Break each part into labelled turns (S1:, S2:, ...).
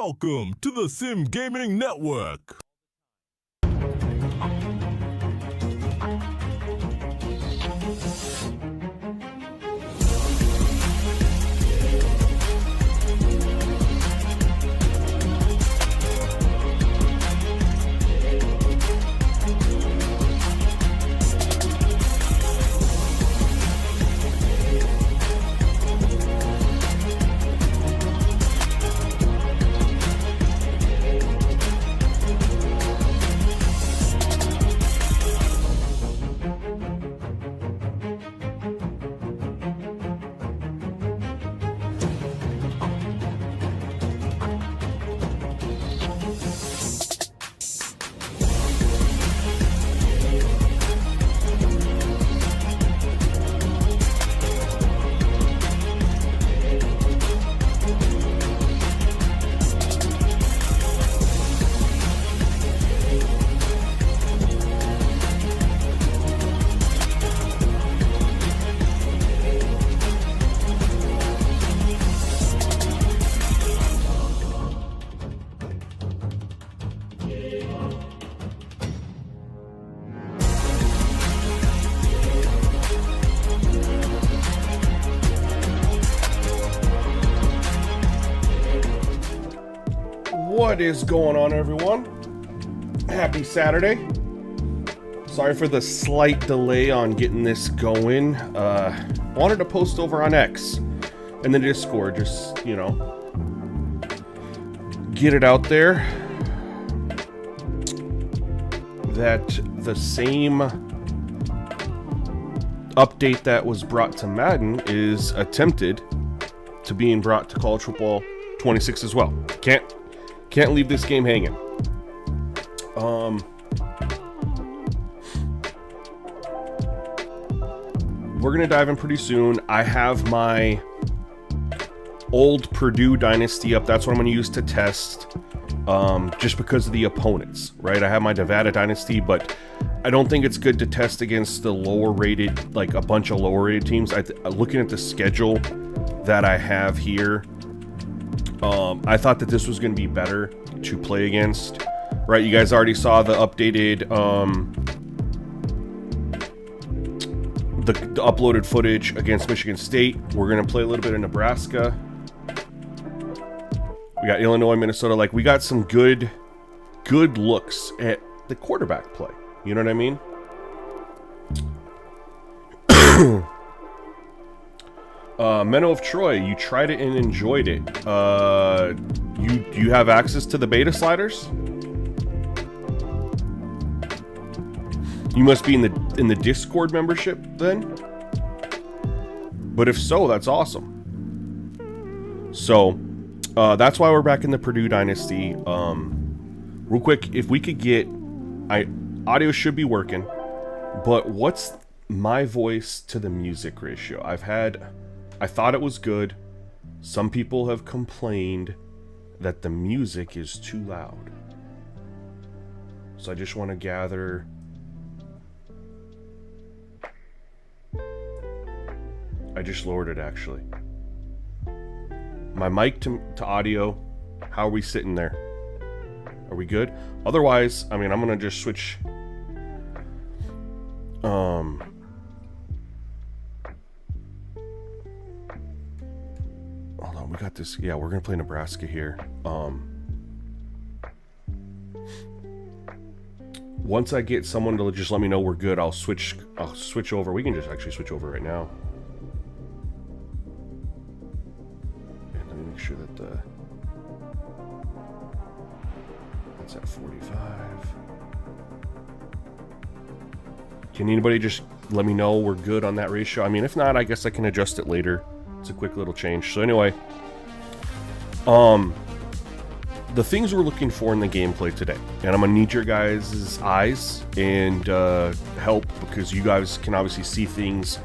S1: Welcome to the Simgamingnetwork.
S2: What is going on, everyone? Happy Saturday. Sorry for the slight delay on getting this going. Wanted to post over on X and the Discord, just, get it out there that the same update that was brought to Madden is attempted to being brought to College Football 26 as well. Can't leave this game hanging. We're gonna dive in pretty soon. I have my old Purdue Dynasty up. That's what I'm gonna use to test, just because of the opponents, right? I have my Nevada Dynasty, but I don't think it's good to test against the lower rated, like a bunch of lower rated teams. Looking at the schedule that I have here, I thought that this was going to be better to play against, right? You guys already saw the updated, the uploaded footage against Michigan State. We're going to play a little bit of Nebraska. We got Illinois, Minnesota. Like, we got some good looks at the quarterback play. You know what I mean? Menno of Troy, you tried it and enjoyed it. You have access to the beta sliders? You must be in the Discord membership then? But if so, that's awesome. So, that's why we're back in the Purdue Dynasty. Real quick, if we could get... audio should be working, but what's my voice to the music ratio? I thought it was good. Some people have complained that the music is too loud. So I just want to gather. I just lowered it, actually. My mic to audio. How are we sitting there? Are we good? Otherwise, I'm going to just switch. Hold on, we got this. Yeah, we're gonna play Nebraska here. Once I get someone to just let me know we're good, I'll switch over. We can just actually switch over right now. And let me make sure that that's at 45. Can anybody just let me know we're good on that ratio? I mean, if not, I guess I can adjust it later. It's a quick little change. So anyway, the things we're looking for in the gameplay today, and I'm gonna need your guys' eyes and help, because you guys can obviously see things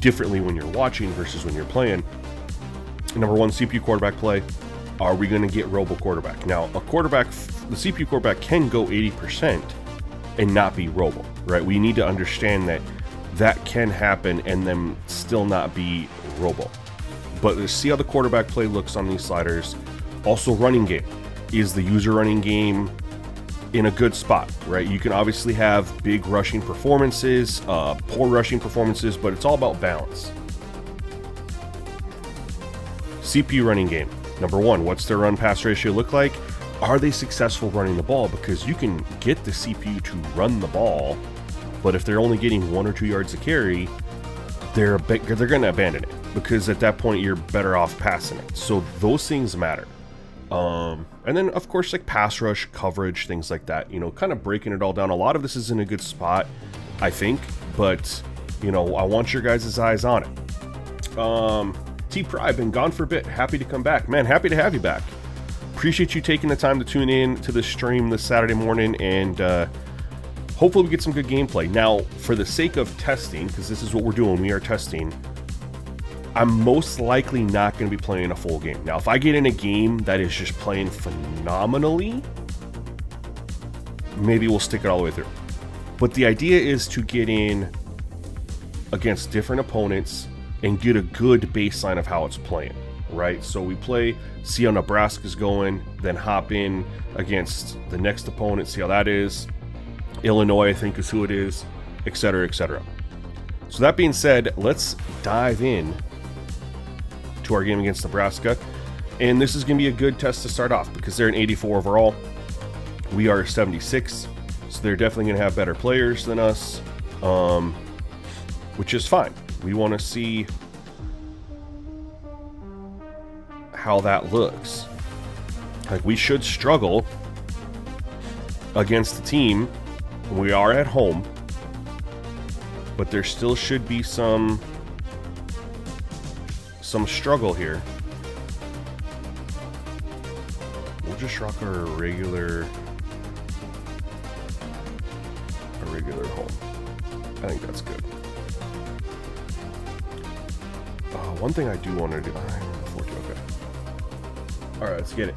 S2: differently when you're watching versus when you're playing. Number one, CPU quarterback play. Are we gonna get robo quarterback? Now, the CPU quarterback can go 80% and not be robo, right? We need to understand that can happen and then still not be robo. But let's see how the quarterback play looks on these sliders. Also, running game. Is the user running game in a good spot, right? You can obviously have big rushing performances, poor rushing performances, but it's all about balance. CPU running game. Number one, what's their run pass ratio look like? Are they successful running the ball? Because you can get the CPU to run the ball, but if they're only getting 1 or 2 yards a carry, they're going to abandon it, because at that point you're better off passing it. So those things matter. And then of course, like pass rush, coverage, things like that, you know, kind of breaking it all down. A lot of this is in a good spot, I think, but you know, I want your guys' eyes on it. T-Pry, been gone for a bit. Happy to come back. Man, happy to have you back. Appreciate you taking the time to tune in to the stream this Saturday morning, and hopefully we get some good gameplay. Now, for the sake of testing, because this is what we're doing, we are testing, I'm most likely not going to be playing a full game. Now, if I get in a game that is just playing phenomenally, maybe we'll stick it all the way through. But the idea is to get in against different opponents and get a good baseline of how it's playing, right? So we play, see how Nebraska's going, then hop in against the next opponent, see how that is. Illinois, I think, is who it is, etc., etc. So that being said, let's dive in to our game against Nebraska. And this is going to be a good test to start off, because they're an 84 overall. We are 76, so they're definitely going to have better players than us, which is fine. We want to see how that looks. Like, we should struggle against the team. We are at home, but there still should be some struggle here. We'll just rock our regular home. I think that's good. One thing I do want to do. Okay. All right, let's get it.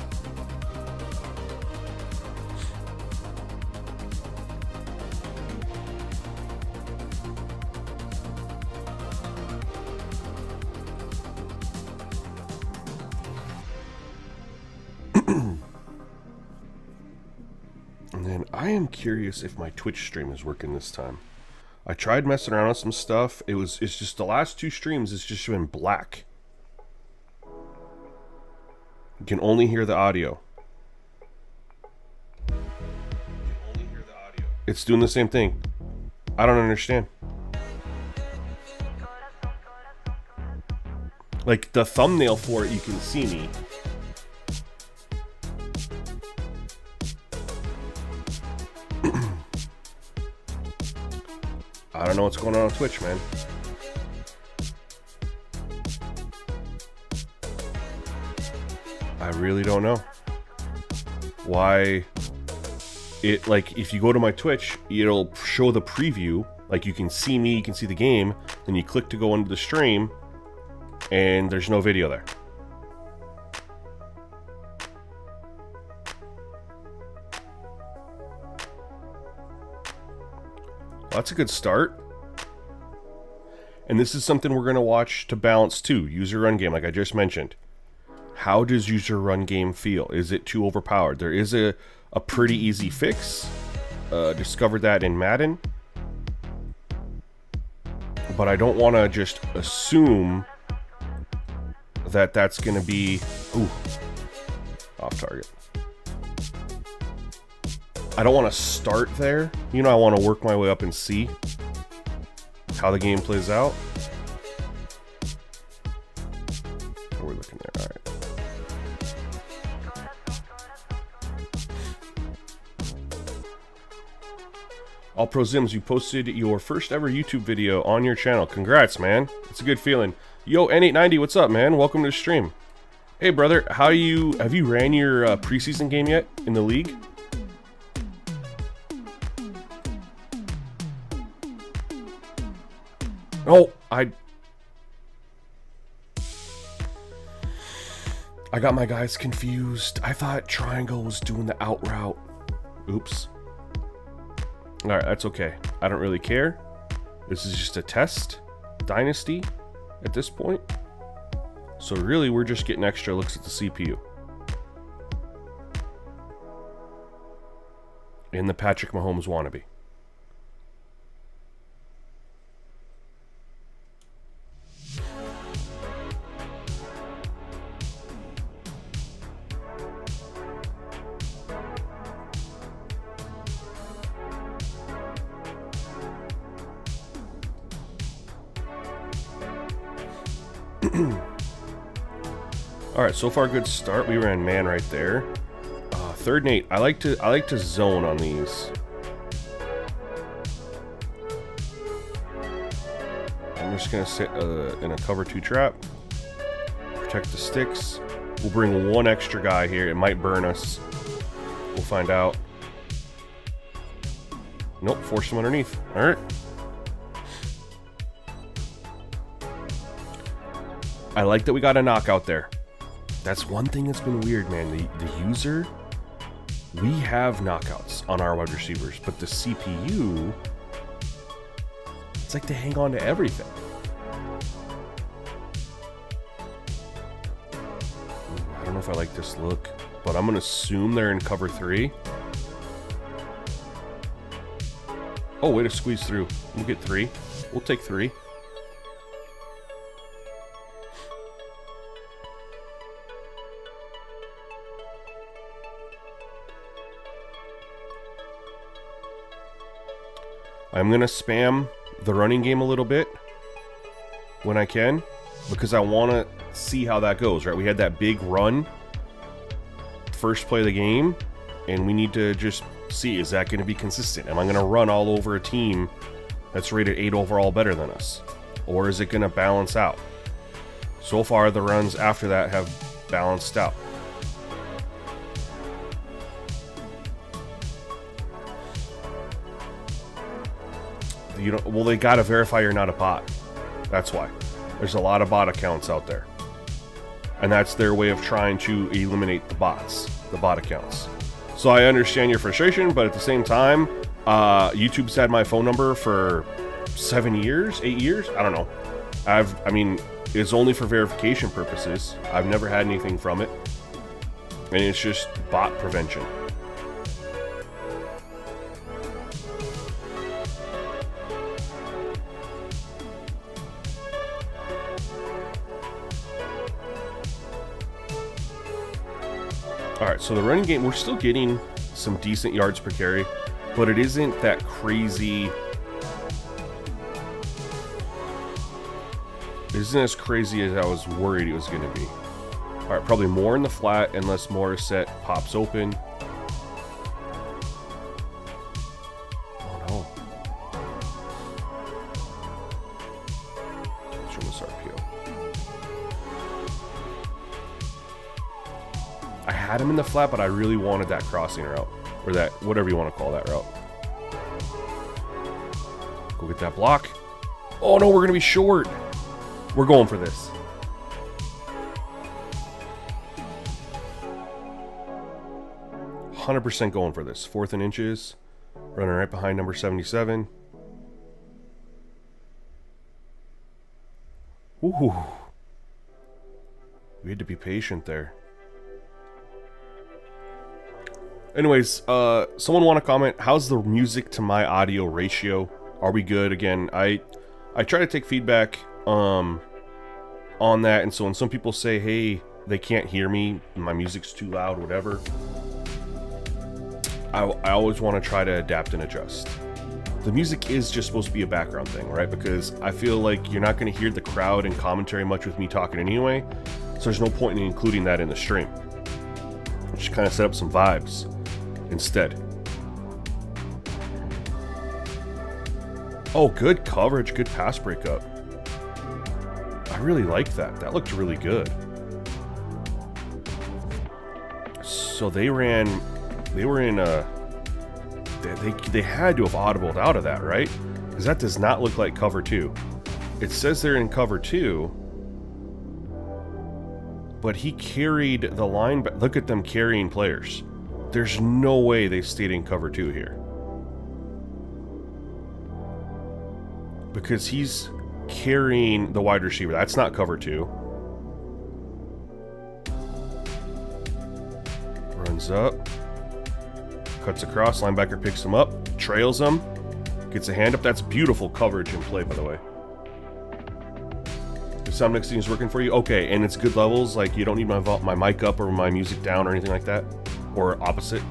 S2: I am curious if my Twitch stream is working this time. I tried messing around with some stuff. It's just the last 2 streams, it's just been black. You can only hear the audio. It's doing the same thing. I don't understand. Like, the thumbnail for it, you can see me. I don't know what's going on Twitch, man. I really don't know why it, like, if you go to my Twitch, it'll show the preview, like you can see me, you can see the game, then you click to go into the stream and there's no video there. That's a good start. And this is something we're going to watch to balance too. User run game, like I just mentioned. How does user run game feel? Is it too overpowered? There is a pretty easy fix. Discovered that in Madden. But I don't want to just assume that that's going to be... Ooh. Off target. I don't want to start there. You know, I want to work my way up and see how the game plays out. We're looking there. All right. All Pro Zims, you posted your first ever YouTube video on your channel. Congrats, man. It's a good feeling. Yo, N890, what's up, man? Welcome to the stream. Hey, brother. Have you ran your preseason game yet in the league? Oh, I got my guys confused. I thought Triangle was doing the out route. Oops. Alright, that's okay. I don't really care. This is just a test dynasty at this point. So really, we're just getting extra looks at the CPU. in the Patrick Mahomes wannabe. Alright, so far good start. We ran man right there. Third and 8. I like to zone on these. I'm just gonna sit in a cover 2 trap. Protect the sticks. We'll bring one extra guy here. It might burn us. We'll find out. Nope, force him underneath. Alright. I like that we got a knockout there. That's one thing that's been weird, man. The user, we have knockouts on our wide receivers, but the CPU, it's like they hang on to everything. I don't know if I like this look, but I'm going to assume they're in cover 3. Oh, way to squeeze through. We'll get 3. We'll take 3. I'm going to spam the running game a little bit when I can, because I want to see how that goes, right? We had that big run first play of the game, and we need to just see, is that going to be consistent? Am I going to run all over a team that's rated 8 overall better than us? Or is it going to balance out? So far, the runs after that have balanced out. Well, they gotta verify you're not a bot. That's why. There's a lot of bot accounts out there. And that's their way of trying to eliminate the bots, the bot accounts. So I understand your frustration, but at the same time, YouTube's had my phone number for 7 years, 8 years? I don't know. I mean, it's only for verification purposes. I've never had anything from it. And it's just bot prevention. Alright, so the running game, we're still getting some decent yards per carry, but it isn't that crazy. It isn't as crazy as I was worried it was going to be. Alright, probably more in the flat unless Morissette pops open. Oh no. Let's run this RPO. I had him in the flat, but I really wanted that crossing route. Or that, whatever you want to call that route. Go get that block. Oh no, we're going to be short. We're going for this. %, going for this. 4th and inches. Running right behind number 77. Ooh. We had to be patient there. Anyways, someone want to comment, how's the music to my audio ratio? Are we good? Again, I try to take feedback on that, and so when some people say, hey, they can't hear me, my music's too loud, whatever, I always want to try to adapt and adjust. The music is just supposed to be a background thing, right? Because I feel like you're not going to hear the crowd and commentary much with me talking anyway, so there's no point in including that in the stream. Just kind of set up some vibes instead. Oh, good coverage, good pass breakup. I really like that. That looked really good. So they were in a... They had to have audibled out of that, right? Because that does not look like cover 2. It says they're in cover 2, but he carried the line back. Look at them carrying players. There's no way they stayed in cover 2 here. Because he's carrying the wide receiver. That's not cover 2. Runs up. Cuts across, linebacker picks him up, trails him, gets a hand up. That's beautiful coverage and play, by the way. The sound mixing is working for you? Okay, and it's good levels, like you don't need my mic up or my music down or anything like that, or opposite.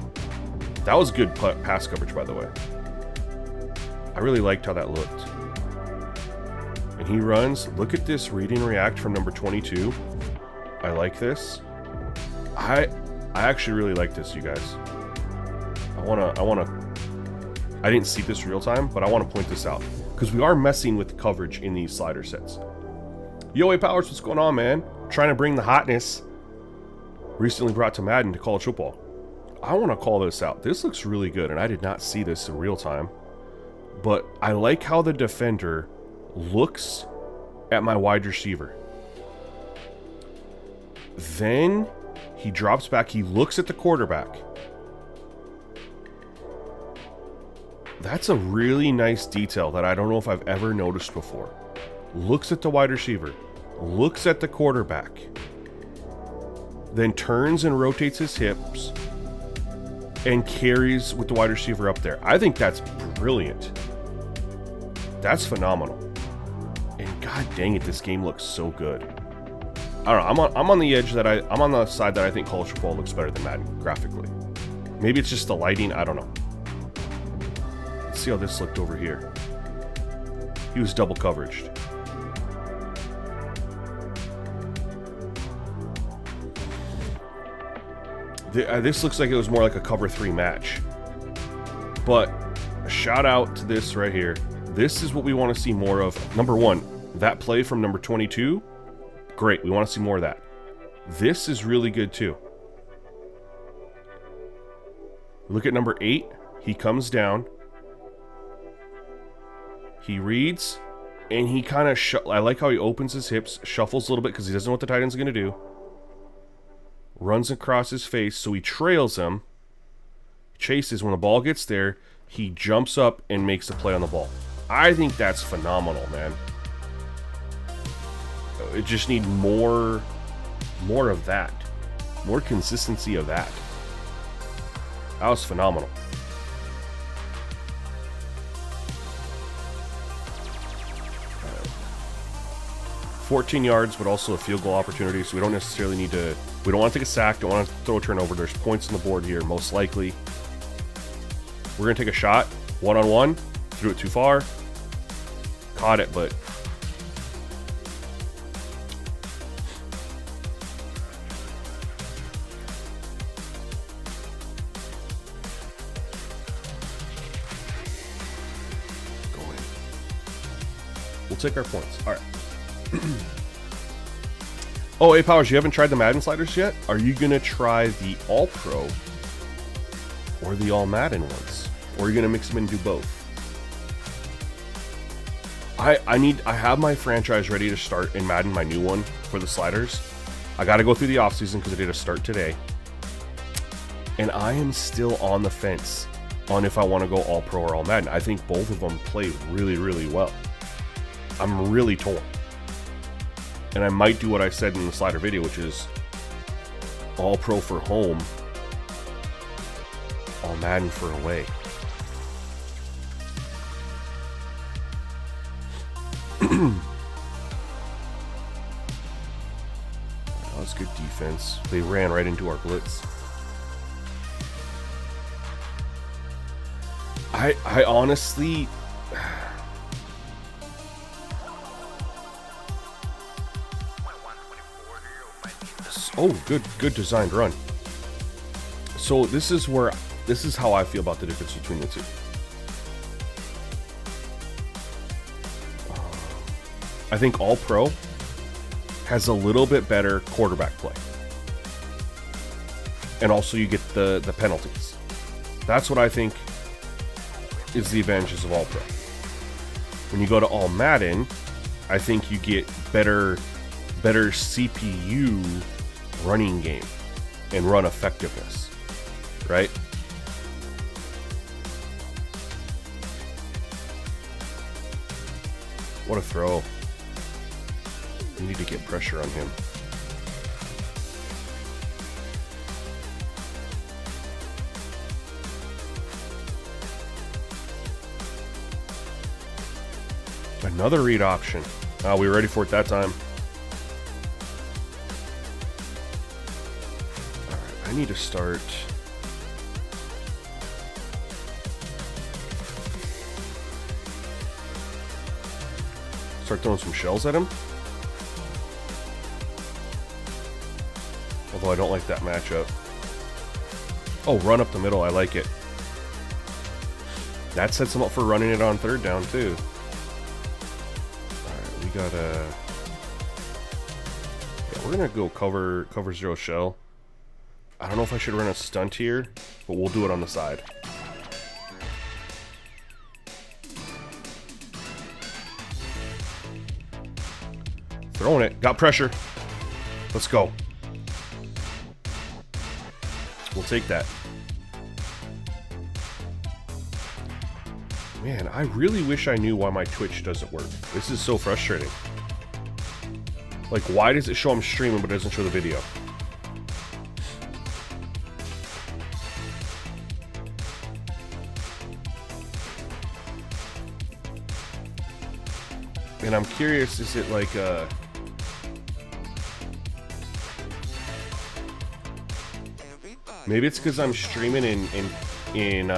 S2: That was good pass coverage, by the way. I really liked how that looked. And he runs. Look at this read and react from number 22. I like this. I actually really like this, you guys. I didn't see this real time, but I want to point this out because we are messing with coverage in these slider sets. Yo, A Powers, what's going on, man? Trying to bring the hotness. Recently brought to Madden to college football. I want to call this out. This looks really good, and I did not see this in real time. But I like how the defender looks at my wide receiver. Then he drops back. He looks at the quarterback. That's a really nice detail that I don't know if I've ever noticed before. Looks at the wide receiver. Looks at the quarterback. Then turns and rotates his hips and carries with the wide receiver up there. I think that's brilliant. That's phenomenal. And god dang it, this game looks so good. I don't know, I'm on the edge that I'm on the side that I think college football looks better than Madden graphically. Maybe it's just the lighting, I don't know. Let's see how this looked over here. He was double coveraged. This looks like it was more like a cover 3 match. But shout out to this right here. This is what we want to see more of. Number 1, that play from number 22. Great, we want to see more of that. This is really good too. Look at number 8. He comes down. He reads. And he kind of... I like how he opens his hips, shuffles a little bit because he doesn't know what the tight end's going to do. Runs across his face, so he trails him. Chases. When the ball gets there, he jumps up and makes a play on the ball. I think that's phenomenal, man. It just need more of that. More consistency of that. That was phenomenal. Uh, 14 yards, but also a field goal opportunity, so we don't necessarily need to... We don't want to take a sack, don't want to throw a turnover. There's points on the board here, most likely. We're going to take a shot, one-on-one. Threw it too far. Caught it, but... Go in. We'll take our points. All right. Oh, A Powers, you haven't tried the Madden sliders yet? Are you going to try the All-Pro or the All-Madden ones? Or are you going to mix them and do both? I have my franchise ready to start in Madden, my new one, for the sliders. I got to go through the offseason because I did a start today. And I am still on the fence on if I want to go All-Pro or All-Madden. I think both of them play really, really well. I'm really torn. And I might do what I said in the slider video, which is All-Pro for home, All-Madden for away. That was good defense. They ran right into our blitz. I honestly... Oh, good designed run. So this is how I feel about the difference between the two. I think All-Pro has a little bit better quarterback play. And also you get the penalties. That's what I think is the advantages of All-Pro. When you go to All-Madden, I think you get better CPU running game and run effectiveness, right? What a throw. We need to get pressure on him. Another read option. We were ready for it that time. Alright, I need to start... Start throwing some shells at him. Although I don't like that matchup. Oh, run up the middle. I like it. That sets him up for running it on third down, too. Alright, we gotta... Yeah, we're gonna go cover zero shell. I don't know if I should run a stunt here, but we'll do it on the side. Throwing it. Got pressure. Let's go. We'll take that. Man, I really wish I knew why my Twitch doesn't work. This is so frustrating. Like, why does it show I'm streaming but it doesn't show the video? And I'm curious, is it like maybe it's because I'm streaming in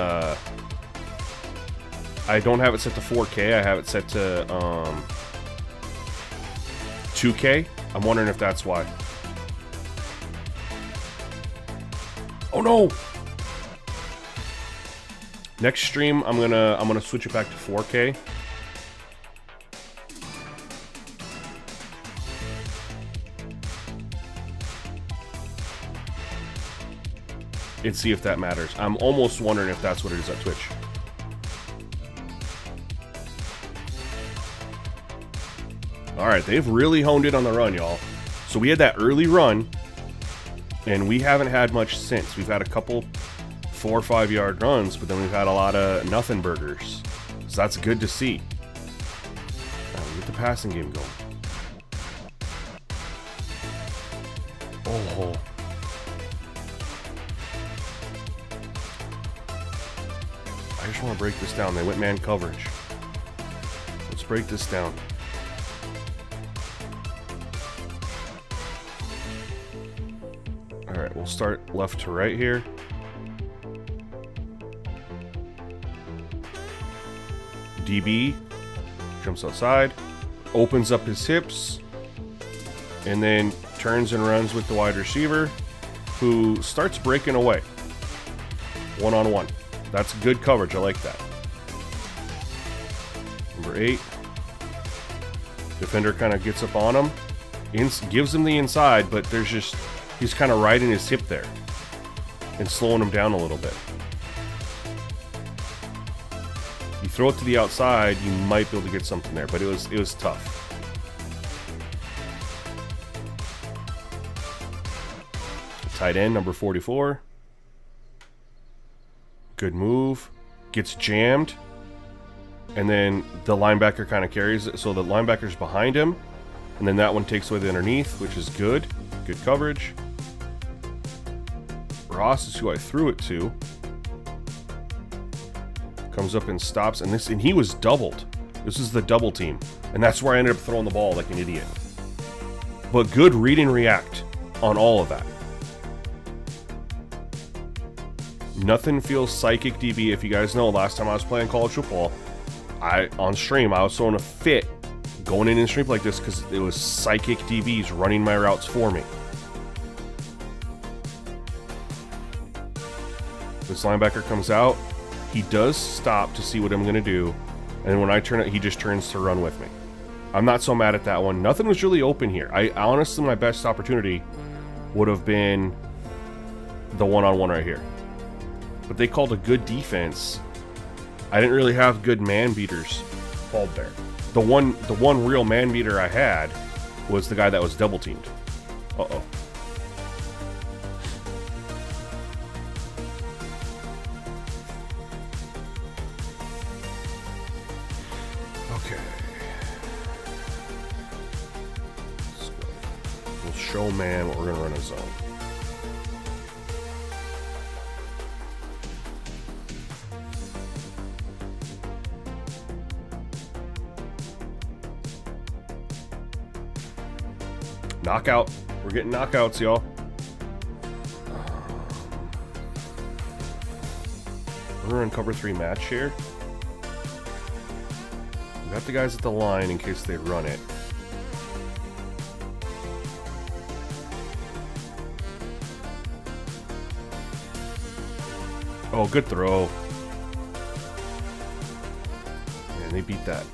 S2: I don't have it set to 4K. I have it set to 2K. I'm wondering if that's why. Oh no! Next stream, I'm gonna switch it back to 4K. And see if that matters. I'm almost wondering if that's what it is at Twitch. Alright, they've really honed in on the run, y'all. So we had that early run, and we haven't had much since. We've had a couple 4 or 5 yard runs, but then we've had a lot of nothing burgers. So that's good to see. Get the passing game going. Oh. I just want to break this down. They went man coverage. Let's break this down. Alright, we'll start left to right here. DB jumps outside, opens up his hips, and then turns and runs with the wide receiver, who starts breaking away. One-on-one. That's good coverage. I like that. Number 8. Defender kind of gets up on him. Gives him the inside, but there's just... He's kind of riding his hip there. And slowing him down a little bit. You throw it to the outside, you might be able to get something there, but it was tough. Tight end, number 44. Good move. Gets jammed. And then the linebacker kind of carries it. So the linebacker's behind him. And then that one takes away the underneath, which is good. Good coverage. Ross is who I threw it to. Comes up and stops. And he was doubled. This is the double team. And that's where I ended up throwing the ball like an idiot. But good read and react on all of that. Nothing feels psychic DB. If you guys know, last time I was playing college football, on stream, I was throwing a fit going in and stream like this because it was psychic DBs running my routes for me. This linebacker comes out. He does stop to see what I'm going to do. And when I turn it, he just turns to run with me. I'm not so mad at that one. Nothing was really open here. I honestly, my best opportunity would have been the one-on-one right here. But they called a good defense. I didn't really have good man beaters called there. The one real man beater I had was the guy that was double teamed. Uh-oh. Okay. Let's go. We'll show man what we're gonna run a zone. Knockout. We're getting knockouts, y'all. We're in cover 3 match here. We got the guys at the line in case they run it. Oh, good throw. And they beat that.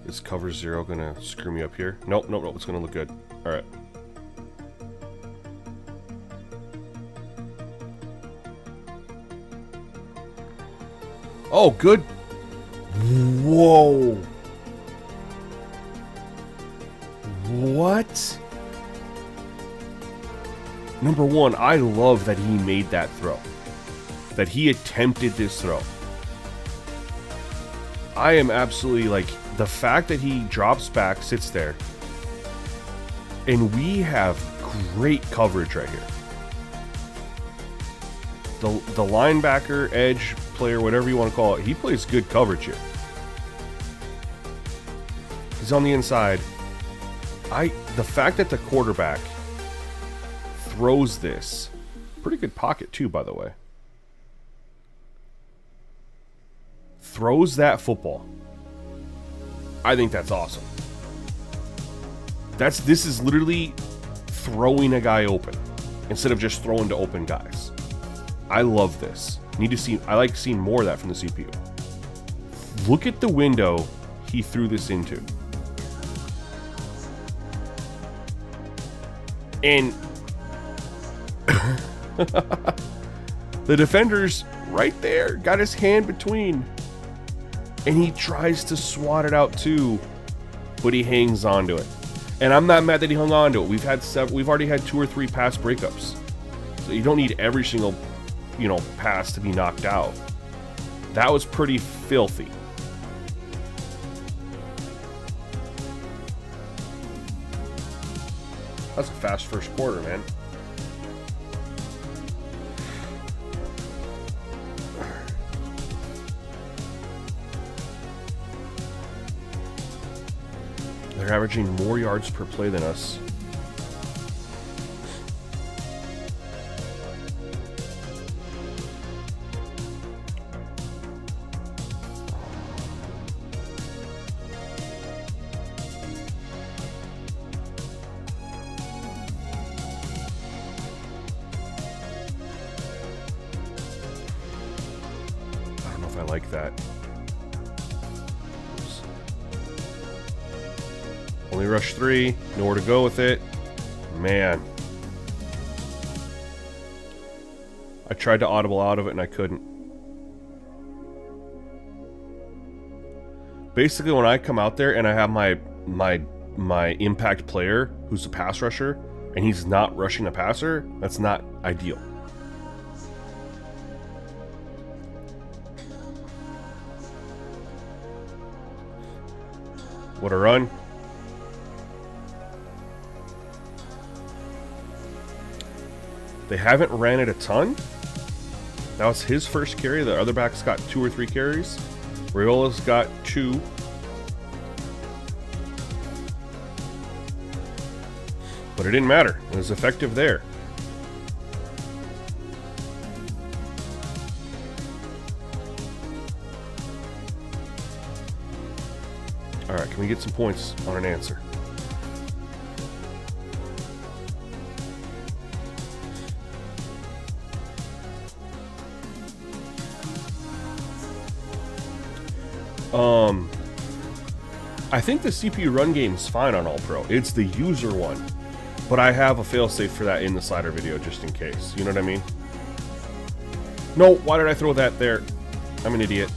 S2: Is cover 0 gonna screw me up here? Nope, nope, nope. It's gonna look good. All right. Oh, good. Whoa. What? Number one, I love that he made that throw. That he attempted this throw. I am absolutely like, the fact that he drops back, sits there, and we have great coverage right here. The linebacker, edge player, whatever you want to call it, he plays good coverage here. He's on the inside. The fact that the quarterback throws this, pretty good pocket too, by the way, throws that football, I think that's awesome. This is literally throwing a guy open instead of just throwing to open guys. I love this. I like seeing more of that from the CPU. Look at the window he threw this into. And the defender's right there, got his hand between, and he tries to swat it out too, but he hangs on to it. And I'm not mad that he hung on to it. We've already had 2 or 3 pass breakups, so you don't need every single, pass to be knocked out. That was pretty filthy. That's a fast first quarter, man. They're averaging more yards per play than us. I don't know if I like that. Only rush 3, nowhere to go with it. Man. I tried to audible out of it and I couldn't. Basically, when I come out there and I have my impact player who's a pass rusher and he's not rushing a passer, that's not ideal. What a run. They haven't ran it a ton. That was his first carry. The other backs got 2 or 3 carries. Raiola's got 2. But it didn't matter. It was effective there. Alright, can we get some points on an answer? I think the CPU run game is fine on All Pro. It's the user one. But I have a failsafe for that in the slider video just in case. You know what I mean? No, why did I throw that there? I'm an idiot.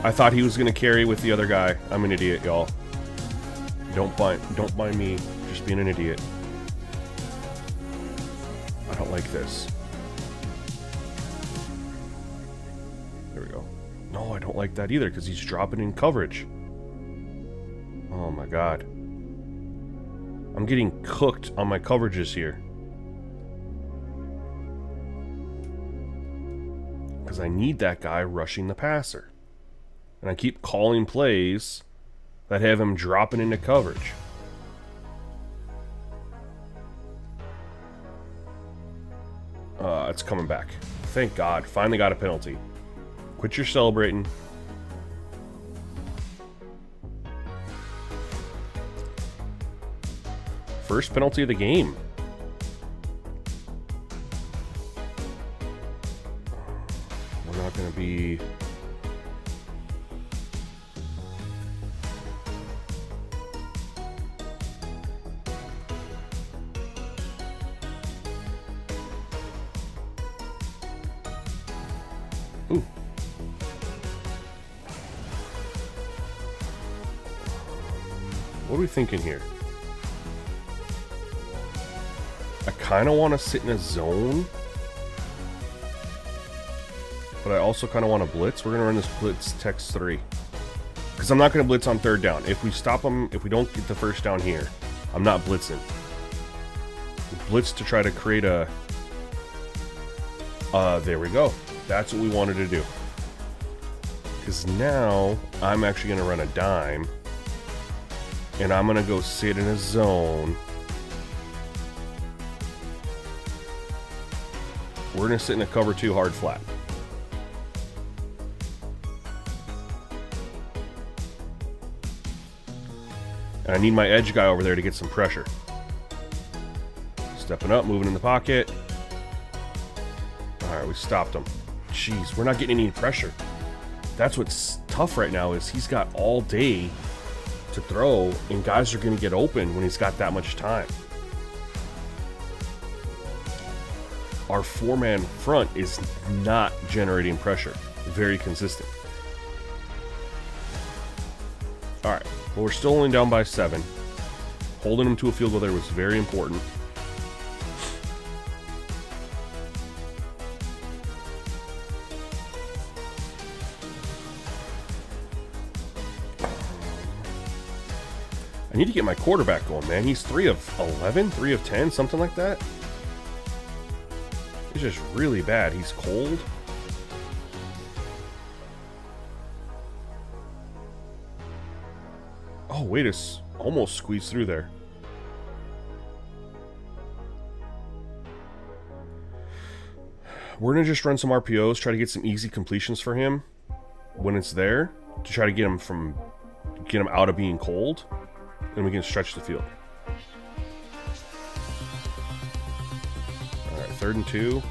S2: I thought he was going to carry with the other guy. I'm an idiot, y'all. Don't mind me just being an idiot. I don't like this. There we go. No, I don't like that either because he's dropping in coverage. Oh my god. I'm getting cooked on my coverages here. because I need that guy rushing the passer. And I keep calling plays that have him dropping into coverage. It's coming back. Thank God. Finally got a penalty. Quit your celebrating. First penalty of the game. We're not going to be... Ooh. What are we thinking here? I kind of want to sit in a zone, but I also kind of want to blitz. We're going to run this blitz text 3 because I'm not going to blitz on third down. If we stop them, if we don't get the first down here, I'm not blitzing. Blitz to try to create a... there we go. That's what we wanted to do. Because now I'm actually going to run a dime, and I'm going to go sit in a zone. We're going to sit in a cover 2 hard flat. And I need my edge guy over there to get some pressure. Stepping up, moving in the pocket. Alright, we stopped him. Jeez, we're not getting any pressure. That's what's tough right now is he's got all day to throw, and guys are going to get open when he's got that much time. Our 4-man front is not generating pressure. Very consistent. Alright, well, we're still only down by 7. Holding them to a field goal there was very important. I need to get my quarterback going, man. He's 3 of 11, 3 of 10, something like that. He's just really bad. He's cold. Oh, wait, it's almost squeezed through there. We're going to just run some RPOs, try to get some easy completions for him when it's there, to try to get him out of being cold, and we can stretch the field. All right, 3rd and 2.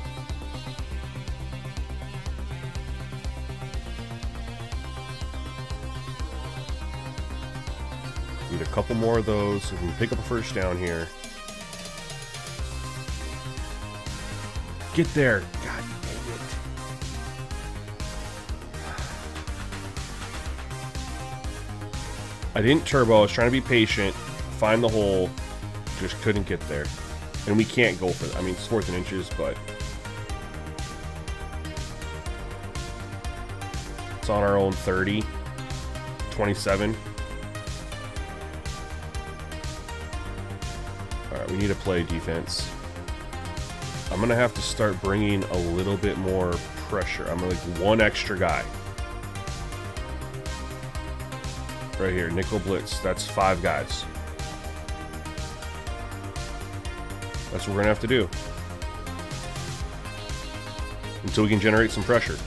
S2: Need a couple more of those so we can pick up a first down here. Get there. God dang it. I didn't turbo. I was trying to be patient. Find the hole. Just couldn't get there. And we can't go for it. I mean, it's 4th and inches, but... it's on our own 30. 27. Alright, we need to play defense. I'm going to have to start bringing a little bit more pressure. I'm like one extra guy. Right here, nickel blitz. That's 5 guys. That's what we're going to have to do. Until we can generate some pressure.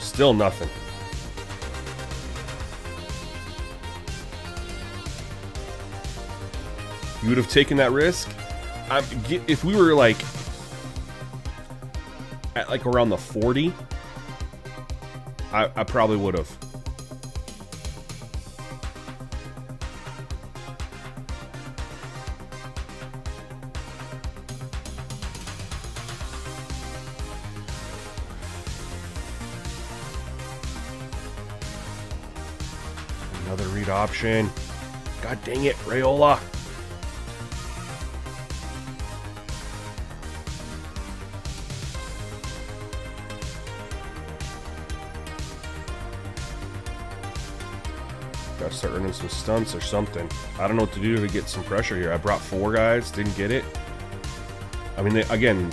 S2: Still nothing. You would have taken that risk? If we were like at like around the 40, I probably would have. Another read option. God dang it, Rayola. Gotta start running some stunts or something. I don't know what to do to get some pressure here. I brought 4 guys, didn't get it. I mean, again,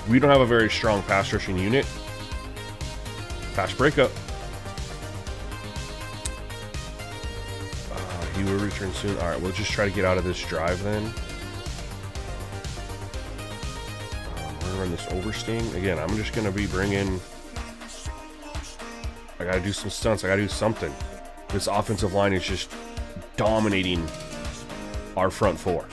S2: we don't have a very strong pass rushing unit. Pass breakup. He will return soon. All right, we'll just try to get out of this drive then. We're gonna run this oversting again. I'm just gonna be bringing. I gotta do some stunts. I gotta do something. This offensive line is just dominating our front four.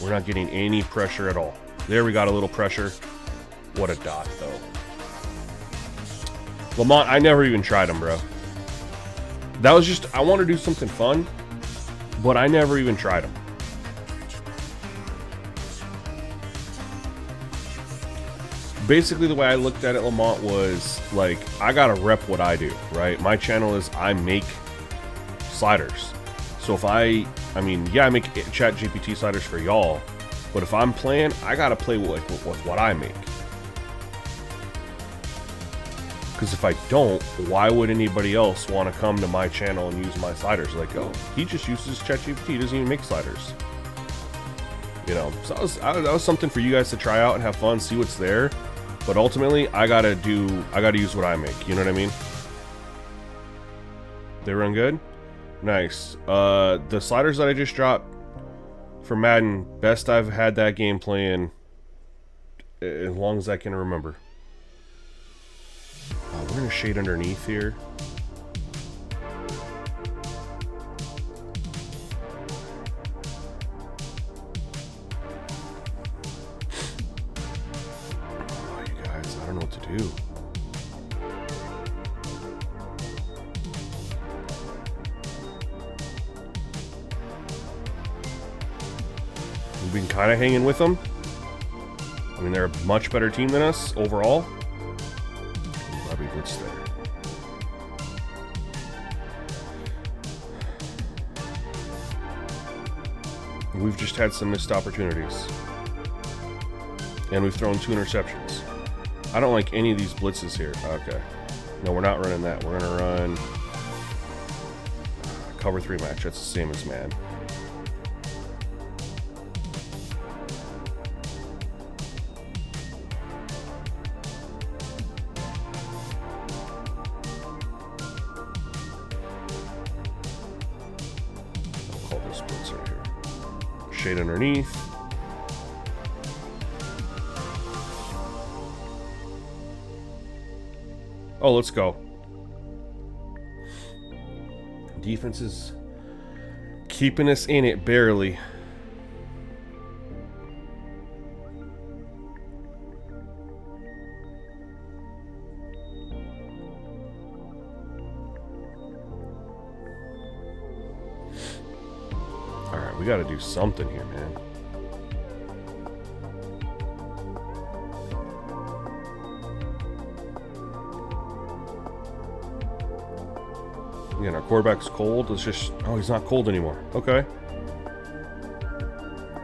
S2: We're not getting any pressure at all. There, we got a little pressure. What a dot, though. Lamont, I never even tried him, bro. That was just, I want to do something fun, but I never even tried him. Basically, the way I looked at it, Lamont, was like, I gotta rep what I do, right? My channel is I make sliders. So if I mean, yeah, I make chat GPT sliders for y'all, but if I'm playing, I gotta play with what I make. Because if I don't, why would anybody else want to come to my channel and use my sliders? Like, oh, he just uses ChatGPT, he doesn't even make sliders. You know, so that was something for you guys to try out and have fun, see what's there. But ultimately, I gotta use what I make. You know what I mean? They run good? Nice. The sliders that I just dropped for Madden, best I've had that game playing as long as I can remember. We're gonna shade underneath here. Oh, you guys, I don't know what to do. We've been kind of hanging with them. I mean, they're a much better team than us overall. Bobby Blitz there. We've just had some missed opportunities. And we've thrown 2 interceptions. I don't like any of these blitzes here. Okay. No, we're not running that. We're going to run cover 3 match. That's the same as man. I'll call this blitz right here. Shade underneath. Oh, let's go. Defense is keeping us in it barely. All right, we got to do something here, man. Again, our quarterback's cold. Let's just... Oh, he's not cold anymore. Okay.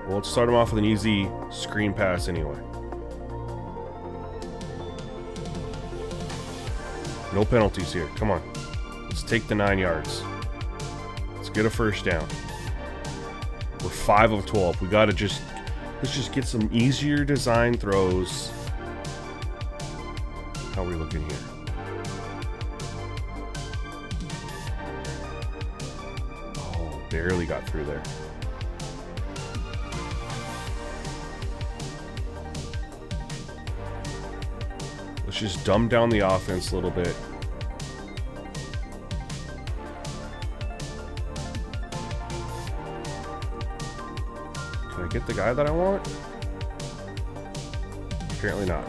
S2: Well, let's start him off with an easy screen pass anyway. No penalties here. Come on. Let's take the 9 yards. Let's get a first down. We're 5 of 12. We gotta just... Let's just get some easier design throws. How are we looking here? Barely got through there. Let's just dumb down the offense a little bit. Can I get the guy that I want? Apparently not.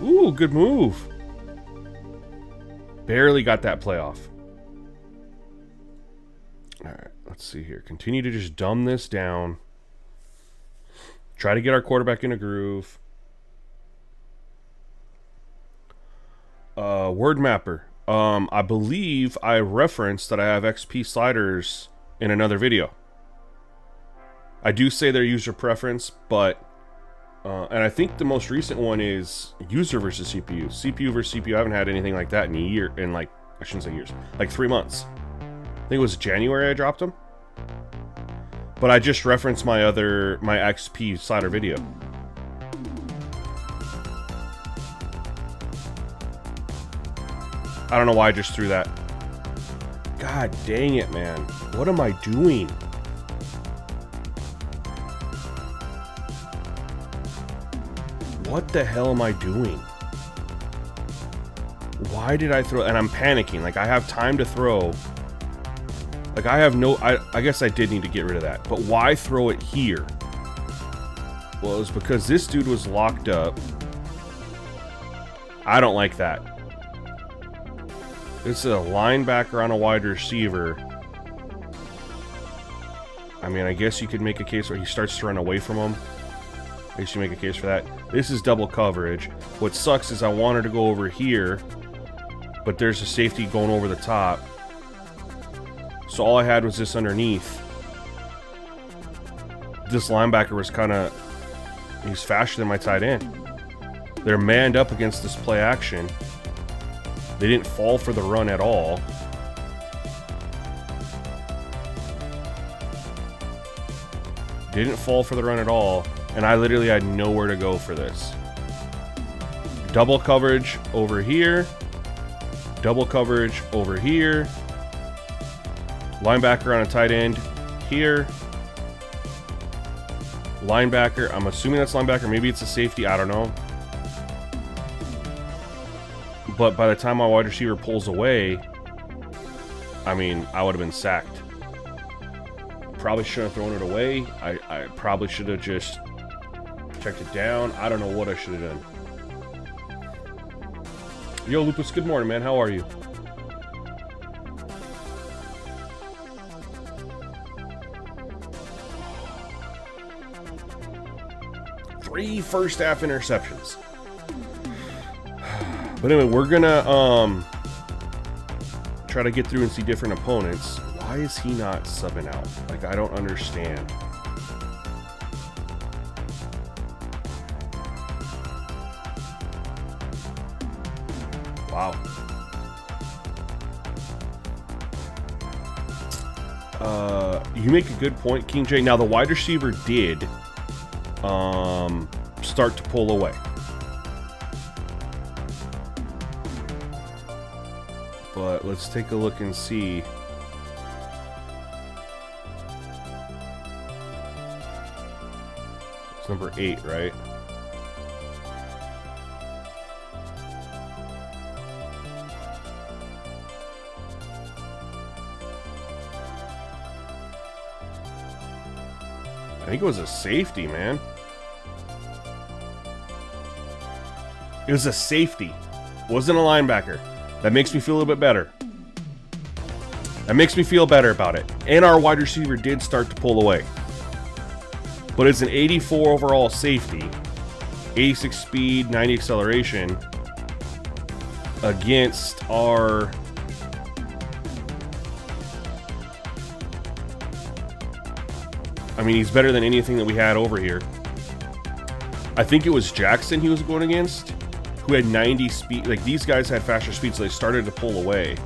S2: Ooh, good move. Barely got that playoff. All right, let's see here. Continue to just dumb this down. Try to get our quarterback in a groove. Word mapper. I believe I referenced that I have XP sliders in another video. I do say they're user preference, but and I think the most recent one is user versus CPU. CPU versus CPU, I haven't had anything like that in a year, I shouldn't say years, like 3 months. I think it was January I dropped him. But I just referenced my XP slider video. I don't know why I just threw that. God dang it, man. What am I doing? What the hell am I doing? Why did I throw... And I'm panicking. Like, I have time to throw. Like, I have no... I guess I did need to get rid of that. But why throw it here? Well, it was because this dude was locked up. I don't like that. This is a linebacker on a wide receiver. I mean, I guess you could make a case where he starts to run away from him. I guess you make a case for that. This is double coverage. What sucks is I wanted to go over here, but there's a safety going over the top. So all I had was this underneath. This linebacker was kind of... He's faster than my tight end. They're manned up against this play action. They didn't fall for the run at all. Didn't fall for the run at all. And I literally had nowhere to go for this. Double coverage over here. Double coverage over here. Linebacker on a tight end here. Linebacker. I'm assuming that's linebacker. Maybe it's a safety. I don't know. But by the time my wide receiver pulls away, I mean, I would have been sacked. Probably should have thrown it away. I probably should have just checked it down. I don't know what I should have done. Yo, Lupus, good morning, man. How are you? Three first half interceptions. But anyway, we're gonna try to get through and see different opponents. Why is he not subbing out? Like, I don't understand. Wow. You make a good point, King J. Now the wide receiver did start to pull away. But let's take a look and see. It's number 8, right? I think it was a safety, man. It was a safety. Wasn't a linebacker. That makes me feel a little bit better. That makes me feel better about it. And our wide receiver did start to pull away. But it's an 84 overall safety. 86 speed, 90 acceleration. Against our... I mean, he's better than anything that we had over here. I think it was Jackson he was going against, who had 90 speed. Like, these guys had faster speed, so they started to pull away.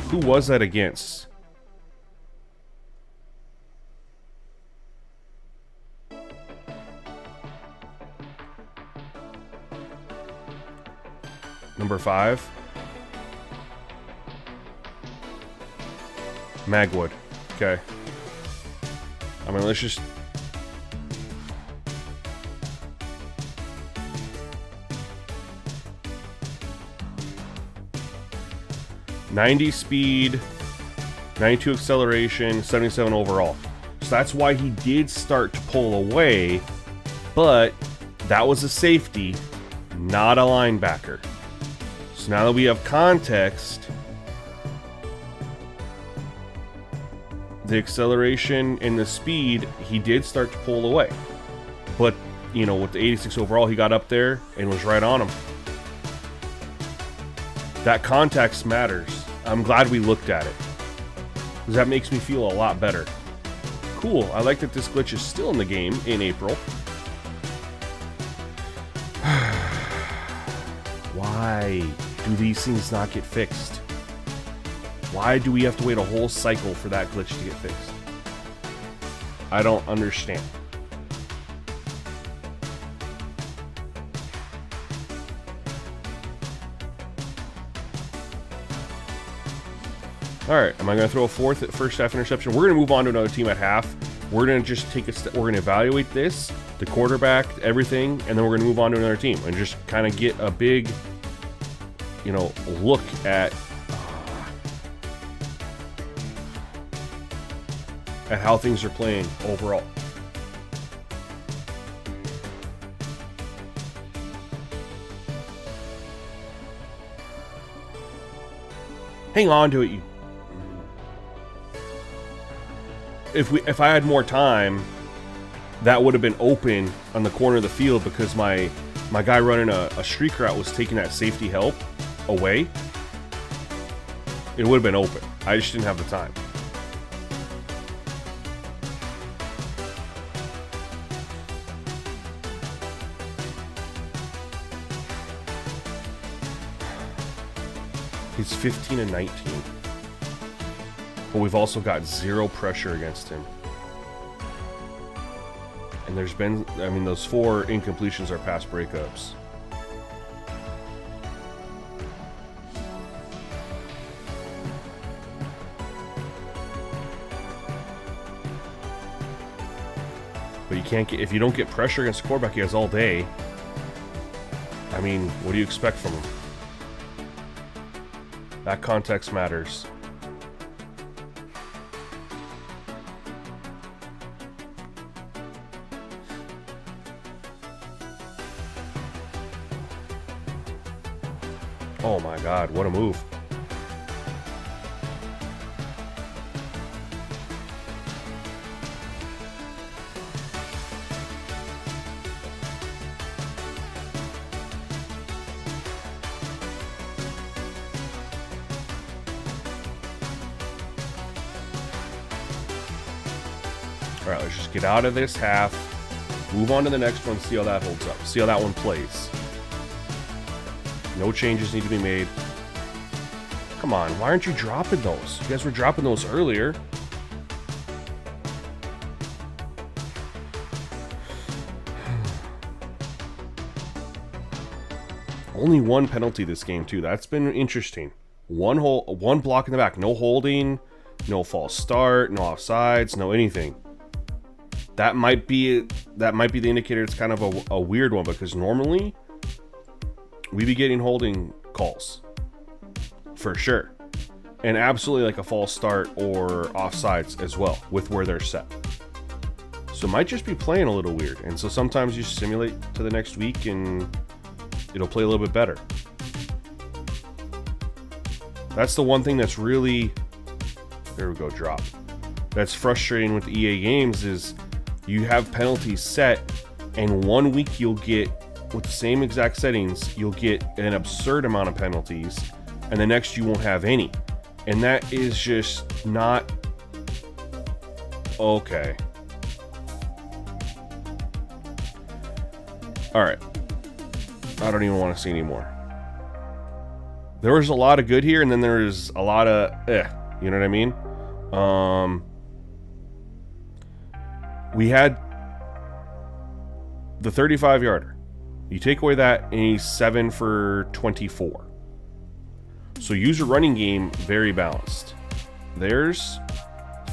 S2: Who was that against? Number 5. Magwood. Okay. I mean, let's just... ...90 speed, 92 acceleration, 77 overall. So that's why he did start to pull away, but that was a safety, not a linebacker. So now that we have context... the acceleration and the speed, he did start to pull away. But, you know, with the 86 overall, he got up there and was right on him. That context matters. I'm glad we looked at it, because that makes me feel a lot better. Cool. I like that this glitch is still in the game in April. Why do these things not get fixed? Why do we have to wait a whole cycle for that glitch to get fixed? I don't understand. All right, am I going to throw a first half interception? We're going to move on to another team at half. We're going to just take a step. We're going to evaluate this, the quarterback, everything, and then we're going to move on to another team and just kind of get a big, look at how things are playing overall. Hang on to it, you. If I had more time, that would have been open on the corner of the field because my guy running a streak route was taking that safety help away. It would have been open. I just didn't have the time. He's 15 and 19. But we've also got zero pressure against him. And there's been, those 4 incompletions are past breakups. But you can't get, if you don't get pressure against the quarterback he has all day, what do you expect from him? That context matters. Oh my God, what a move. All right, let's just get out of this half, move on to the next one, see how that holds up, see how that one plays. No changes need to be made. Come on, why aren't you dropping those? You guys were dropping those earlier. Only 1 penalty this game too. That's been interesting. One block in the back, no holding, no false start, no offsides, no anything. That might be the indicator. It's kind of a weird one because normally we be getting holding calls for sure, and absolutely like a false start or offsides as well with where they're set. So it might just be playing a little weird, and so sometimes you simulate to the next week and it'll play a little bit better. That's the one thing that's really, there we go, drop. That's frustrating with EA games is you have penalties set, and 1 week you'll get, with the same exact settings, you'll get an absurd amount of penalties, and the next you won't have any. And that is just not okay. Alright. I don't even want to see anymore. There was a lot of good here, and then there's a lot of you know what I mean? We had the 35-yarder. You take away that, and he's 7 for 24. So user running game, very balanced. There's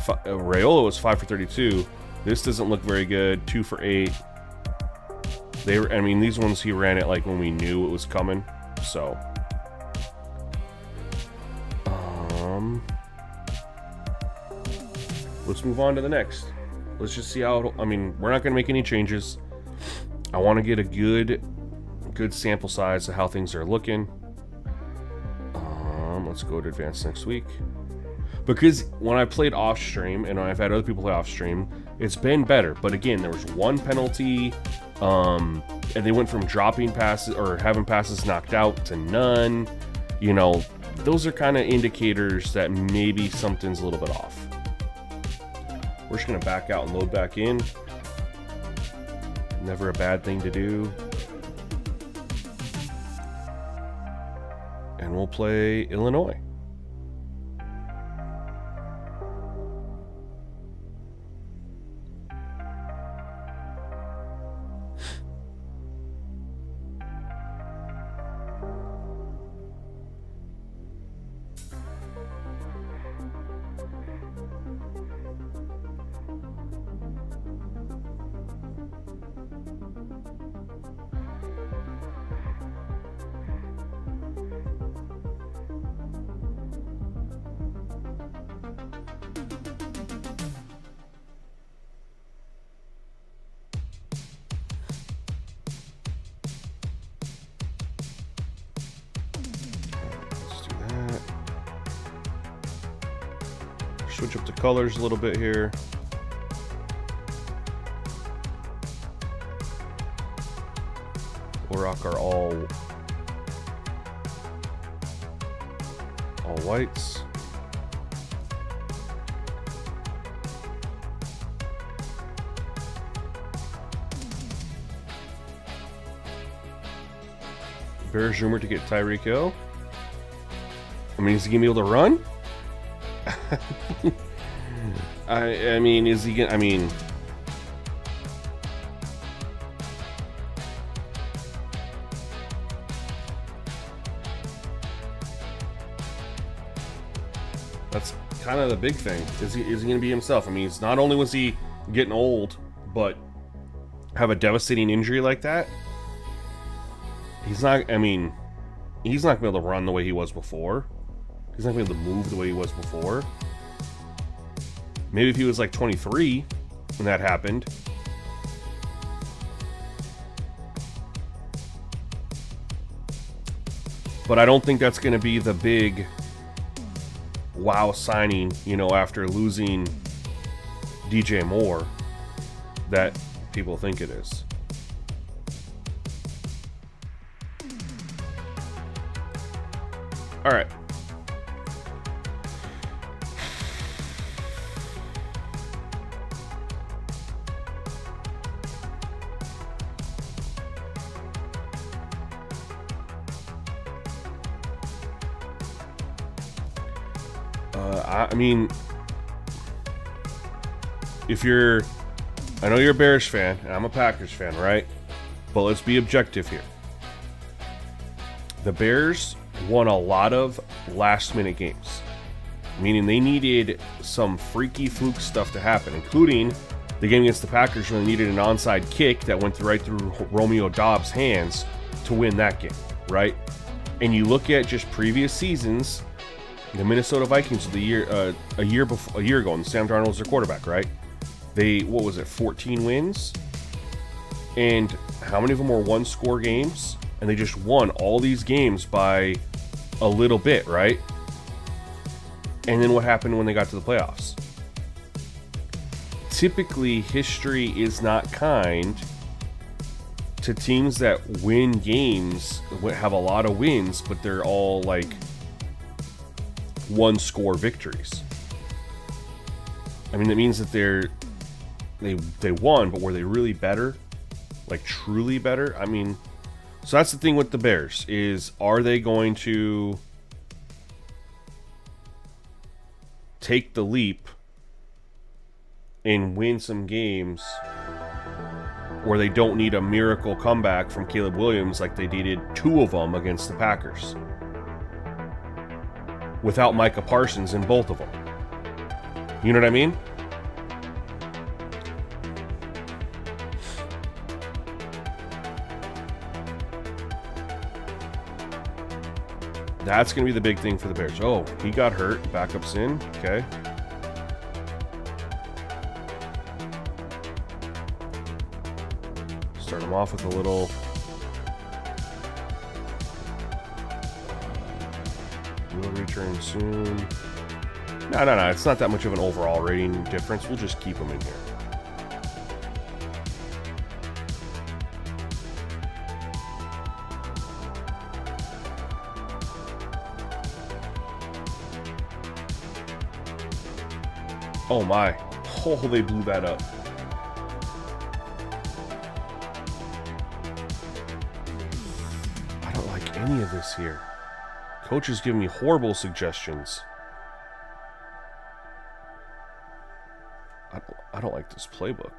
S2: Raiola was 5 for 32. This doesn't look very good. 2 for 8. They were, these ones he ran it like when we knew it was coming. So, let's move on to the next. Let's just see how. We're not going to make any changes. I want to get a good sample size of how things are looking. Let's go to advanced next week. Because when I played off stream, and I've had other people play off stream, it's been better. But again, there was 1 penalty, and they went from dropping passes or having passes knocked out to none. Those are kind of indicators that maybe something's a little bit off. We're just going to back out and load back in. Never a bad thing to do. And we'll play Illinois. switch up the colors a little bit here. We'll rock our all whites. Bears rumored to get Tyreek Hill. I mean, is he gonna be able to run? I mean, is he gonna? I mean, that's kind of the big thing. Is he gonna be himself? I mean, it's not only was he getting old, but have a devastating injury like that. He's not. I mean, he's not gonna be able to run the way he was before. He's not gonna be able to move the way he was before. Maybe if he was like 23 when that happened. But I don't think that's gonna be the big wow signing, you know, after losing DJ Moore that people think it is. All right. I mean, if you're, I know you're a Bears fan, and I'm a Packers fan, right? But let's be objective here. The Bears won a lot of last-minute games, meaning they needed some freaky fluke stuff to happen, including the game against the Packers when they needed an onside kick that went right through Romeo Doubs' hands to win that game, right? And you look at just previous seasons, the Minnesota Vikings of the year, a year ago, and Sam Darnold was their quarterback, right? They, what was it, 14 wins? And how many of them were one-score games? And they just won all these games by a little bit, right? And then what happened when they got to the playoffs? Typically, history is not kind to teams that win games, have a lot of wins, but they're all like one-score victories. I mean, that means that they won, but were they really better? Like truly better? I mean, so that's the thing with the Bears is, are they going to take the leap and win some games where they don't need a miracle comeback from Caleb Williams like they needed 2 of them against the Packers without Micah Parsons in both of them? You know what I mean? That's going to be the big thing for the Bears. Oh, he got hurt. Backup's in. Okay. Start him off with a little... Will return soon. No. It's not that much of an overall rating difference. We'll just keep him in here. Oh my. Oh, they blew that up. I don't like any of this here. Coach is giving me horrible suggestions. I don't like this playbook.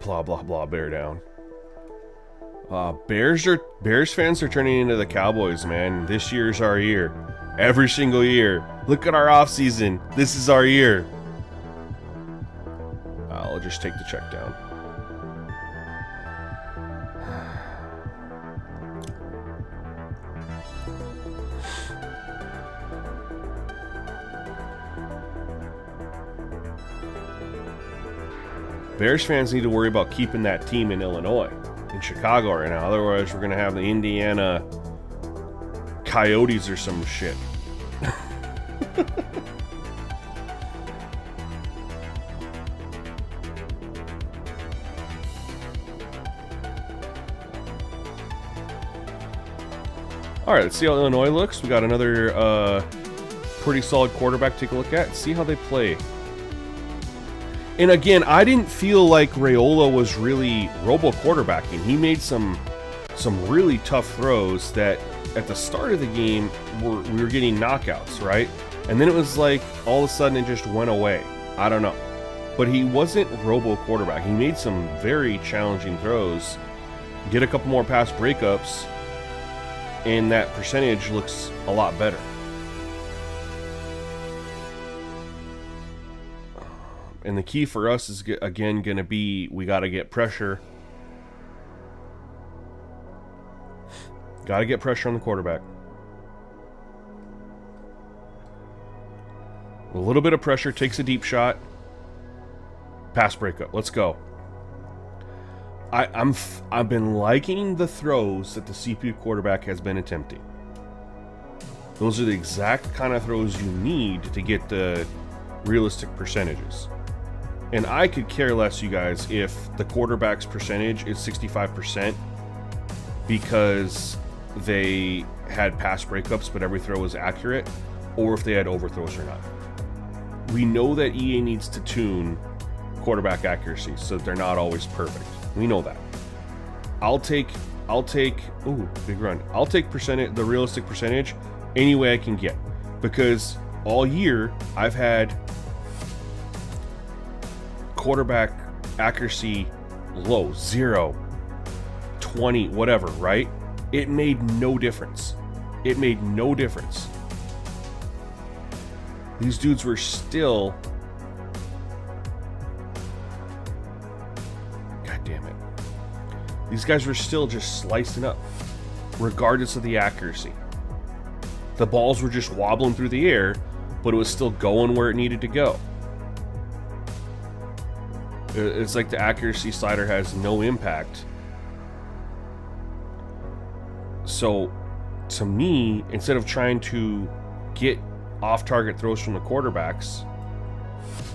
S2: Blah, blah, blah, bear down. Bears fans are turning into the Cowboys, man. This year's our year. Every single year. Look at our offseason. This is our year. I'll just take the check down. Bears fans need to worry about keeping that team in Illinois, in Chicago right now. Otherwise, we're going to have the Indiana Coyotes or some shit. All right, let's see how Illinois looks. We got another pretty solid quarterback to take a look at. See how they play. And again, I didn't feel like Raiola was really robo-quarterbacking. He made some really tough throws that at the start of the game we were getting knockouts, right? And then it was like all of a sudden it just went away. I don't know. But he wasn't robo-quarterback. He made some very challenging throws. Get a couple more pass breakups, and that percentage looks a lot better. And the key for us is, again, going to be we got to get pressure. Got to get pressure on the quarterback. A little bit of pressure, takes a deep shot. Pass breakup. Let's go. I've been liking the throws that the CPU quarterback has been attempting. Those are the exact kind of throws you need to get the realistic percentages. And I could care less, you guys, if the quarterback's percentage is 65% because they had pass breakups but every throw was accurate, or if they had overthrows or not. We know that EA needs to tune quarterback accuracy so that they're not always perfect. We know that. I'll take ooh, big run. I'll take the realistic percentage any way I can get, because all year I've had quarterback accuracy low, 0, 20, whatever, right? It made no difference. It made no difference. These dudes were still, God damn it. These guys were still just slicing up, regardless of the accuracy. The balls were just wobbling through the air, but it was still going where it needed to go. It's like the accuracy slider has no impact. So, to me, instead of trying to get off-target throws from the quarterbacks,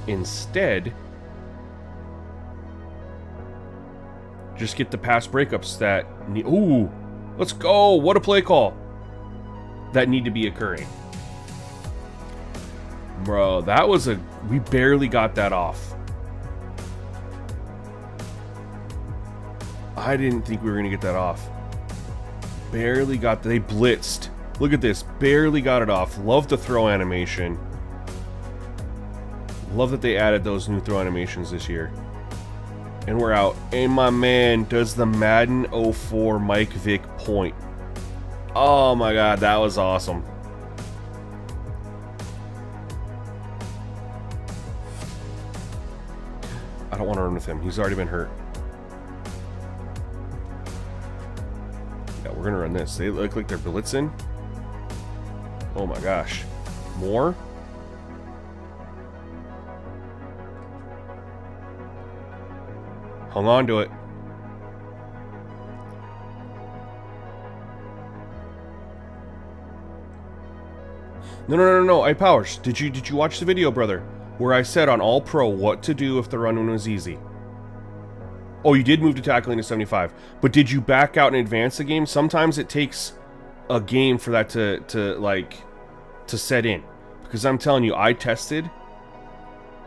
S2: instead, just get the pass breakups that need... Ooh, let's go! What a play call! That need to be occurring. Bro, that was a... We barely got that off. I didn't think we were going to get that off. Barely got... They blitzed. Look at this. Barely got it off. Love the throw animation. Love that they added those new throw animations this year. And we're out. And my man does the Madden 04 Mike Vick point. Oh my god, that was awesome. I don't want to run with him. He's already been hurt. Yeah, we're going to run this. They look like they're blitzing. Oh my gosh. More? Hung on to it. No. iPowers. Did you watch the video, brother? Where I said on All Pro what to do if the run was easy. Oh, you did move to tackling to 75. But did you back out and advance the game? Sometimes it takes a game for that to set in. Because I'm telling you, I tested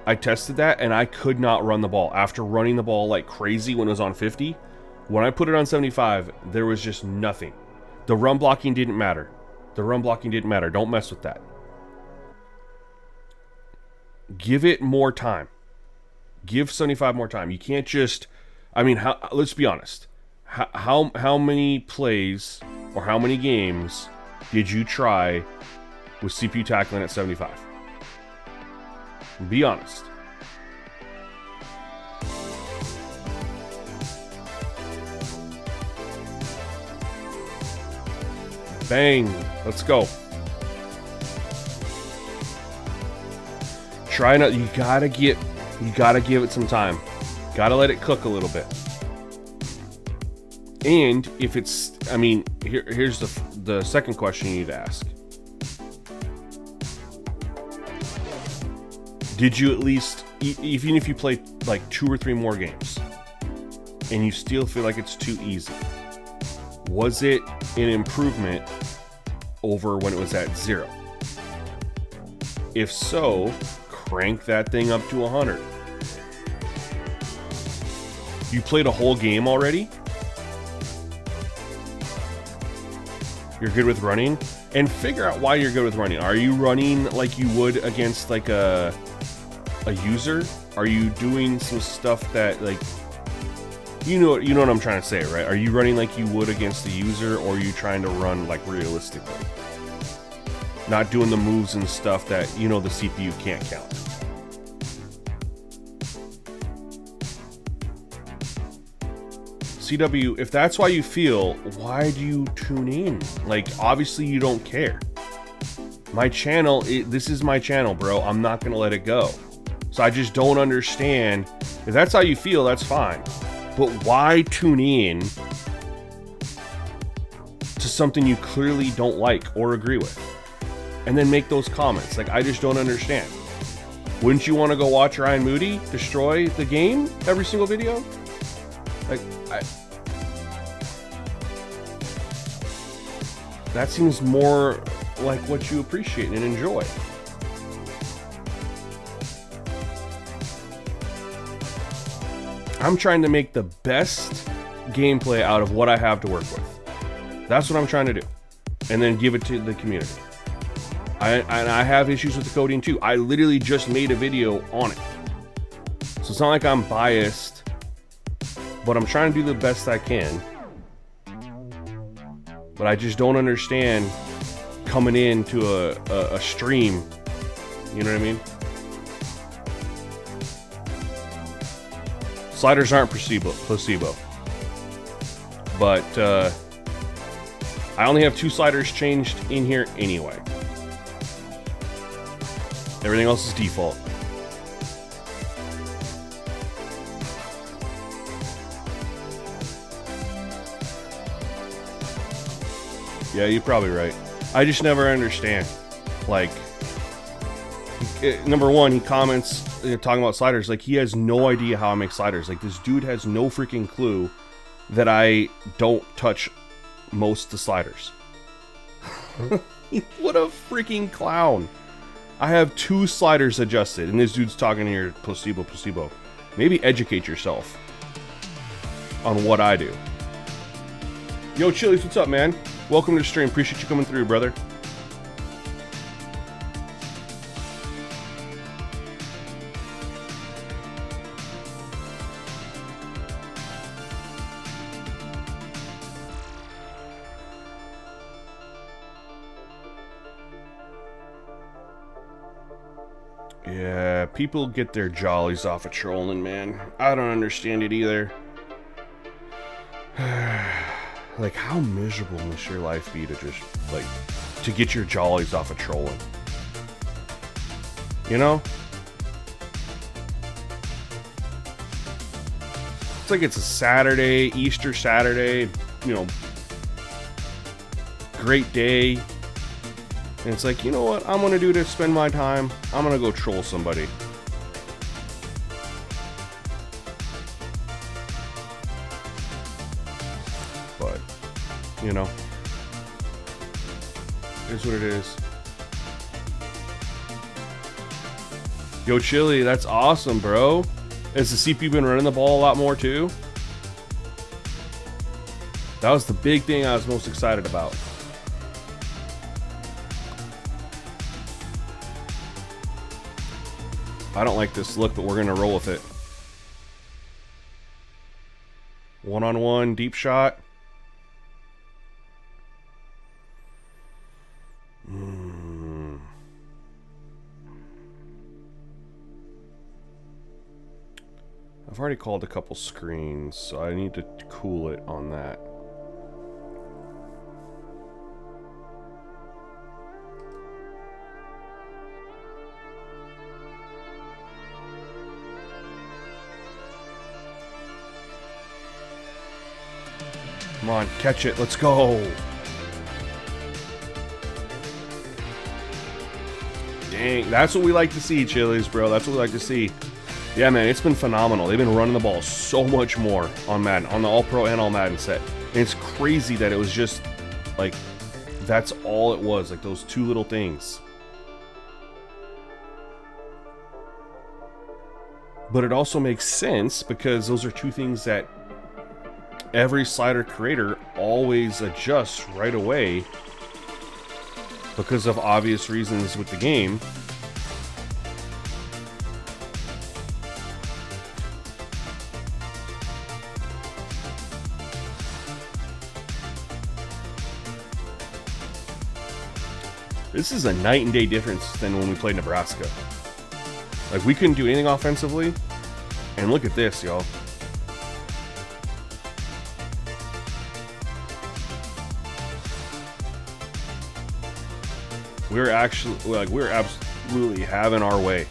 S2: that and I could not run the ball. After running the ball like crazy when it was on 50, when I put it on 75, there was just nothing. The run blocking didn't matter. Don't mess with that. Give it more time. Give 75 more time. You can't just... I mean, let's be honest. How many plays or how many games did you try with CPU tackling at 75? Be honest. Bang. Let's go. Try not... You gotta give it some time. Gotta let it cook a little bit. And if it's... I mean, here's the second question you need to ask. Did you at least, even if you play like 2 or 3 more games, and you still feel like it's too easy, was it an improvement over when it was at 0? If so, crank that thing up to 100. You played a whole game already? You're good with running? And figure out why you're good with running. Are you running like you would against like a user? Are you doing some stuff that like you know what I'm trying to say, right? Are you running like you would against the user, or are you trying to run like realistically? Not doing the moves and stuff that the CPU can't count. CW, if that's why you feel, why do you tune in? Like, obviously you don't care. My channel, this is my channel, bro. I'm not gonna let it go. So I just don't understand. If that's how you feel, that's fine. But why tune in to something you clearly don't like or agree with? And then make those comments. Like, I just don't understand. Wouldn't you want to go watch Ryan Moody destroy the game every single video? Like, that seems more like what you appreciate and enjoy. I'm trying to make the best gameplay out of what I have to work with. That's what I'm trying to do. And then give it to the community. I have issues with the coding too. I literally just made a video on it. So it's not like I'm biased, but I'm trying to do the best I can. But I just don't understand coming into a stream. You know what I mean? Sliders aren't placebo. But I only have 2 sliders changed in here anyway. Everything else is default. Yeah, you're probably right. I just never understand. Like, number one, he comments talking about sliders. Like, he has no idea how I make sliders. Like, this dude has no freaking clue that I don't touch most of the sliders. What a freaking clown. I have 2 sliders adjusted, and this dude's talking here, placebo. Maybe educate yourself on what I do. Yo, Chili's, what's up, man? Welcome to the stream. Appreciate you coming through, brother. Yeah, people get their jollies off of trolling, man. I don't understand it either. Like, how miserable must your life be to just, like, to get your jollies off of trolling? You know? It's like it's a Saturday, Easter Saturday, great day. And it's like, you know what I'm going to do to spend my time? I'm going to go troll somebody. But, it is what it is. Yo, Chili, that's awesome, bro. Has the CPU been running the ball a lot more, too? That was the big thing I was most excited about. I don't like this look, but we're going to roll with it. 1-on-1, deep shot. I've already called a couple screens, so I need to cool it on that. Come on, catch it. Let's go. Dang, that's what we like to see, Chili's, bro. That's what we like to see. Yeah, man, it's been phenomenal. They've been running the ball so much more on Madden, on the All-Pro and All-Madden set. And it's crazy that it was just, like, that's all it was, like those two little things. But it also makes sense because those are two things that every slider creator always adjusts right away because of obvious reasons with the game. This is a night and day difference than when we played Nebraska. Like, we couldn't do anything offensively, and look at this, y'all. We're absolutely having our way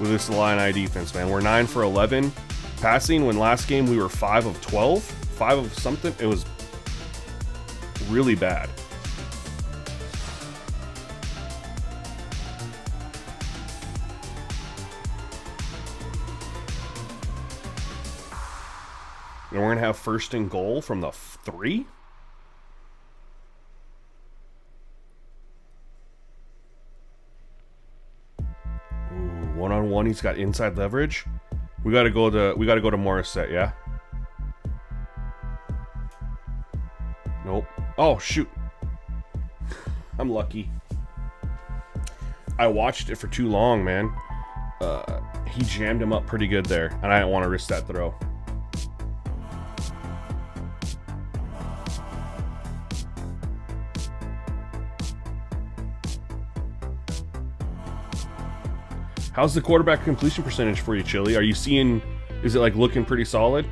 S2: with this Illini defense, man. We're 9 for 11 passing, when last game we were 5 of 12, 5 of something. It was really bad. And we're going to have first and goal from the 3? Ooh, one-on-one, he's got inside leverage. We got to go to Morissette, yeah? Nope. Oh, shoot. I'm lucky. I watched it for too long, man. He jammed him up pretty good there, and I didn't want to risk that throw. How's the quarterback completion percentage for you, Chili? Are you seeing, is it like looking pretty solid?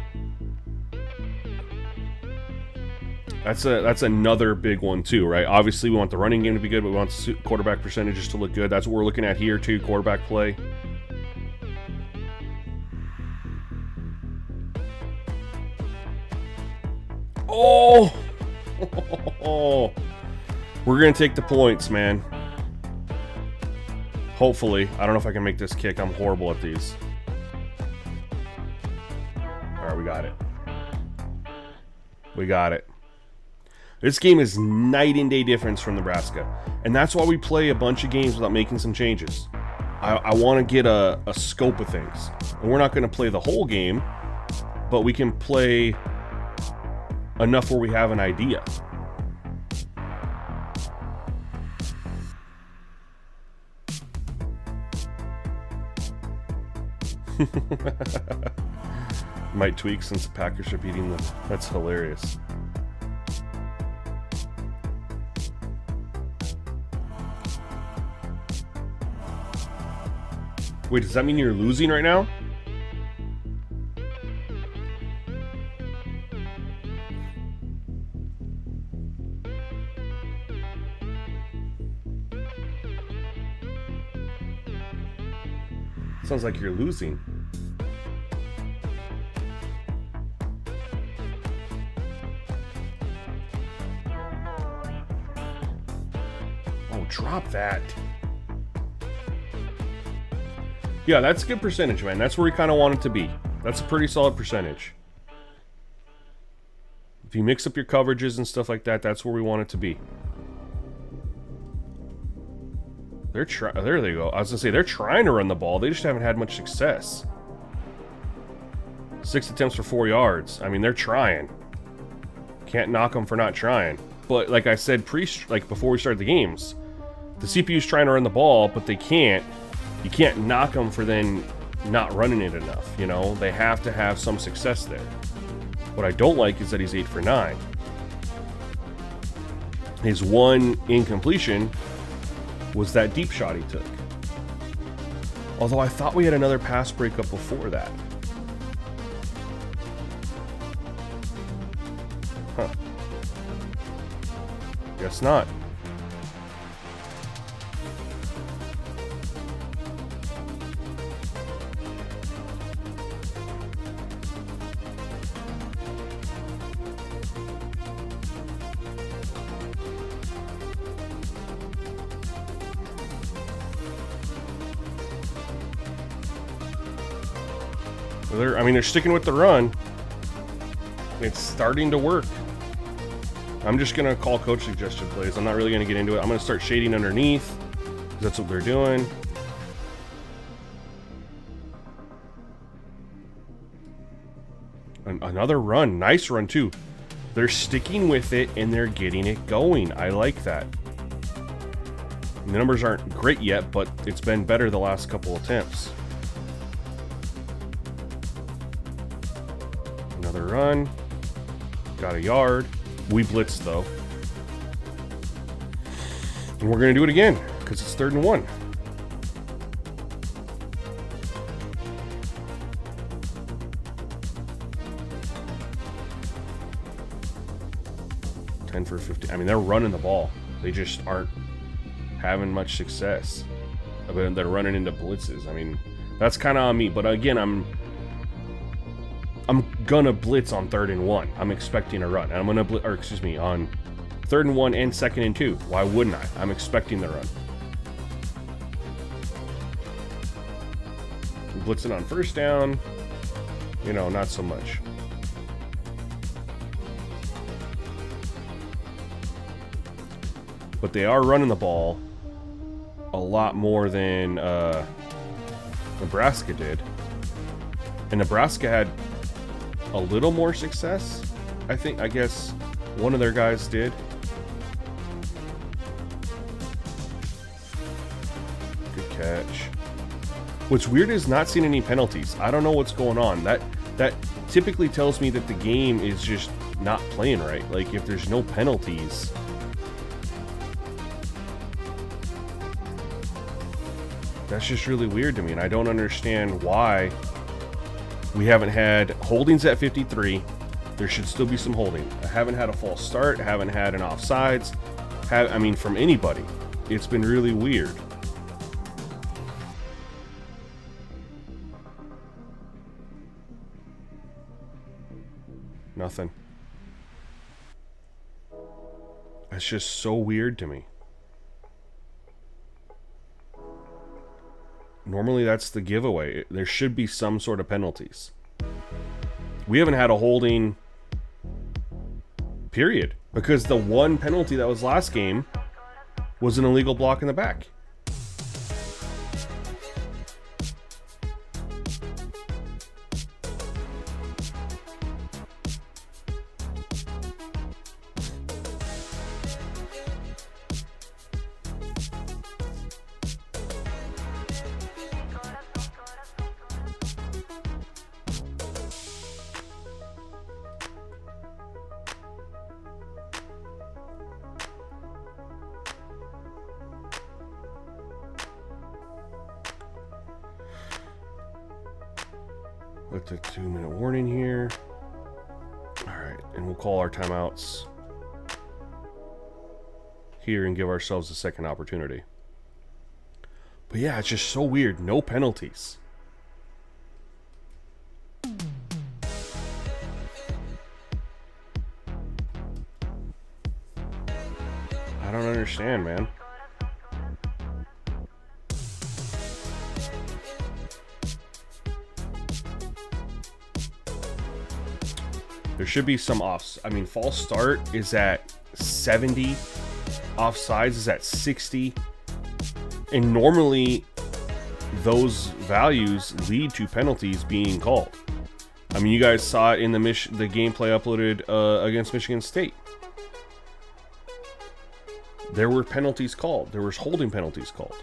S2: That's another big one too, right? Obviously we want the running game to be good, but we want the quarterback percentages to look good. That's what we're looking at here too, quarterback play. Oh! We're going to take the points, man. Hopefully. I don't know if I can make this kick. I'm horrible at these. Alright, we got it. We got it. This game is night and day difference from Nebraska. And that's why we play a bunch of games without making some changes. I want to get a scope of things. And we're not going to play the whole game, but we can play enough where we have an idea. Might tweak since the Packers are beating them. That's hilarious. Wait, does that mean you're losing right now? Sounds like you're losing. Oh, drop that. Yeah, that's a good percentage, man. That's where we kind of want it to be. That's a pretty solid percentage. If you mix up your coverages and stuff like that, that's where we want it to be. There they go. I was gonna say, they're trying to run the ball. They just haven't had much success. 6 attempts for 4 yards. I mean, they're trying. Can't knock them for not trying. But like I said, before we started the games, the CPU's trying to run the ball, but they can't. You can't knock them for then not running it enough. You know, they have to have some success there. What I don't like is that he's 8 for 9. His one incompletion was that deep shot he took. Although I thought we had another pass breakup before that. Huh. Guess not. They're sticking with the run. It's starting to work. I'm just going to call coach suggested plays. I'm not really going to get into it. I'm going to start shading underneath. That's what they're doing. Another run. Nice run, too. They're sticking with it, and they're getting it going. I like that. The numbers aren't great yet, but it's been better the last couple attempts. Another run. Got a yard. We blitzed, though. And we're going to do it again, because it's 3rd and 1. For 50. I mean, they're running the ball. They just aren't having much success. They're running into blitzes. I mean, that's kind of on me. But again, I'm gonna blitz on 3rd and 1. I'm expecting a run. And I'm gonna on 3rd and 1 and 2nd and 2. Why wouldn't I? I'm expecting the run. Blitzing on 1st down. Not so much. But they are running the ball a lot more than Nebraska did. And Nebraska had a little more success. I guess one of their guys did. Good catch. What's weird is not seeing any penalties. I don't know what's going on. That typically tells me that the game is just not playing right. Like, if there's no penalties... That's just really weird to me, and I don't understand why we haven't had holdings at 53. There should still be some holding. I haven't had a false start. I haven't had an offsides. From anybody. It's been really weird. Nothing. That's just so weird to me. Normally that's the giveaway. There should be some sort of penalties. We haven't had a holding, period. Because the one penalty that was last game was an illegal block in the back. Let the 2-minute warning here. Alright, and we'll call our timeouts here and give ourselves a second opportunity. But yeah, it's just so weird. No penalties. I don't understand, man. There should be some offs. False start is at 70. Offsides is at 60. And normally, those values lead to penalties being called. You guys saw it in the gameplay uploaded against Michigan State. There were penalties called. There was holding penalties called.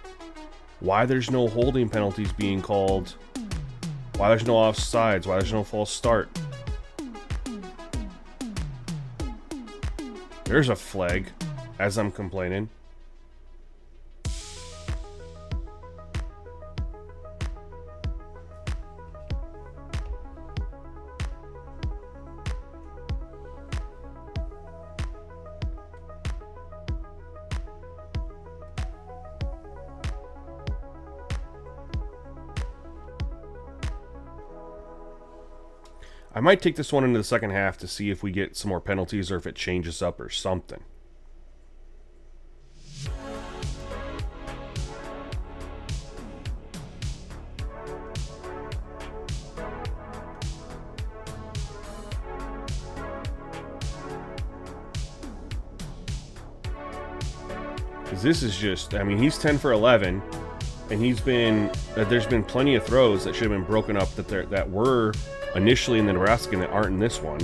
S2: Why there's no holding penalties being called? Why there's no offsides? Why there's no false start? There's a flag as I'm complaining. I might take this one into the second half to see if we get some more penalties or if it changes up or something. Because this is just, I mean, he's 10 for 11, and there's been plenty of throws that should have been broken up that were initially in the Nebraska and that aren't in this one.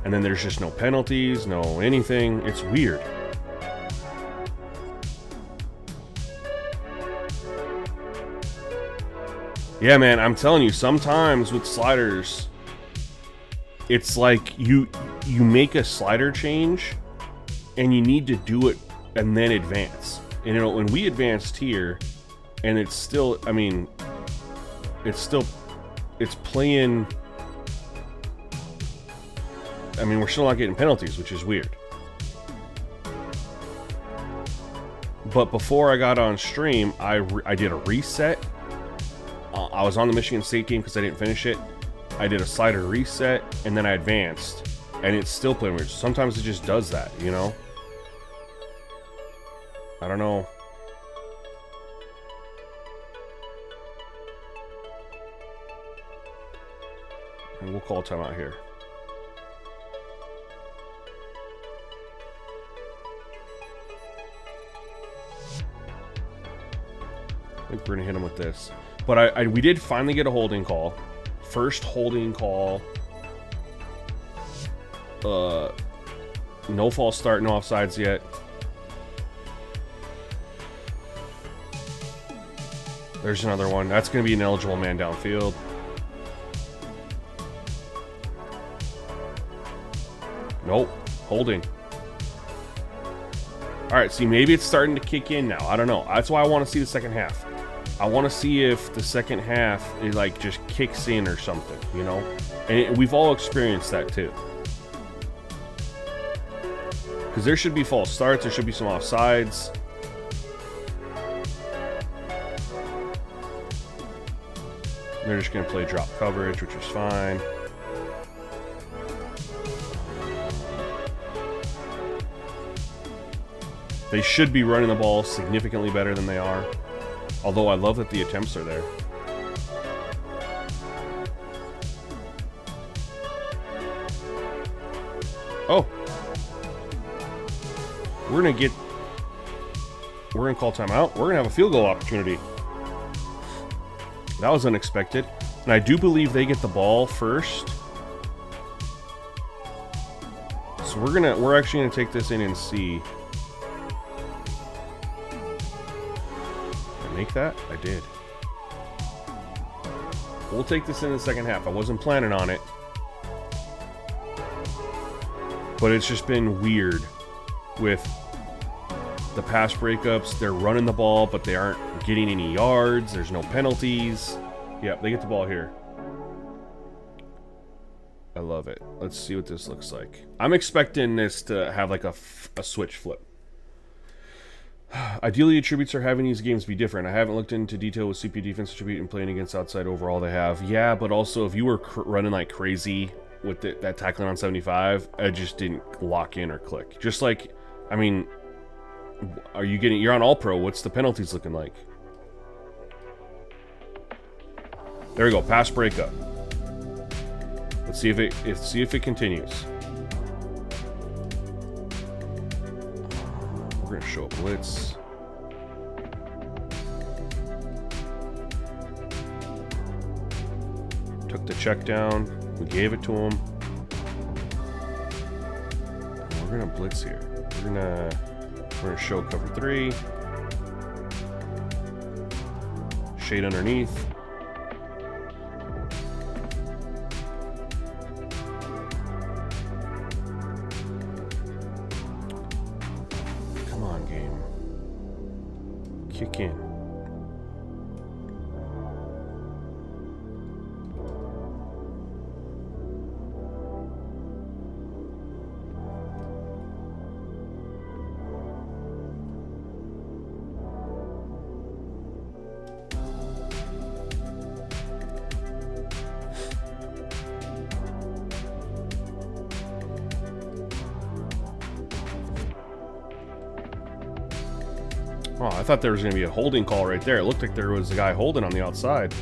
S2: And then there's just no penalties, no anything. It's weird. Yeah, man, I'm telling you, sometimes with sliders, it's like you make a slider change, and you need to do it and then advance. And when we advanced here, and it's still, I mean, it's playing. I mean, we're still not getting penalties, which is weird. But before I got on stream, I did a reset. I was on the Michigan State game because I didn't finish it. I did a slider reset, and then I advanced. And it's still playing weird. Sometimes it just does that, you know? I don't know. And we'll call timeout here. I think we're gonna hit him with this. But we did finally get a holding call. First holding call. No false start, no offsides yet. There's another one. That's going to be an eligible man downfield. Nope. Holding. Alright, see, maybe it's starting to kick in now. I don't know. That's why I want to see the second half. I want to see if the second half, it like just kicks in or something, you know? And we've all experienced that too. Because there should be false starts, there should be some offsides. They're just going to play drop coverage, which is fine. They should be running the ball significantly better than they are. Although I love that the attempts are there. Oh. We're going to call timeout. We're going to have a field goal opportunity. That was unexpected. And I do believe they get the ball first. So we're actually going to take this in and see. Make that? I did. We'll take this in the second half. I wasn't planning on it. But it's just been weird with the pass breakups. They're running the ball, but they aren't getting any yards. There's no penalties. Yep, they get the ball here. I love it. Let's see what this looks like. I'm expecting this to have like a switch flip. Ideally, attributes are having these games be different. I haven't looked into detail with CP defense attribute and playing against outside overall they have. Yeah, but also if you were running like crazy with that tackling on 75, it just didn't lock in or click. Just like, I mean, you're on All-Pro. What's the penalties looking like? There we go. Pass breakup. Let's see if it continues. We're gonna show a blitz. Took the check down. We gave it to him. And we're gonna blitz here. We're gonna show cover 3. Shade underneath. Kick in. Oh, I thought there was going to be a holding call right there. It looked like there was a guy holding on the outside.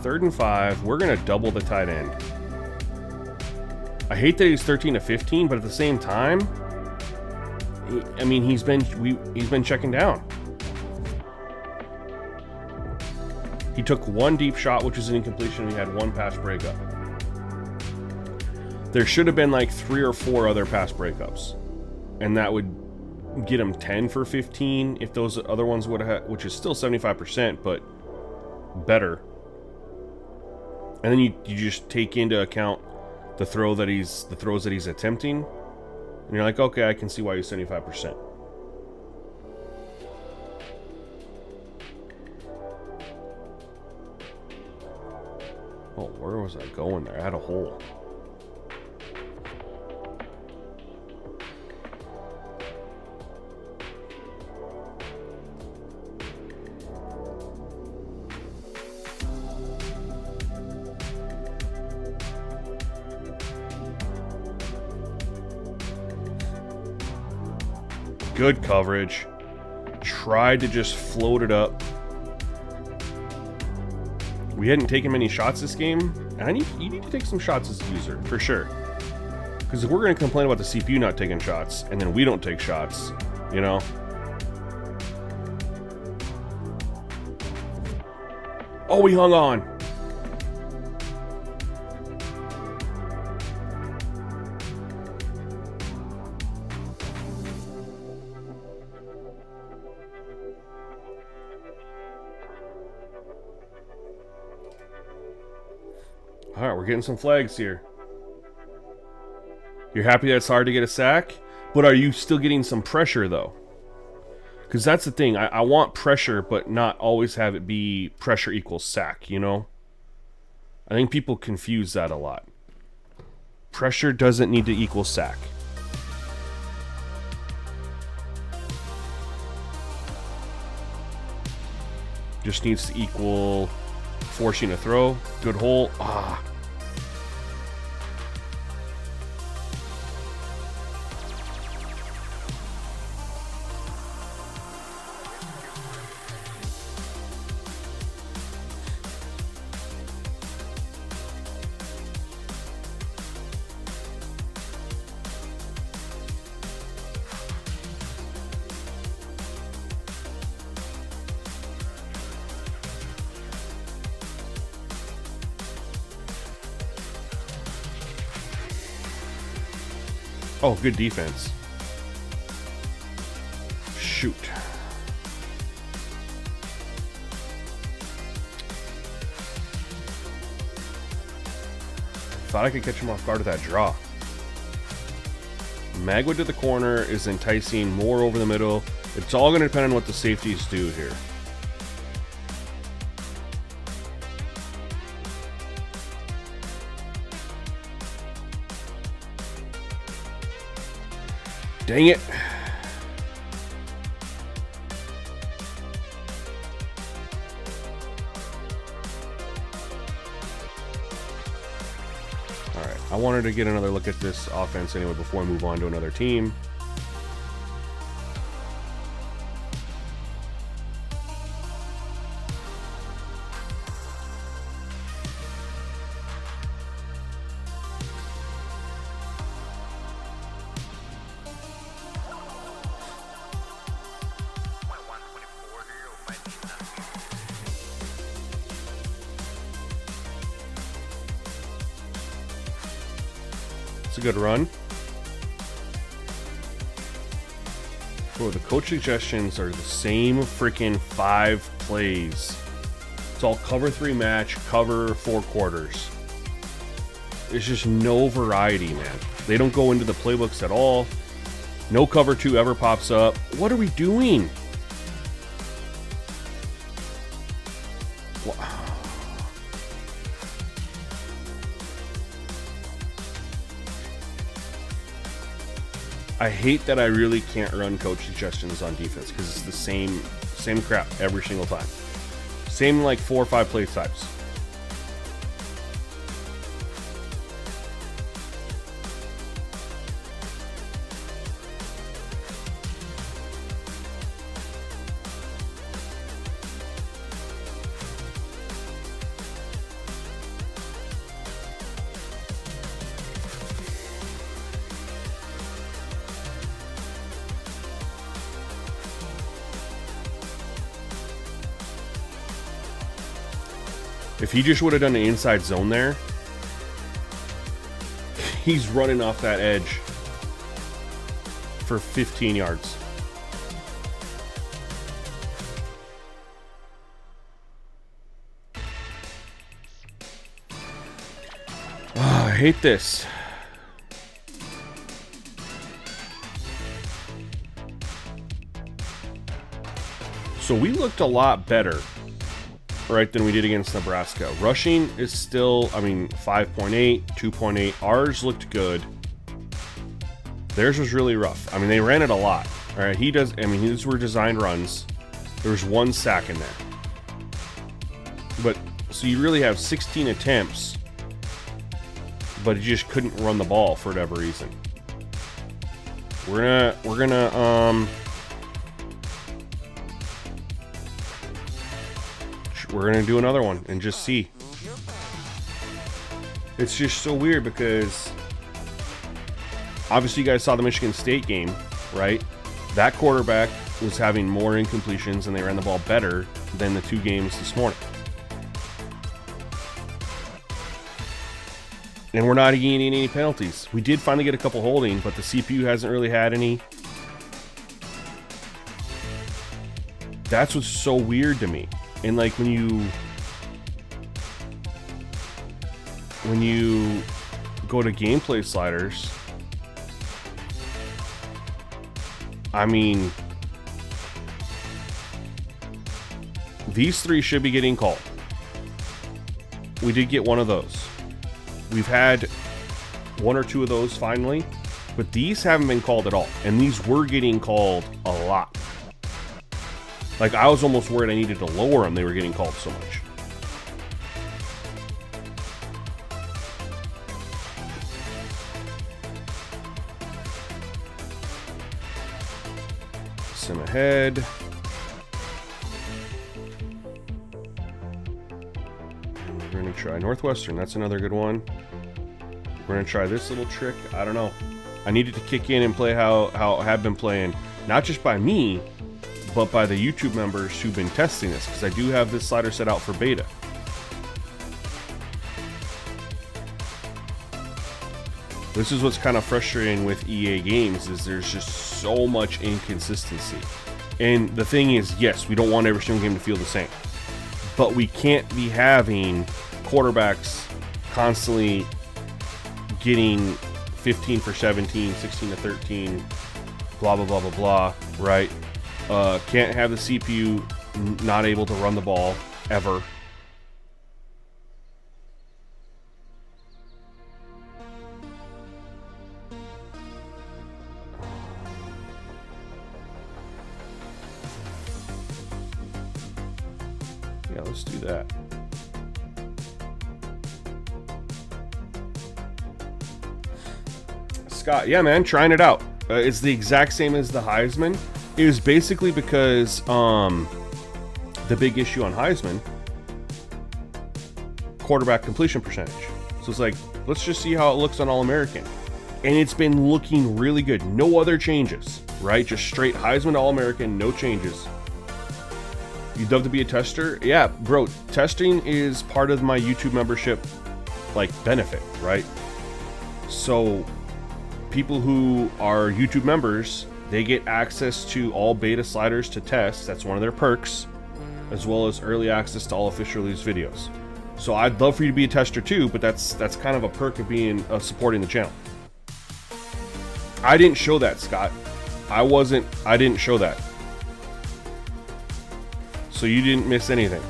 S2: 3rd and 5. We're going to double the tight end. I hate that he's 13 to 15, but at the same time, I mean, he's been checking down. He took one deep shot, which was an incompletion, and he had one pass breakup. There should have been like 3 or 4 other pass breakups, and that would get him 10 for 15 if those other ones would have, which is still 75%, but better. And then you just take into account the throws that he's attempting, and you're like, okay, I can see why he's 75%. Oh, where was I going there? I had a hole. Good coverage. Tried to just float it up. We hadn't taken many shots this game, and you need to take some shots as a user, for sure. Because if we're going to complain about the CPU not taking shots, and then we don't take shots, you know? Oh, we hung on. Alright, we're getting some flags here. You're happy that it's hard to get a sack? But are you still getting some pressure, though? Because that's the thing. I want pressure, but not always have it be pressure equals sack, you know? I think people confuse that a lot. Pressure doesn't need to equal sack. Just needs to equal forcing a throw. Good hole. Ah. Oh, good defense. Shoot. Thought I could catch him off guard with that draw. Magwood to the corner is enticing, more over the middle. It's all going to depend on what the safeties do here. Dang it. Alright, I wanted to get another look at this offense anyway before I move on to another team. It's a good run. Oh, the coach suggestions are the same freaking 5 plays. It's all cover 3 match, cover 4 quarters. There's just no variety, man. They don't go into the playbooks at all. No cover 2 ever pops up. What are we doing? I hate that I really can't run coach suggestions on defense because it's the same crap every single time. Same like 4 or 5 play types. If he just would have done the inside zone there, he's running off that edge for 15 yards. Oh, I hate this. So we looked a lot better, right, than we did against Nebraska. Rushing is still, 5.8, 2.8. Ours looked good. Theirs was really rough. They ran it a lot. All right, these were designed runs. There was 1 sack in there. But, so you really have 16 attempts, but he just couldn't run the ball for whatever reason. We're gonna do another one and just see. It's just so weird because obviously you guys saw the Michigan State game, right? That quarterback was having more incompletions and they ran the ball better than the 2 games this morning. And we're not getting any penalties. We did finally get a couple holding, but the CPU hasn't really had any. That's what's so weird to me. And like when you go to gameplay sliders, these 3 should be getting called. We did get one of those. We've had 1 or 2 of those finally, but these haven't been called at all. And these were getting called a lot. Like, I was almost worried I needed to lower them. They were getting called so much. Sim ahead. And we're going to try Northwestern. That's another good one. We're going to try this little trick. I don't know. I needed to kick in and play how I have been playing. Not just by me, but by the YouTube members who've been testing this, because I do have this slider set out for beta. This is what's kind of frustrating with EA games, is there's just so much inconsistency. And the thing is, yes, we don't want every single game to feel the same, but we can't be having quarterbacks constantly getting 15 for 17, 16 to 13, blah, blah, blah, blah, blah, right? Can't have the CPU not able to run the ball ever. Yeah, let's do that. Scott, yeah, man, trying it out. It's the exact same as the Heisman. It was basically because the big issue on Heisman, quarterback completion percentage. So it's like, let's just see how it looks on All-American. And it's been looking really good. No other changes, right? Just straight Heisman All-American, no changes. You'd love to be a tester? Yeah, bro, testing is part of my YouTube membership, like, benefit, right? So people who are YouTube members, they get access to all beta sliders to test. That's one of their perks, as well as early access to all official release videos. So I'd love for you to be a tester too, but that's kind of a perk of being supporting the channel. I didn't show that, Scott. I didn't show that. So you didn't miss anything.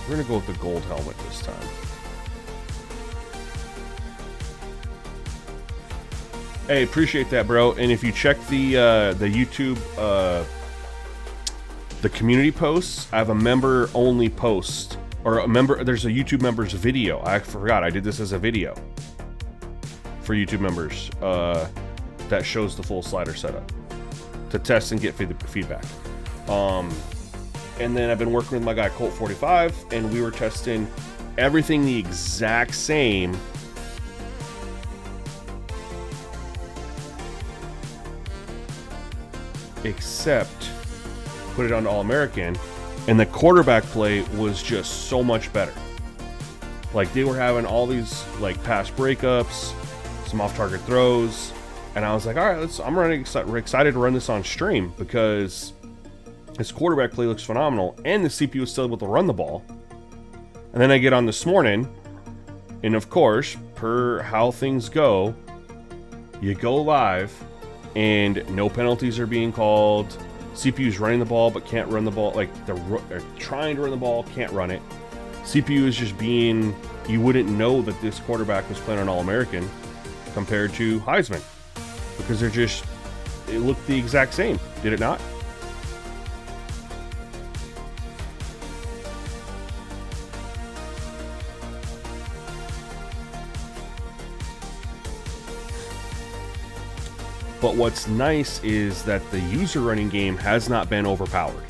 S2: We're gonna go with the gold helmet this time. Hey, appreciate that, bro. And if you check the YouTube, the community posts, I have a member-only post, or there's a YouTube members video. I forgot I did this as a video for YouTube members that shows the full slider setup to test and get feedback. And then I've been working with my guy Colt 45, and we were testing everything the exact same. except put it on All-American, and the quarterback play was just so much better. Like, they were having all these, like, pass breakups, some off-target throws, and I was like, all right, I'm excited to run this on stream because this quarterback play looks phenomenal, and the CPU is still able to run the ball. And then I get on this morning, and of course, per how things go, you go live, and no penalties are being called. CPU's running the ball, but can't run the ball. Like, they're trying to run the ball, can't run it. CPU is just being... You wouldn't know that this quarterback was playing on All-American compared to Heisman. Because they're just... It looked the exact same, did it not? But what's nice is that the user running game has not been overpowered.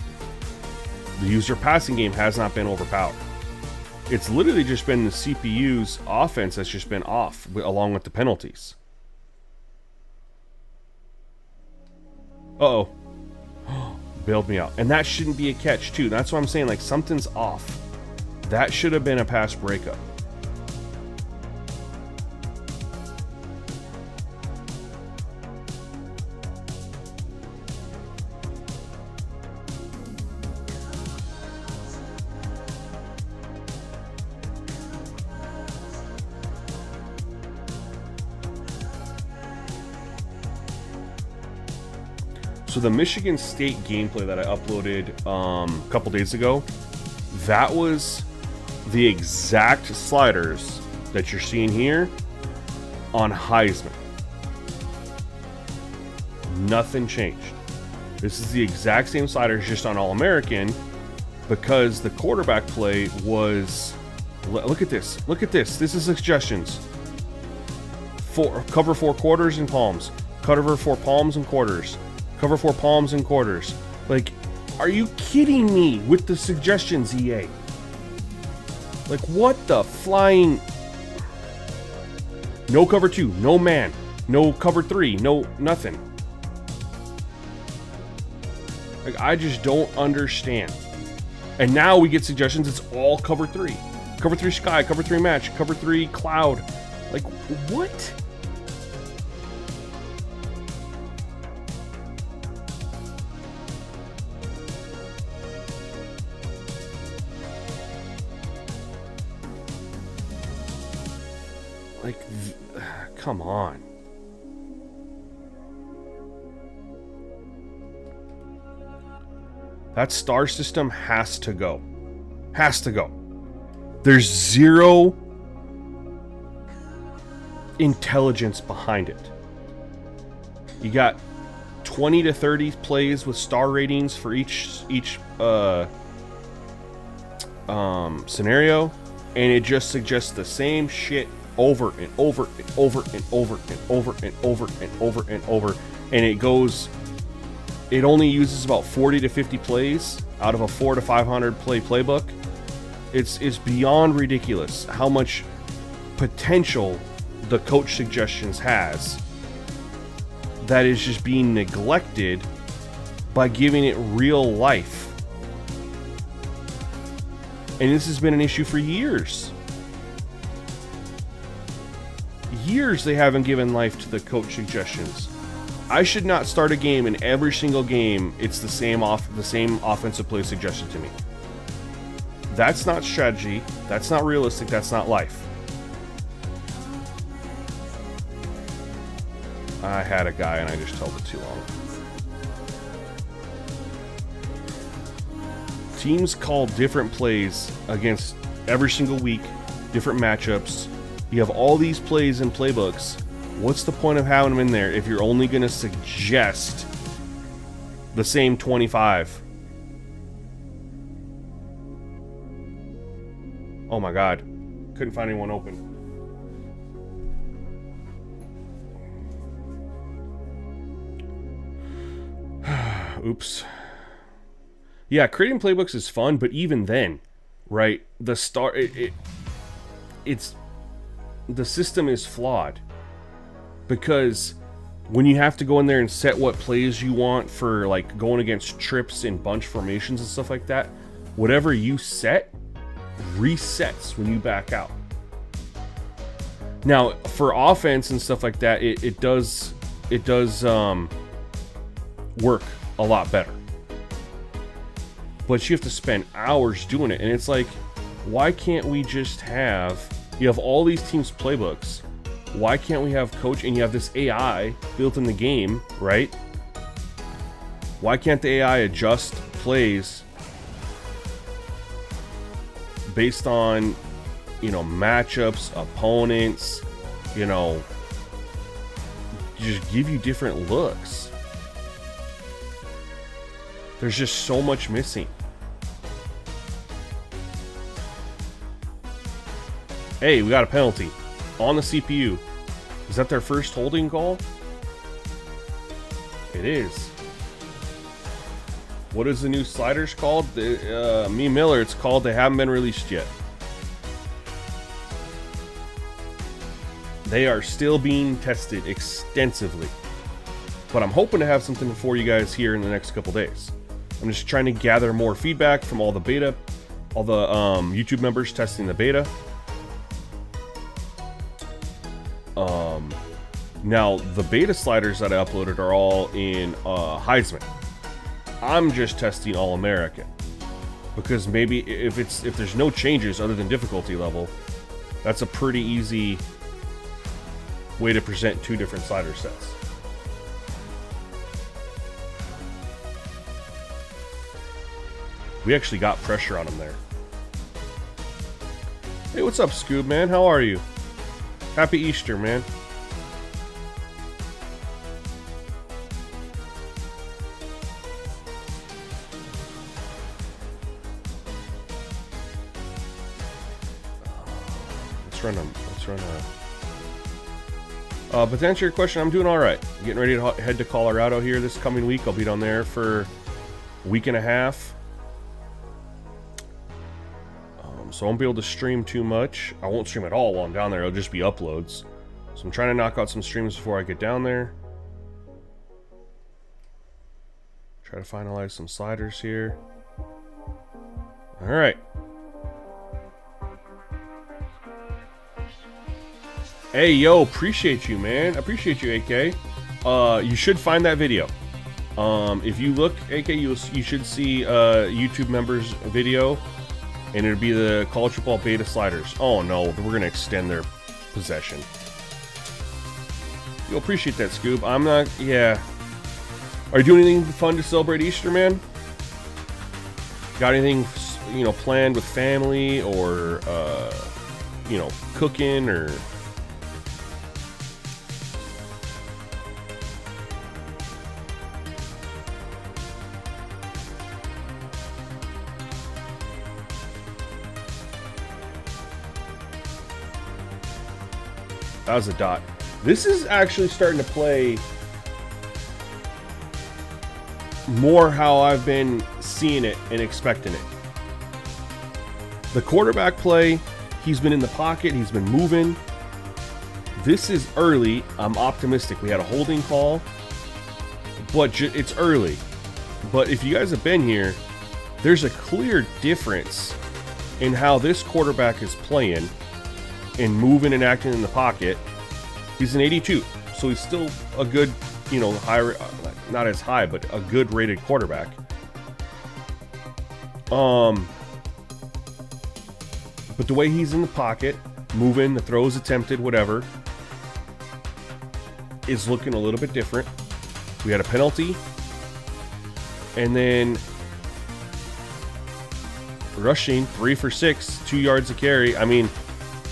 S2: The user passing game has not been overpowered. It's literally just been the CPU's offense that's just been off, along with the penalties. Uh-oh. Bailed me out. And that shouldn't be a catch, too. That's what I'm saying. Like, something's off. That should have been a pass breakup. So the Michigan State gameplay that I uploaded a couple days ago, that was the exact sliders that you're seeing here on Heisman. Nothing changed. This is the exact same sliders, just on All-American, because the quarterback play was... Look at this. Look at this. This is suggestions. Cover 4 quarters and palms. Cover 4 palms and quarters. Cover 4 palms and quarters. Like, are you kidding me with the suggestions, EA? Like, what the flying... No cover 2, no man. No cover 3, no nothing. Like, I just don't understand. And now we get suggestions, it's all cover 3. Cover 3 sky, cover 3 match, cover 3 cloud. Like, what? Like, come on. That star system has to go. Has to go. There's zero intelligence behind it. You got 20 to 30 plays with star ratings for each scenario, and it just suggests the same shit over and over and over and over and over and over and over and over, and it only uses about 40 to 50 plays out of a 400 to 500 play playbook. It's beyond ridiculous how much potential the coach suggestions has that is just being neglected by giving it real life. And this has been an issue for years. Years they haven't given life to the coach suggestions. I should not start a game, and every single game it's the same offensive play suggested to me. That's not strategy, that's not realistic, that's not life. I had a guy and I just held it too long. Teams call different plays against every single week, different matchups. You have all these plays and playbooks. What's the point of having them in there if you're only going to suggest the same 25? Oh my god. Couldn't find anyone open. Oops. Yeah, creating playbooks is fun, but even then, right? The system is flawed because when you have to go in there and set what plays you want for like going against trips and bunch formations and stuff like that, whatever you set resets when you back out. Now for offense and stuff like that, it does work a lot better, but you have to spend hours doing it. And it's like, why can't we just have, you have all these teams playbooks, why can't we have coach, and you have this AI built in the game, right? Why can't the AI adjust plays based on, you know, matchups, opponents, you know, just give you different looks? There's just so much missing. Hey, we got a penalty on the CPU. Is that their first holding call? It is. What is the new sliders called? Me Miller, it's called, they haven't been released yet. They are still being tested extensively. But I'm hoping to have something for you guys here in the next couple days. I'm just trying to gather more feedback from all the beta, all the YouTube members testing the beta. Now, the beta sliders that I uploaded are all in Heisman. I'm just testing All-American. Because maybe if there's no changes other than difficulty level, that's a pretty easy way to present two different slider sets. We actually got pressure on him there. Hey, what's up, Scoob, man? How are you? Happy Easter, man. Let's run a... but to answer your question, I'm doing alright. Getting ready to head to Colorado here this coming week. I'll be down there for a week and a half. So I won't be able to stream too much. I won't stream at all while I'm down there. It'll just be uploads. So I'm trying to knock out some streams before I get down there. Try to finalize some sliders here. Alright. Hey, yo, appreciate you, man. Appreciate you, AK. You should find that video. If you look, AK, you should see YouTube members' video. And it'll be the college football beta sliders. Oh no, we're going to extend their possession. You'll appreciate that, Scoob. I'm not, yeah. Are you doing anything fun to celebrate Easter, man? Got anything, you know, planned with family or, you know, cooking or... That was a dot. This is actually starting to play more how I've been seeing it and expecting it. The quarterback play, he's been in the pocket, he's been moving. This is early. I'm optimistic. We had a holding call, but it's early. But if you guys have been here, there's a clear difference in how this quarterback is playing and moving and acting in the pocket. He's an 82, so he's still a good, you know, high, not as high, but a good rated quarterback. But the way he's in the pocket, moving, the throws attempted, whatever, is looking a little bit different. We had a penalty, and then rushing 3 for 6, 2 yards a carry. I mean,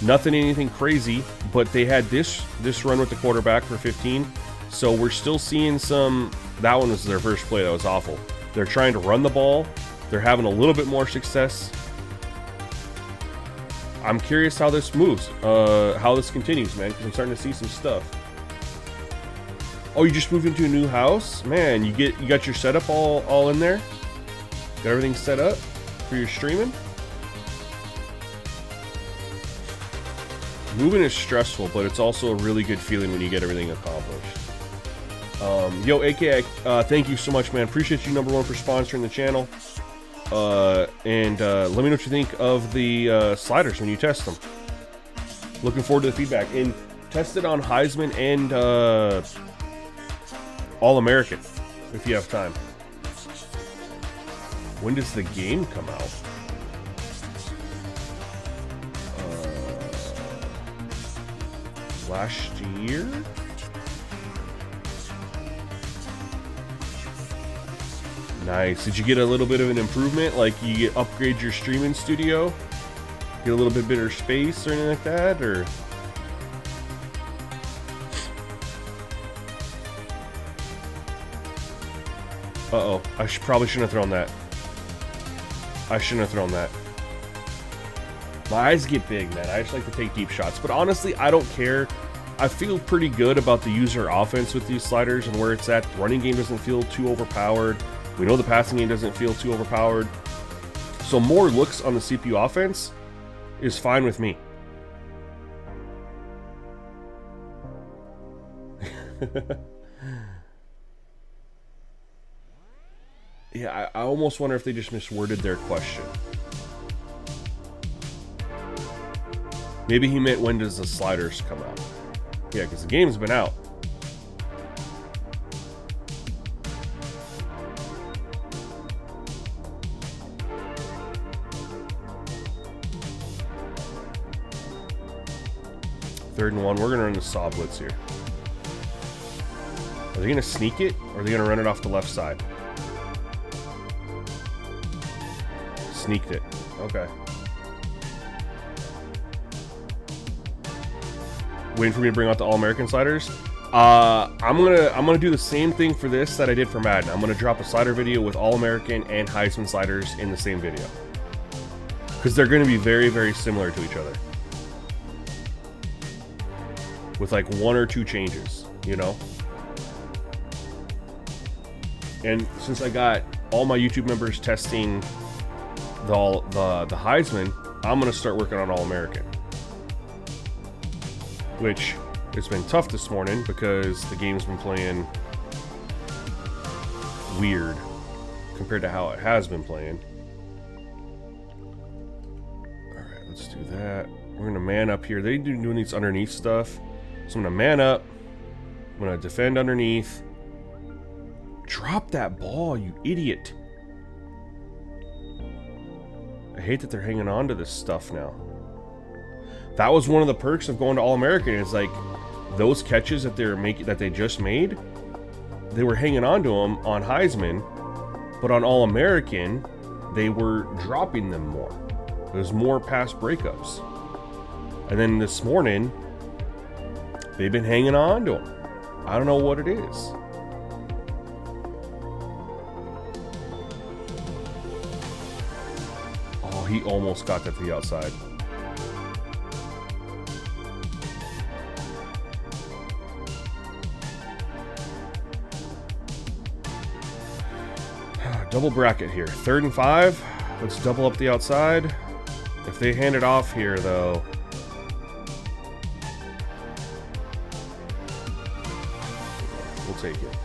S2: nothing anything crazy, but they had this run with the quarterback for 15. So we're still seeing some. That one was their first play. That was awful. They're trying to run the ball. They're having a little bit more success. I'm curious how this moves, how this continues, man, because I'm starting to see some stuff. Oh, you just moved into a new house? Man, you got your setup all in there? Got everything set up for your streaming? Moving is stressful, but it's also a really good feeling when you get everything accomplished. Yo, AKA, thank you so much, man. Appreciate you, number one, for sponsoring the channel. And let me know what you think of the sliders when you test them. Looking forward to the feedback. And test it on Heisman and All-American, if you have time. When does the game come out? Last year? Nice. Did you get a little bit of an improvement? Like you upgrade your streaming studio? Get a little bit better space or anything like that? Or uh-oh. I probably shouldn't have thrown that. I shouldn't have thrown that. My eyes get big, man. I just like to take deep shots. But honestly, I don't care. I feel pretty good about the user offense with these sliders and where it's at. The running game doesn't feel too overpowered. We know the passing game doesn't feel too overpowered. So more looks on the CPU offense is fine with me. Yeah, I almost wonder if they just misworded their question. Maybe he meant when does the sliders come out? Yeah, because the game's been out. Third and 1. We're going to run the saw blitz here. Are they going to sneak it, or are they going to run it off the left side? Sneaked it. Okay. Waiting for me to bring out the All-American sliders. I'm gonna do the same thing for this that I did for Madden. I'm gonna drop a slider video with All-American and Heisman sliders in the same video, because they're gonna be very, very similar to each other, with like 1 or 2 changes, you know. And since I got all my YouTube members testing the Heisman, I'm gonna start working on All-American, which it's been tough this morning because the game's been playing weird compared to how it has been playing. Alright, let's do that. We're gonna man up here. They're doing these underneath stuff. So I'm gonna man up. I'm gonna defend underneath. Drop that ball, you idiot. I hate that they're hanging on to this stuff now. That was one of the perks of going to All-American, is like those catches that they just made, they were hanging on to them on Heisman, but on All-American they were dropping them more. There's more pass breakups. And then this morning they've been hanging on to them. I don't know what it is. Oh, he almost got that to the outside. Double bracket here. 3rd and 5. Let's double up the outside. If they hand it off here, though, we'll take it.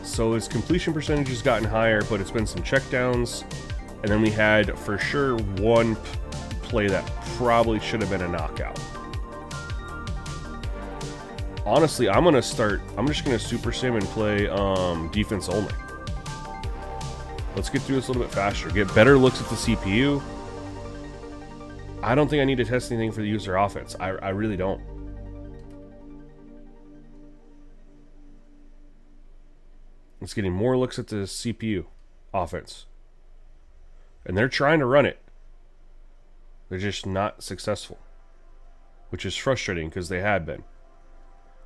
S2: So his completion percentage has gotten higher, but it's been some checkdowns. And then we had, for sure, one play that probably should have been a knockout. Honestly, I'm just gonna super sim and play defense only. Let's get through this a little bit faster. Get better looks at the CPU. I don't think I need to test anything for the user offense. I really don't. It's getting more looks at the CPU offense. And they're trying to run it. They're just not successful, which is frustrating because they had been.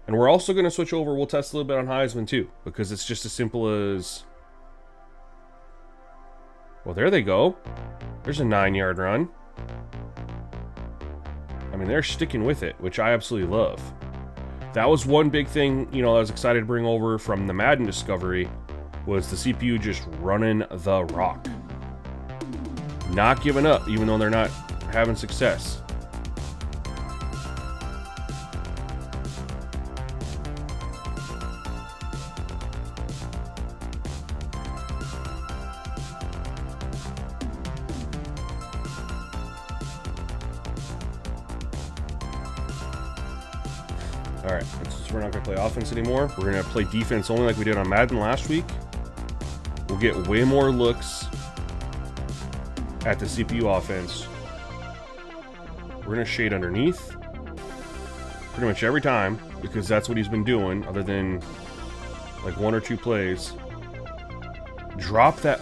S2: And we're also going to switch over. We'll test a little bit on Heisman too, because it's just as simple as... Well, there they go. There's a 9-yard run. I mean, they're sticking with it, which I absolutely love. That was one big thing, you know, I was excited to bring over from the Madden discovery, was the CPU just running the rock. Not giving up, even though they're not having success. Alright, we're not going to play offense anymore. We're going to play defense only like we did on Madden last week. We'll get way more looks at the CPU offense. We're going to shade underneath pretty much every time because that's what he's been doing other than like 1 or 2 plays. Drop that.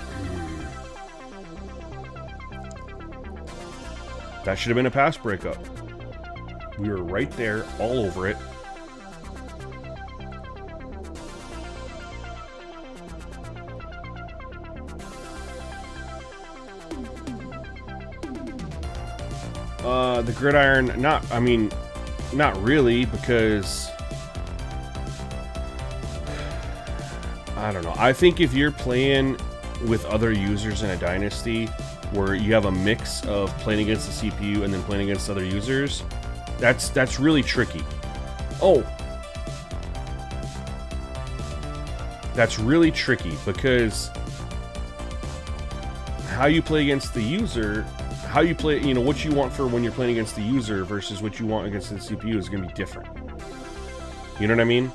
S2: That should have been a pass breakup. We were right there, all over it. The gridiron, not really, because I don't know. I think if you're playing with other users in a dynasty where you have a mix of playing against the CPU and then playing against other users, that's really tricky. Oh, that's really tricky because how you play against the user, how you play, you know, what you want for when you're playing against the user versus what you want against the CPU is going to be different. You know what I mean?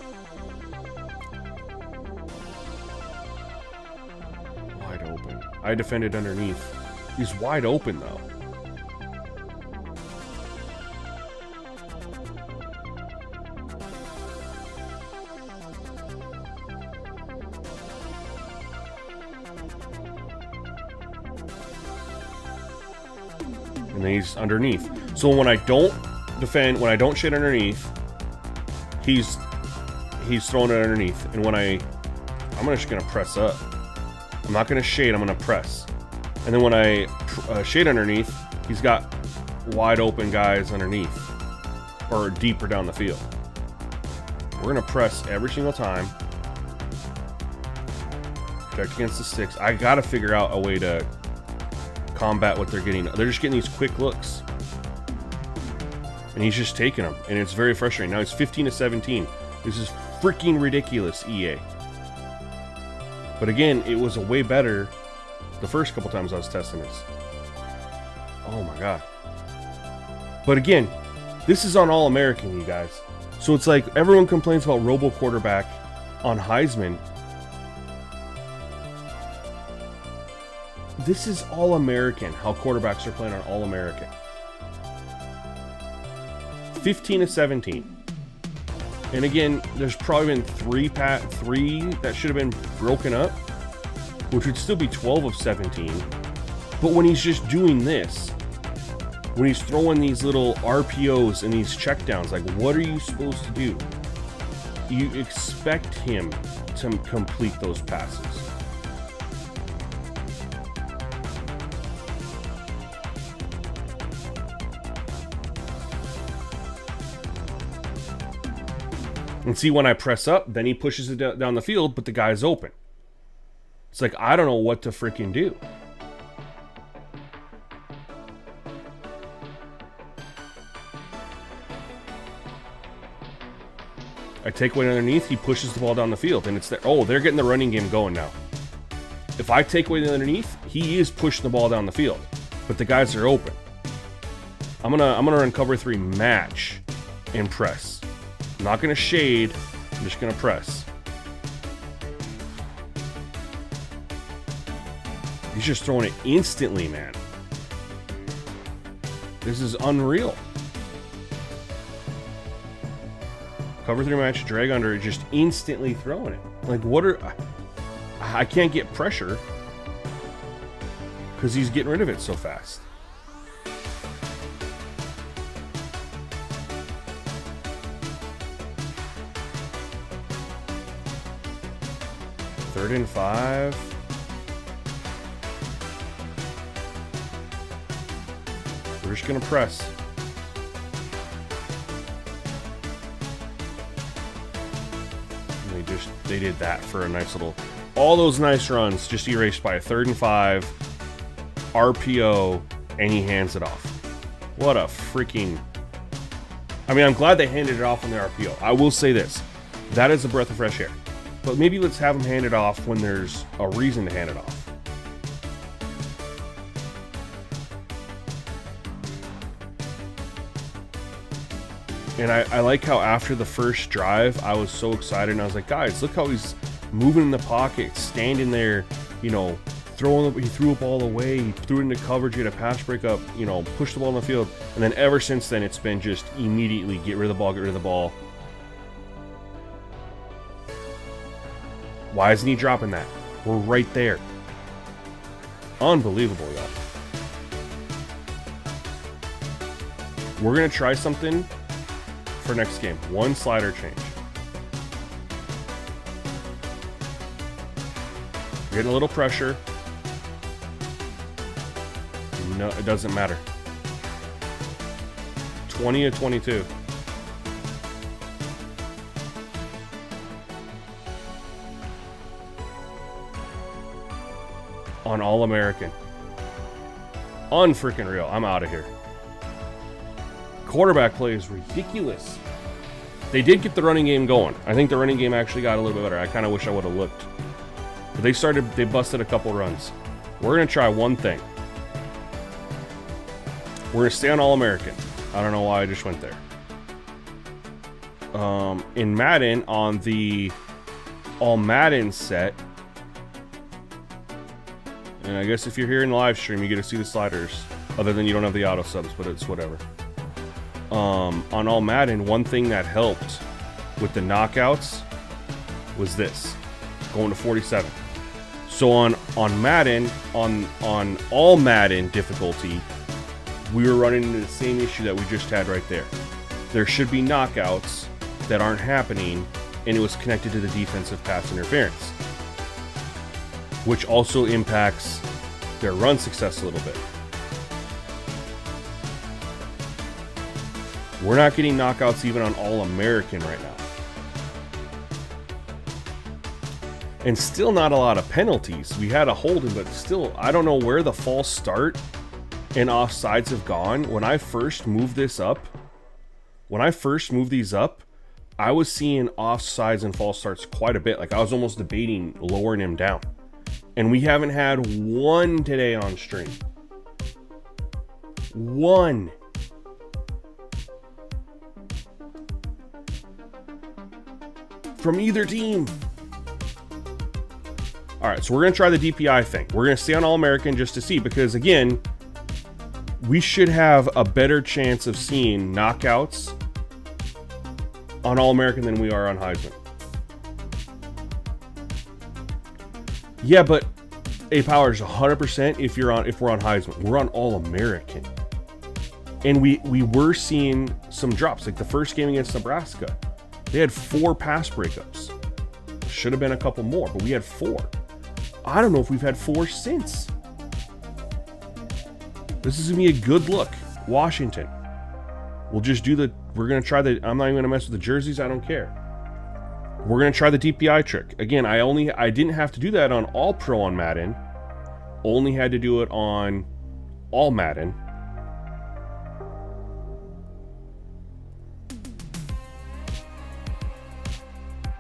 S2: Wide open. I defended underneath. He's wide open though. And then he's underneath. So when I don't defend, when I don't shade underneath, he's throwing it underneath. And when I'm just gonna press up. I'm not gonna shade. I'm gonna press. And then when I shade underneath, he's got wide open guys underneath or deeper down the field. We're gonna press every single time. Protect against the sticks. I gotta figure out a way to combat what they're getting. They're just getting these quick looks. And he's just taking them. And it's very frustrating. Now he's 15-17. This is freaking ridiculous, EA. But again, it was a way better the first couple times I was testing this. Oh my god. But again, this is on All-American, you guys. So it's like everyone complains about Robo Quarterback on Heisman. This is All-American, how quarterbacks are playing on All-American. 15-17. And again, there's probably been three that should have been broken up, which would still be 12 of 17. But when he's just doing this, when he's throwing these little RPOs and these checkdowns, like what are you supposed to do? You expect him to complete those passes. And see, when I press up, then he pushes it down the field, but the guy's open. It's like, I don't know what to freaking do. I take away underneath, he pushes the ball down the field, and it's there. Oh, they're getting the running game going now. If I take away the underneath, he is pushing the ball down the field, but the guys are open. I'm gonna run cover 3 match and press. I'm not gonna shade. I'm just gonna press. He's just throwing it instantly, man. This is unreal. Cover 3 match, drag under, just instantly throwing it. Like, what are... I can't get pressure because he's getting rid of it so fast. Third and 5. We're just gonna press. And they did that for a nice little, all those nice runs just erased by a 3rd and 5 RPO, and he hands it off. What a freaking... I mean, I'm glad they handed it off on the RPO. I will say this. That is a breath of fresh air. But maybe let's have him hand it off when there's a reason to hand it off. And I like how after the first drive, I was so excited, and I was like, guys, look how he's moving in the pocket, standing there, you know, he threw a ball away, he threw it into coverage, he had a pass breakup, you know, pushed the ball in the field. And then ever since then, it's been just immediately get rid of the ball, get rid of the ball. Why isn't he dropping that? We're right there. Unbelievable, y'all. We're going to try something for next game. One slider change. Getting a little pressure. No, it doesn't matter. 20 to 22. On All-American. Unfreaking real. I'm out of here. Quarterback play is ridiculous. They did get the running game going. I think the running game actually got a little bit better. I kind of wish I would have looked. But they busted a couple runs. We're going to try one thing. We're going to stay on All-American. I don't know why I just went there. In Madden, on the All-Madden set, and I guess if you're here in the live stream, you get to see the sliders. Other than you don't have the auto subs, but it's whatever. On All Madden, one thing that helped with the knockouts was this, going to 47. So on Madden, on All Madden difficulty, we were running into the same issue that we just had right there. There should be knockouts that aren't happening, and it was connected to the defensive pass interference, which also impacts their run success a little bit. We're not getting knockouts even on All-American right now. And still not a lot of penalties. We had a holding, but still, I don't know where the false start and offsides have gone. When I first moved these up, I was seeing offsides and false starts quite a bit. Like, I was almost debating lowering him down. And we haven't had one today on stream. One. From either team. Alright, so we're going to try the DPI thing. We're going to stay on All-American just to see, because again, we should have a better chance of seeing knockouts on All-American than we are on Heisman. Yeah, but A-Power is 100% if we're on Heisman. We're on All-American. And we were seeing some drops. Like the first game against Nebraska, they had 4 pass breakups. Should have been a couple more, but we had 4. I don't know if we've had 4 since. This is going to be a good look. Washington. We're going to try I'm not even going to mess with the jerseys. I don't care. We're going to try the DPI trick. Again, I didn't have to do that on All Pro on Madden. Only had to do it on All Madden.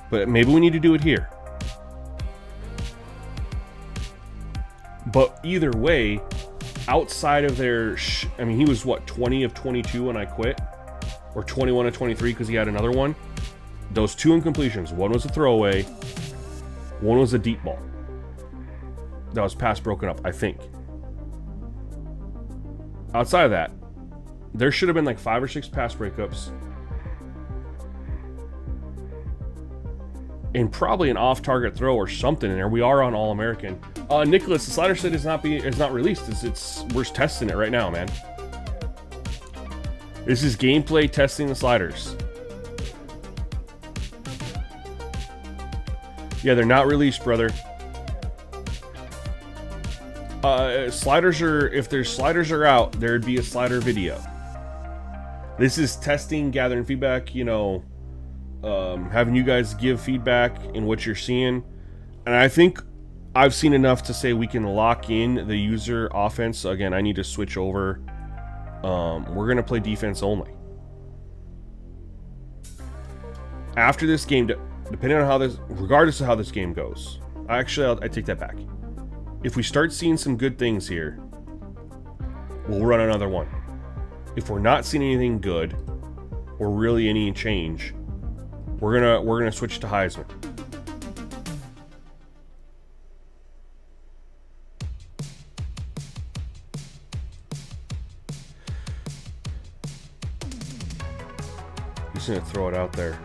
S2: But maybe we need to do it here. But either way, outside of their... I mean, he was, what, 20 of 22 when I quit? Or 21 of 23 because he had another one? Those 2 incompletions. One was a throwaway. One was a deep ball. That was pass broken up, I think. Outside of that, there should have been like 5 or 6 pass breakups. And probably an off-target throw or something in there. We are on All-American. Nicholas, the slider set is not released. We're testing it right now, man. This is gameplay testing the sliders. Yeah, they're not released, brother. Sliders are... If there's sliders are out, there'd be a slider video. This is testing, gathering feedback, you know... having you guys give feedback in what you're seeing. And I think I've seen enough to say we can lock in the user offense. So again, I need to switch over. We're going to play defense only. After this game, depending on regardless of how this game goes. I take that back. If we start seeing some good things here, we'll run another one. If we're not seeing anything good, or really any change, we're gonna switch to Heisman. He's gonna throw it out there.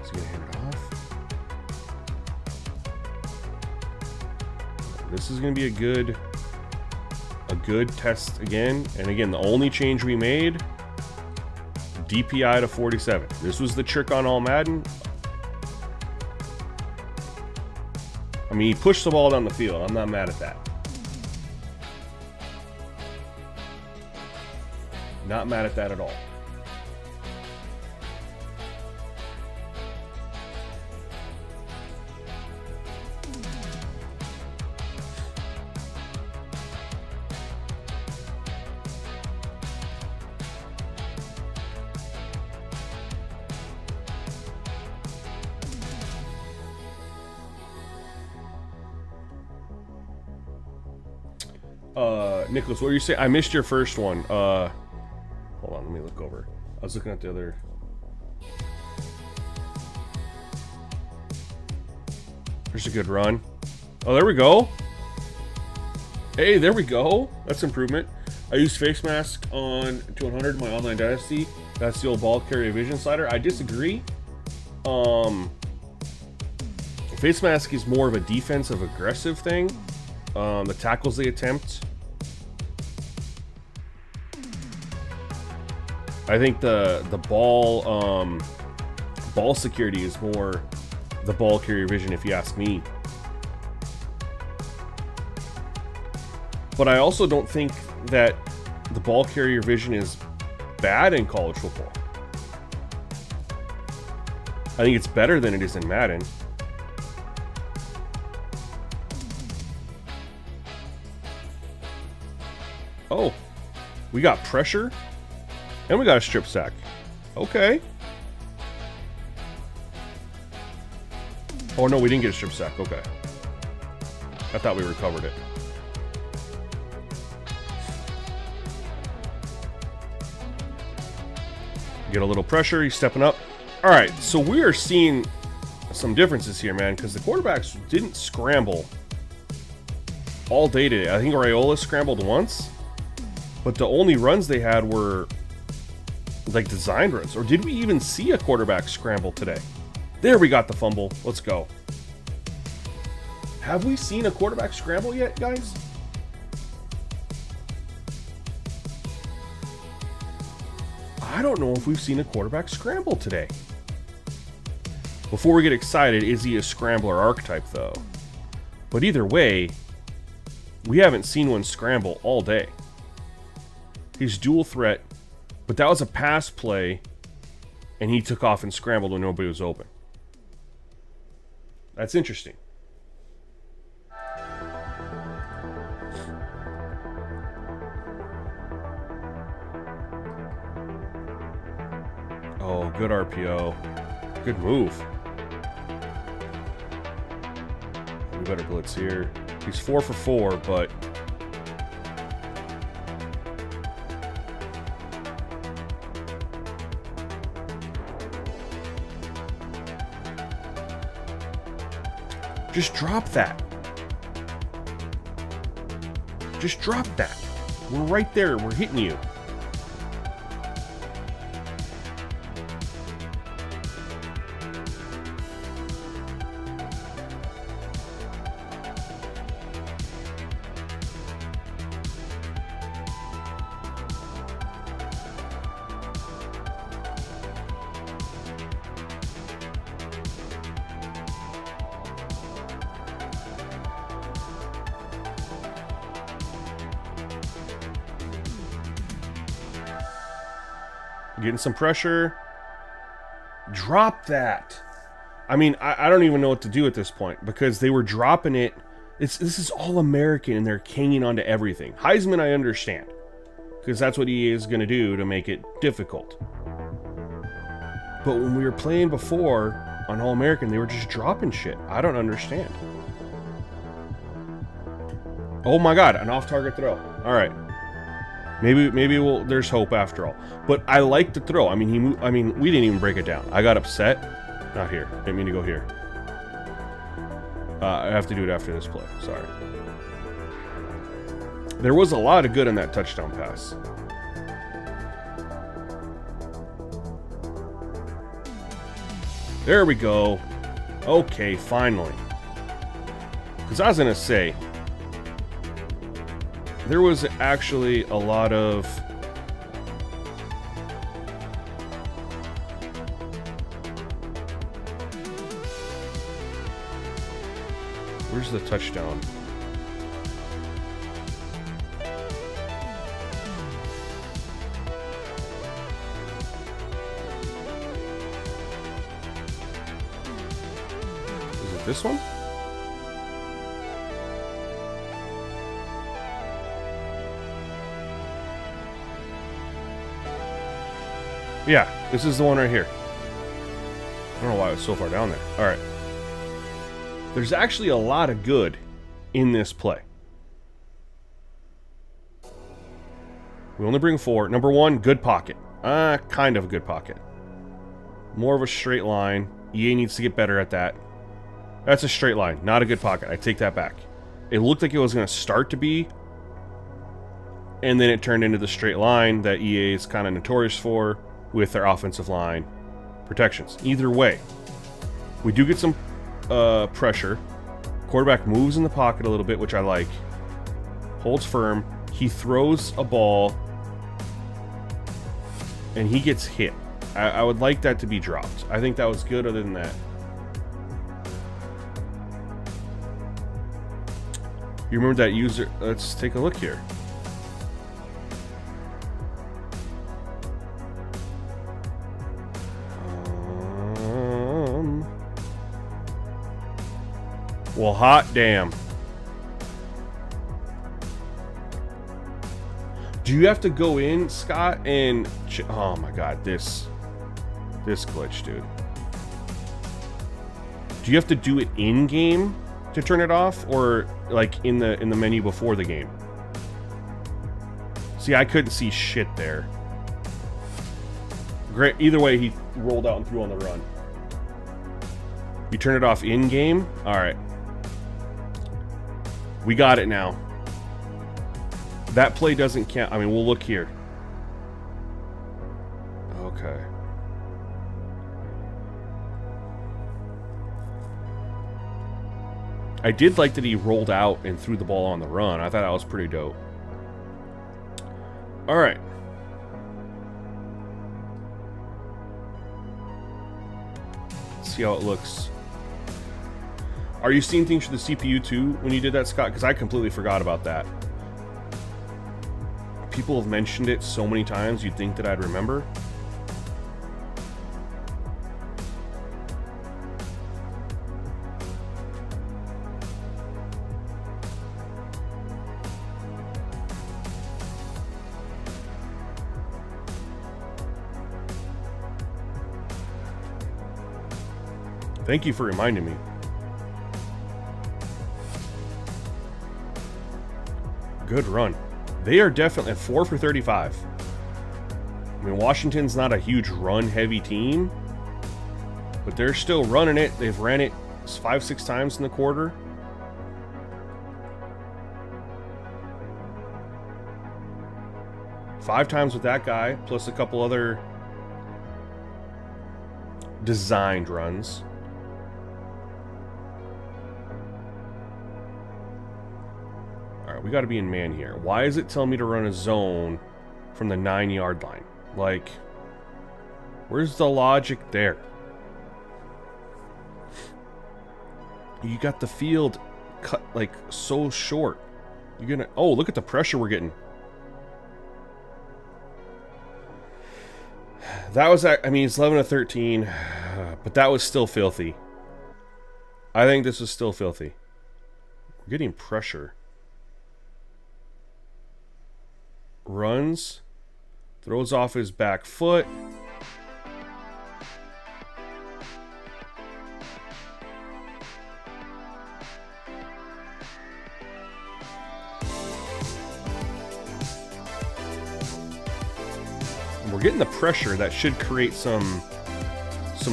S2: He's gonna hand it off. This is gonna be a good test again. And again, the only change we made, DPI to 47. This was the trick on all Madden. I mean, he pushed the ball down the field. I'm not mad at that. Not mad at that at all. Nicholas, what were you saying? I missed your first one. Hold on, let me look over. I was looking at the other. There's a good run. Oh, there we go. Hey, there we go. That's improvement. I used face mask on to 100 in my online dynasty. That's the old ball carrier vision slider. I disagree. Face mask is more of a defensive aggressive thing. The tackles they attempt. I think the ball security is more the ball carrier vision, if you ask me. But I also don't think that the ball carrier vision is bad in college football. I think it's better than it is in Madden. Oh, we got pressure. And we got a strip sack. Okay. Oh, no, we didn't get a strip sack. Okay. I thought we recovered it. Get a little pressure. He's stepping up. All right, so we are seeing some differences here, man, because the quarterbacks didn't scramble all day today. I think Raiola scrambled once, but the only runs they had were like designed runs. Or did we even see a quarterback scramble today? There, we got the fumble. Let's go. Have we seen a quarterback scramble yet, guys? I don't know if we've seen a quarterback scramble today. Before we get excited, is he a scrambler archetype though? But either way, we haven't seen one scramble all day. He's dual threat, but that was a pass play, and he took off and scrambled when nobody was open. That's interesting. Oh, good RPO. Good move. We better blitz here. He's 4 for 4, but just drop that. Just drop that. We're right there. We're hitting you. Getting some pressure. Drop that. I mean, I don't even know what to do at this point because they were dropping it. This is all American and they're hanging on to everything. Heisman, I understand, because that's what he is going to do to make it difficult. But when we were playing before on All American, they were just dropping shit. I don't understand. Oh my God, an off-target throw. All right. Maybe there's hope after all. But I like the throw. I mean, we didn't even break it down. I got upset. Not here. Didn't mean to go here. I have to do it after this play. Sorry. There was a lot of good in that touchdown pass. There we go. Okay, finally. Because I was going to say, there was actually a lot of... Where's the touchdown? Is it this one? Yeah, this is the one right here. I don't know why it was so far down there. All right. There's actually a lot of good in this play. We only bring 4. Number 1, good pocket. Kind of a good pocket. More of a straight line. EA needs to get better at that. That's a straight line, not a good pocket. I take that back. It looked like it was going to start to be, and then it turned into the straight line that EA is kind of notorious for with their offensive line protections. Either way, we do get some pressure. Quarterback moves in the pocket a little bit, which I like. Holds firm. He throws a ball, and he gets hit. I would like that to be dropped. I think that was good other than that. You remember that user? Let's take a look here. Well, hot damn. Do you have to go in, Scott, and... Oh my god, this glitch, dude. Do you have to do it in-game to turn it off, or like in the menu before the game? See, I couldn't see shit there. Great. Either way, he rolled out and threw on the run. You turn it off in-game? Alright. We got it now. That play doesn't count. I mean, we'll look here. Okay. I did like that he rolled out and threw the ball on the run. I thought that was pretty dope. All right. Let's see how it looks. Are you seeing things for the CPU too when you did that, Scott? Because I completely forgot about that. People have mentioned it so many times, you'd think that I'd remember. Thank you for reminding me. Good run. They are definitely at 4 for 35. I mean, Washington's not a huge run-heavy team, but they're still running it. They've ran it 5-6 times in the quarter. Five times with that guy, plus a couple other designed runs. We got to be in man here. Why is it telling me to run a zone from the 9-yard line? Like, where's the logic there? You got the field cut like so short. You're gonna... Oh, look at the pressure we're getting. That was... I mean, it's 11-13, but that was still filthy. I think this was still filthy. We're getting pressure. Runs, throws off his back foot. we're getting the pressure that should create some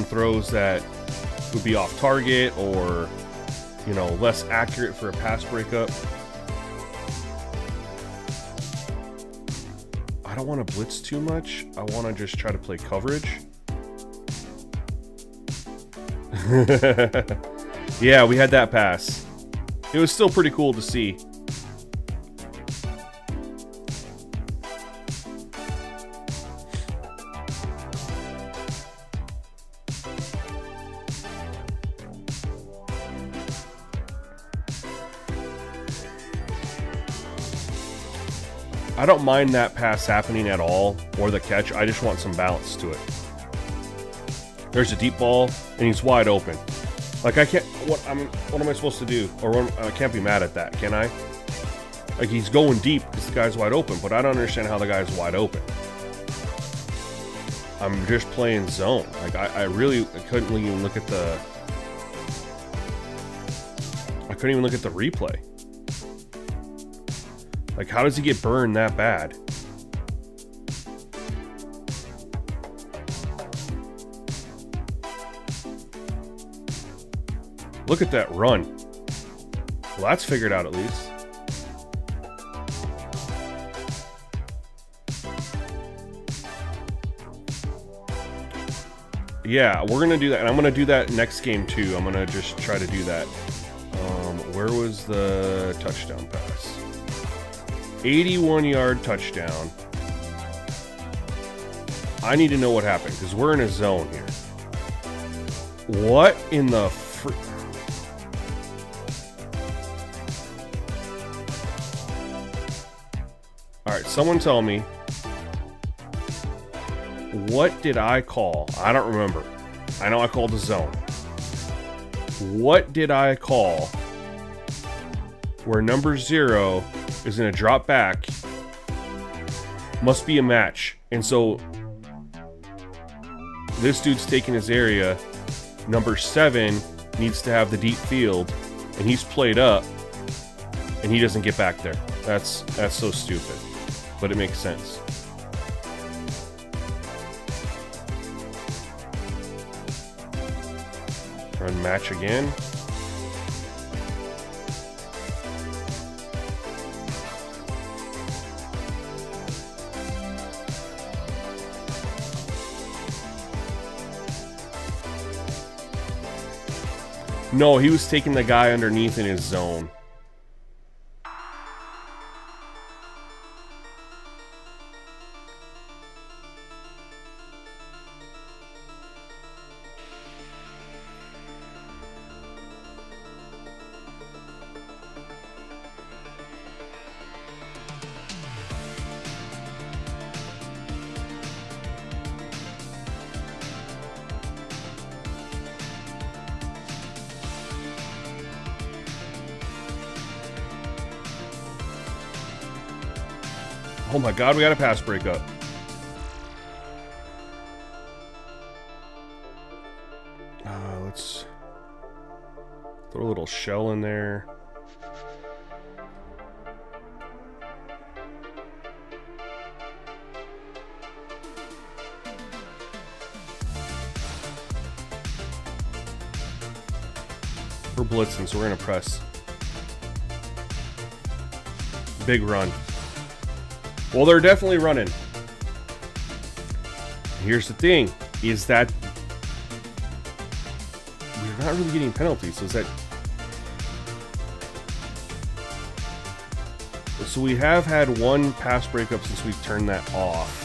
S2: throws that would be off target or, you know, less accurate for a pass breakup. I don't want to blitz too much. I want to just try to play coverage. Yeah, we had that pass. It was still pretty cool to see. I don't mind that pass happening at all, or the catch. I just want some balance to it. There's a deep ball, and he's wide open. Like, I can't... What am I supposed to do? Or I can't be mad at that, can I? Like, he's going deep because the guy's wide open, but I don't understand how the guy's wide open. I'm just playing zone. Like, I couldn't even look at the... I couldn't even look at the replay. Like, how does he get burned that bad? Look at that run. Well, that's figured out at least. Yeah, we're going to do that. And I'm going to do that next game, too. I'm going to just try to do that. Where was the touchdown pass? 81-yard touchdown. I need to know what happened, because we're in a zone here. What in the Alright, someone tell me. What did I call? I don't remember. I know I called the zone. What did I call where number 0 is going to drop back? Must be a match. And so this dude's taking his area. Number 7 needs to have the deep field, and he's played up, and he doesn't get back there. That's so stupid, but it makes sense. Run match again. No, he was taking the guy underneath in his zone. Oh my god, we got a pass breakup. Let's throw a little shell in there. We're blitzing, so we're gonna press. Big run. Well, they're definitely running. Here's the thing, is that we're not really getting penalties. So is that... So we have had one pass breakup since we've turned that off.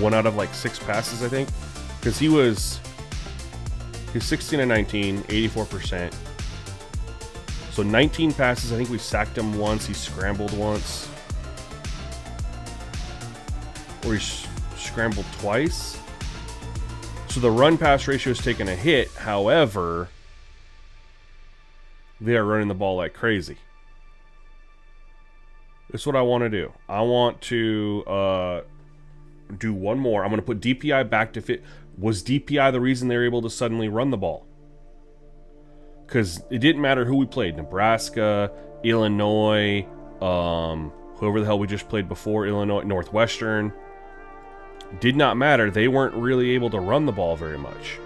S2: 1 out of like 6 passes, I think. Because he's 16 and 19, 84%. So 19 passes. I think we sacked him once. He scrambled once. Or he scrambled twice. So the run-pass ratio has taken a hit. However, they are running the ball like crazy. This is what I want to do. I want to do one more. I'm going to put DPI back to fit. Was DPI the reason they were able to suddenly run the ball? Because it didn't matter who we played. Nebraska, Illinois, whoever the hell we just played before, Illinois, Northwestern. Did not matter. They weren't really able to run the ball very much.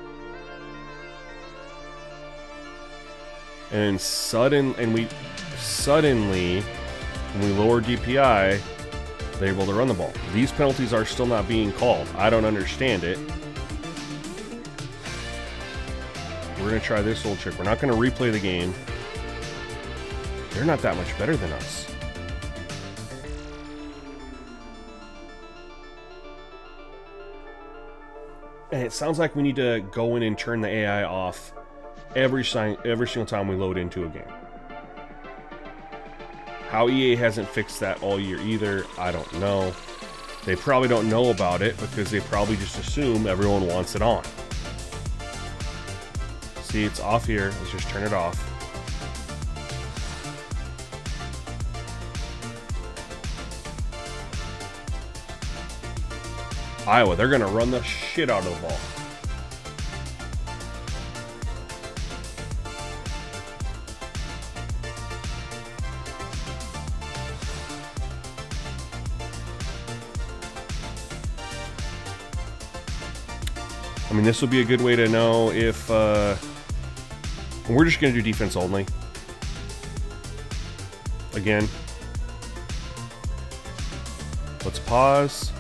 S2: And we suddenly, when we lowered DPI, they're able to run the ball. These penalties are still not being called. I don't understand it. We're going to try this old trick. We're not going to replay the game. They're not that much better than us. And it sounds like we need to go in and turn the AI off every single time we load into a game. How EA hasn't fixed that all year either, I don't know. They probably don't know about it because they probably just assume everyone wants it on. See, it's off here. Let's just turn it off. Iowa, they're going to run the shit out of the ball. I mean, this will be a good way to know if... we're just going to do defense only. Again. Let's pause.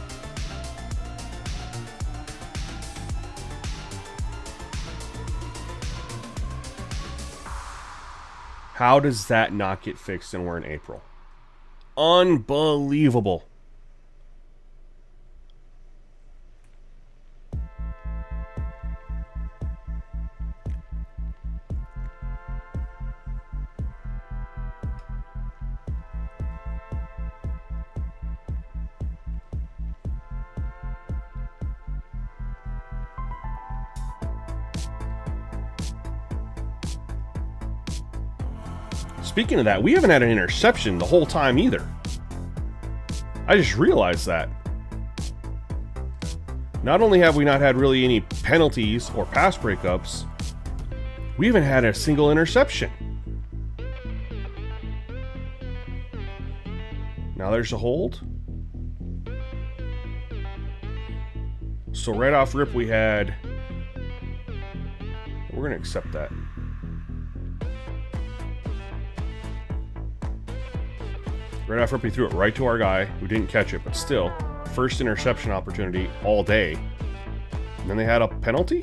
S2: How does that not get fixed and we're in April? Unbelievable. Speaking of that, we haven't had an interception the whole time either. I just realized that. Not only have we not had really any penalties or pass breakups, we haven't had a single interception. Now there's a hold. So right off rip we had... We're going to accept that. Right off rip, he threw it right to our guy, who didn't catch it, but still, first interception opportunity all day. And then they had a penalty?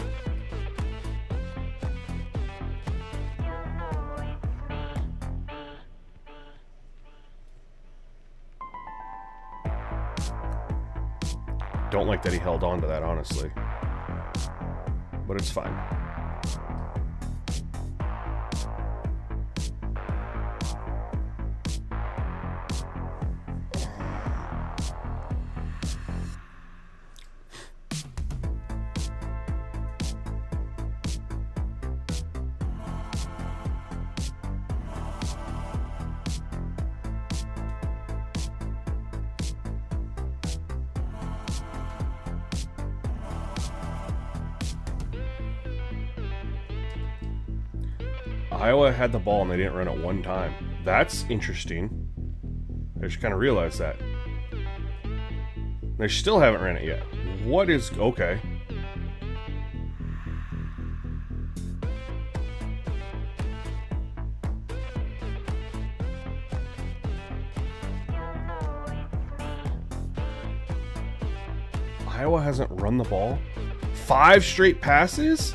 S2: Don't like that he held on to that, honestly. But it's fine. Iowa had the ball and they didn't run it one time. That's interesting. I just kind of realized that. They still haven't ran it yet. What is... Okay. Iowa hasn't run the ball? 5 straight passes?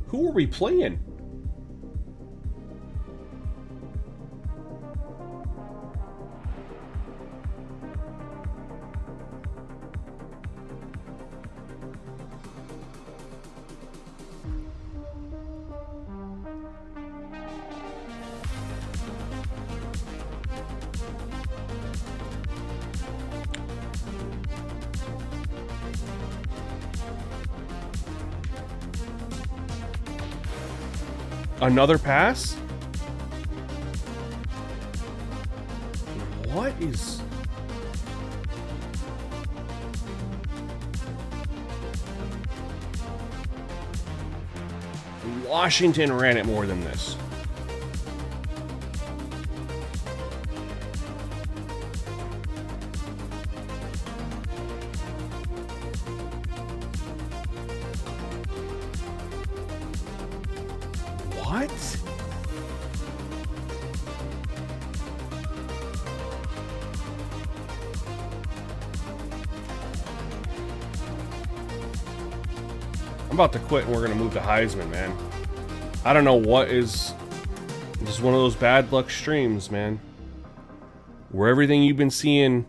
S2: Who are we playing? Another pass? What is... Washington ran it more than this. What? I'm about to quit and we're going to move to Heisman, man. I don't know what is... Just one of those bad luck streams, man. Where everything you've been seeing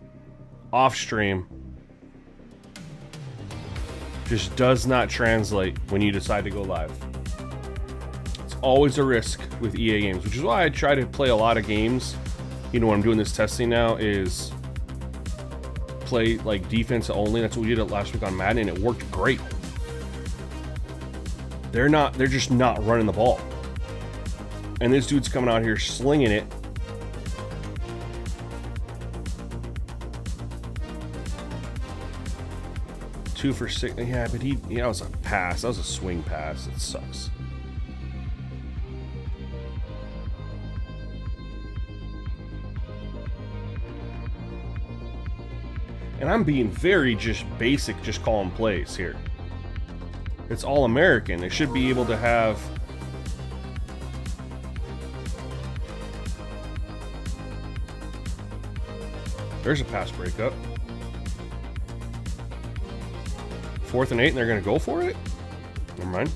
S2: off stream just does not translate when you decide to go live. It's always a risk with EA games, which is why I try to play a lot of games. You know, when I'm doing this testing now is play like defense only. That's what we did last week on Madden, and it worked great. They're just not running the ball. And this dude's coming out here slinging it. Two for 6. Yeah, but that was a pass. That was a swing pass. It sucks. And I'm being very just basic, just calling plays here. It's all American. They should be able to have... There's a pass breakup. 4th and 8, and they're going to go for it? Never mind.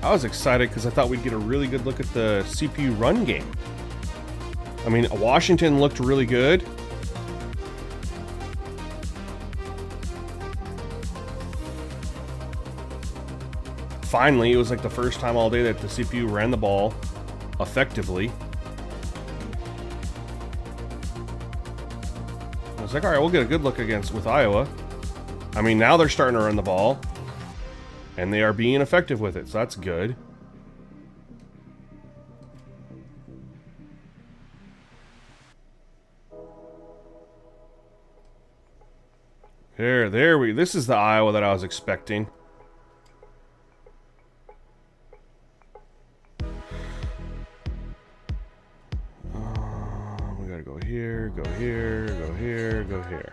S2: I was excited because I thought we'd get a really good look at the CPU run game. I mean, Washington looked really good. Finally, it was like the first time all day that the CPU ran the ball effectively. I was like, all right, we'll get a good look with Iowa. I mean, now they're starting to run the ball. And they are being effective with it, so that's good. This is the Iowa that I was expecting. We gotta go here, go here, go here, go here.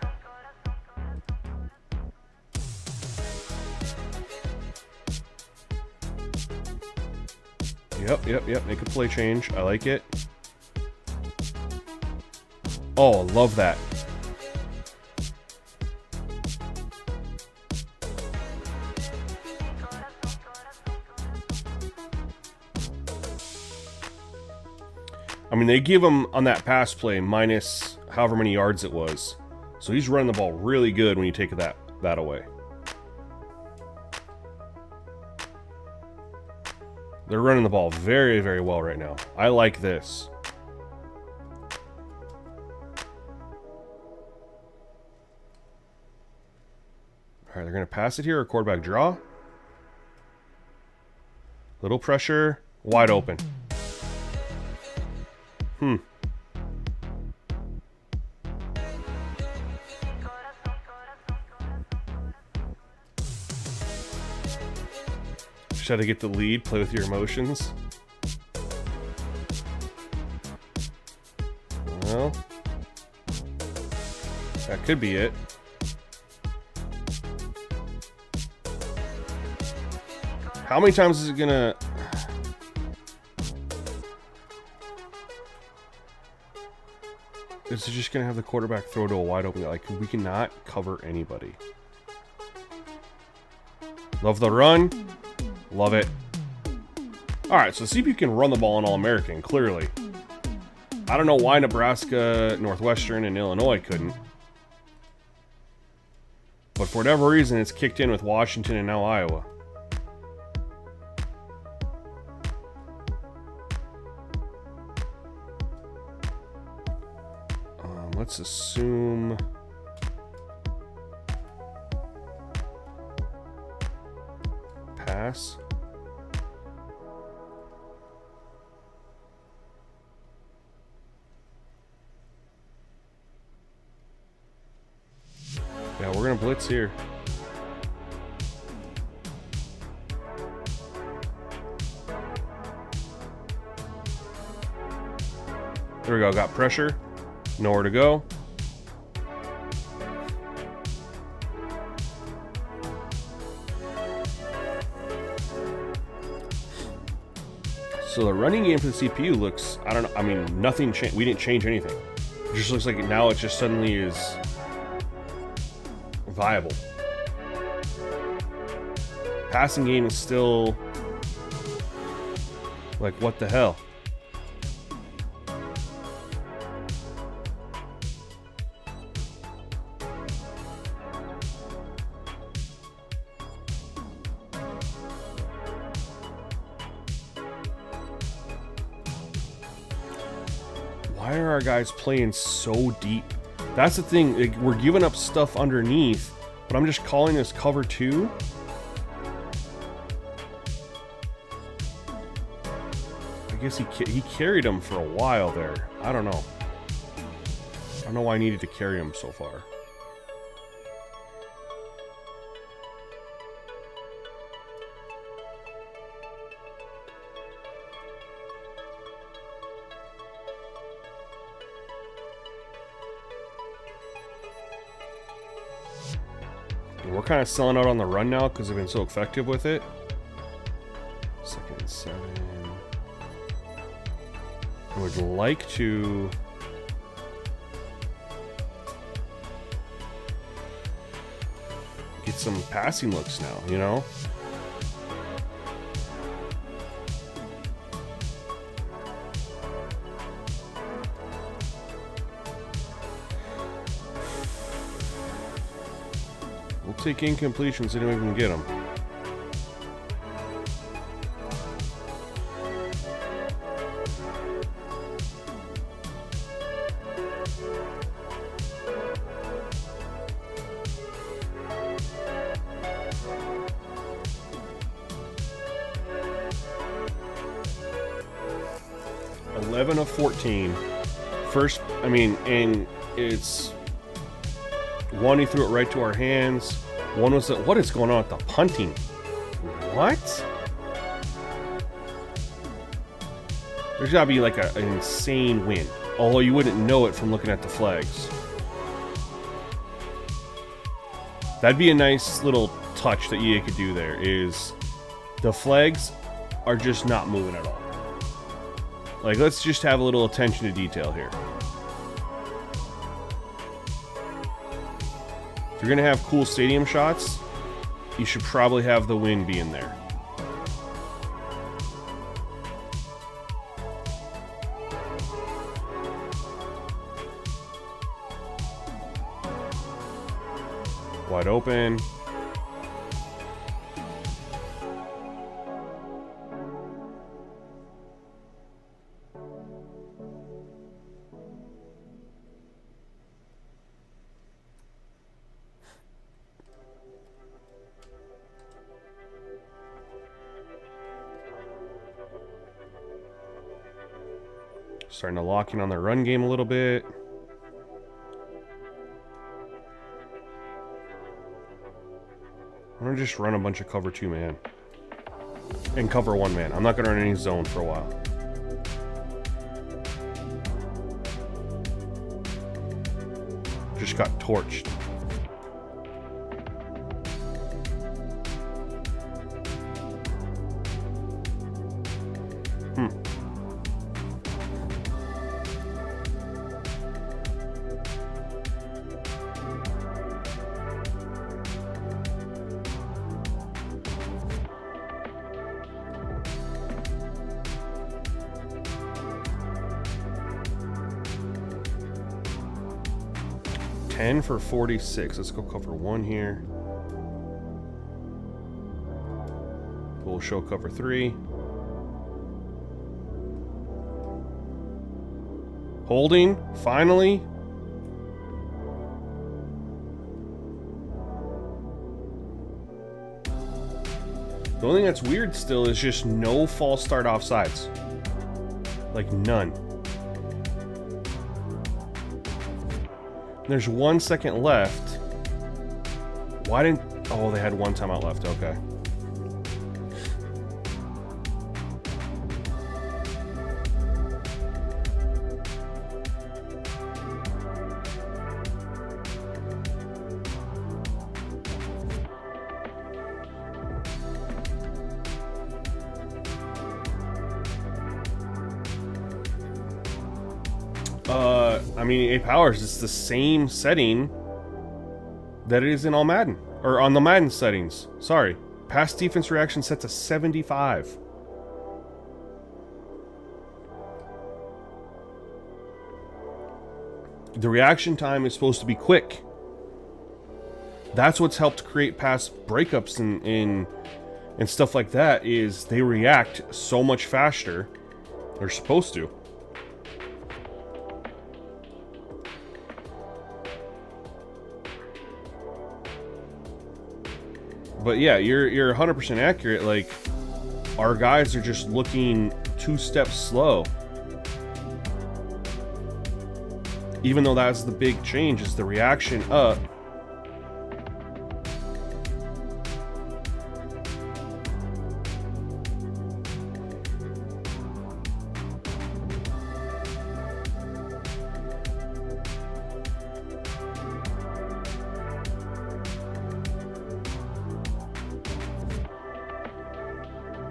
S2: Yep. Make a play change. I like it. Oh, love that. I mean, they give him on that pass play minus however many yards it was. So he's running the ball really good when you take that away. They're running the ball very, very well right now. I like this. All right, they're going to pass it here or quarterback draw. Little pressure, wide open. Just had to get the lead, play with your emotions. Well, that could be it. How many times is it gonna... Is it just gonna have the quarterback throw to a wide open? Like, we cannot cover anybody. Love the run. Love it. Alright, so CPU can run the ball in All-American, clearly. I don't know why Nebraska, Northwestern, and Illinois couldn't. But for whatever reason, it's kicked in with Washington and now Iowa. Let's assume... pass. Yeah, we're gonna blitz here. There we go, got pressure. Nowhere to go. So the running game for the CPU looks, I don't know, I mean, nothing changed. We didn't change anything. It just looks like now it just suddenly is viable. Passing game is still like, what the hell? Why are our guys playing so deep? That's the thing. Like, we're giving up stuff underneath, but I'm just calling this cover 2. I guess he carried him for a while there. I don't know. I don't know why I needed to carry him so far. We're kind of selling out on the run now because they've been so effective with it. 2nd and 7. I would like to get some passing looks now, you know? We'll take incompletions anyway we can get them. Of 14. First, I mean, and it's one, he threw it right to our hands. One was what is going on with the punting? What? There's gotta be like an insane win. Although you wouldn't know it from looking at the flags. That'd be a nice little touch that EA could do there, is the flags are just not moving at all. Like, let's just have a little attention to detail here. If you're gonna have cool stadium shots, you should probably have the wind be in there. Wide open. Starting to lock in on their run game a little bit. I'm going to just run a bunch of cover 2 man. And cover 1 man. I'm not going to run any zone for a while. Just got torched. For 46. Let's go cover 1 here. We'll show cover 3. Holding, finally. The only thing that's weird still is just no false start offsides. Like none. There's 1 second left. Why didn't... Oh, they had one timeout left. Okay. I mean, 8 powers, it's the same setting that it is in all Madden. Or on the Madden settings. Sorry. Pass defense reaction set to 75. The reaction time is supposed to be quick. That's what's helped create pass breakups and stuff like that, is they react so much faster. They're supposed to. But yeah, you're 100% accurate. Like, our guys are just looking 2 steps slow. Even though that's the big change, is the reaction up.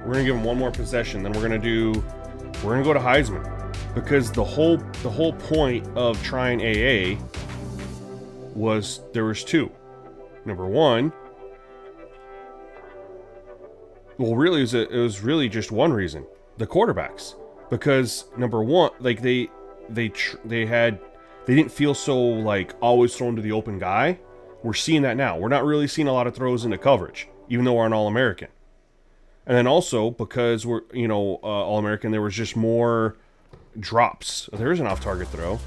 S2: We're gonna give him one more possession, then we're gonna go to Heisman, because the whole point of trying AA was there was 2. Number 1, well, really it was really just one reason: the quarterbacks. Because number 1, like they didn't feel so like always thrown to the open guy. We're seeing that now. We're not really seeing a lot of throws into coverage, even though we're an All-American. And then also, because we're, All-American, there was just more drops. There was an off-target throw.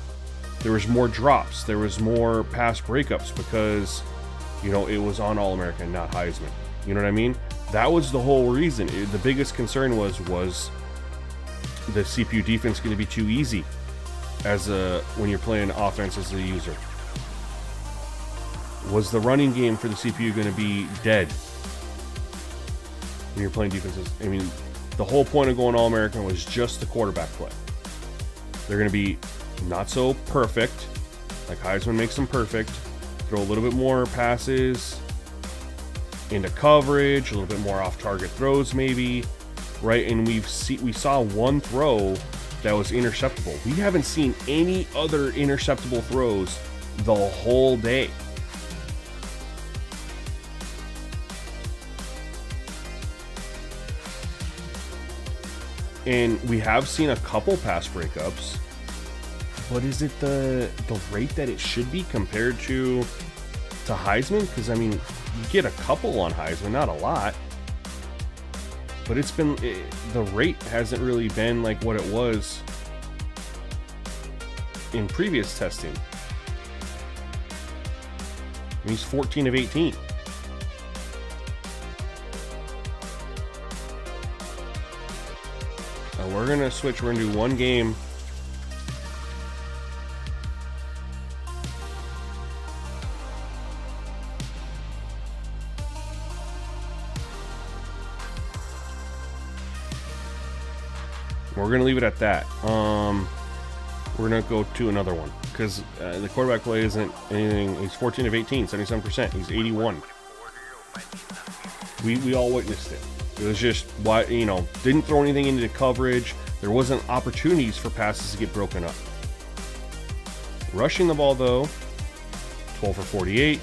S2: There was more drops. There was more pass breakups because, it was on All-American, not Heisman. You know what I mean? That was the whole reason. The biggest concern was the CPU defense going to be too easy when you're playing offense as a user? Was the running game for the CPU going to be dead when you're playing defenses? I mean, the whole point of going All-American was just the quarterback play. They're going to be not so perfect, like Heisman makes them perfect. Throw a little bit more passes into coverage, a little bit more off-target throws maybe, right? And we saw one throw that was interceptable. We haven't seen any other interceptable throws the whole day. And we have seen a couple pass breakups, but is it the rate that it should be compared to Heisman? Because, I mean, you get a couple on Heisman, not a lot. But the rate hasn't really been like what it was in previous testing. I mean, he's 14 of 18. We're going to switch. We're going to do one game. We're going to leave it at that. We're going to go to another one because the quarterback play isn't anything. He's 14 of 18, 77%. He's 81. We all witnessed it. It was just, didn't throw anything into the coverage. There wasn't opportunities for passes to get broken up. Rushing the ball, though, 12 for 48.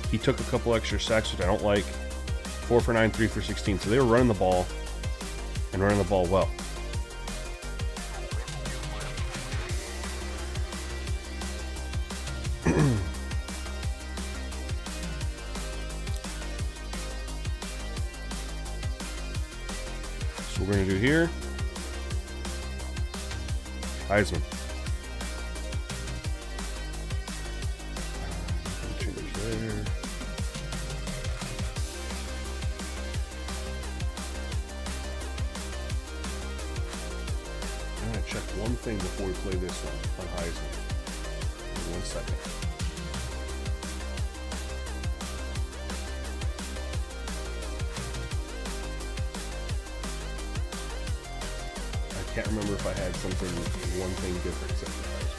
S2: He took a couple extra sacks, which I don't like. 4 for 9, 3 for 16. So they were running the ball and running the ball well. We're going to do here. Heisman. Change there. thing before we play this one on Heisman. 1 second. I can't remember if I had one thing different except for Heisman.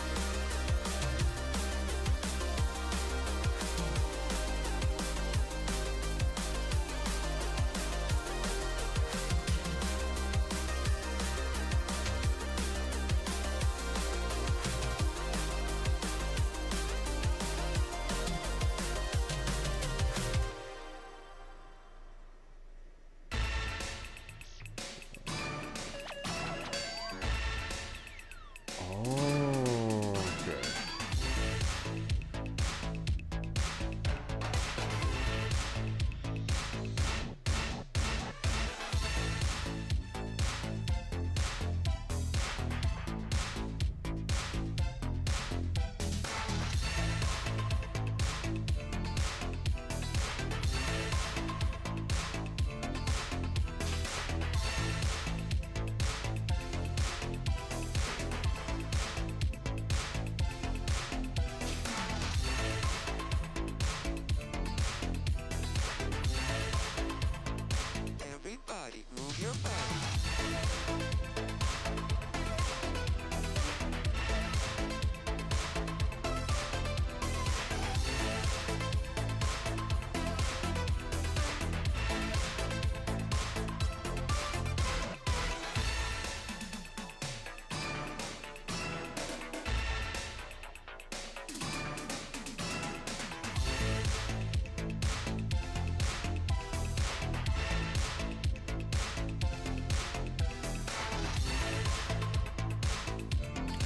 S3: Move your body.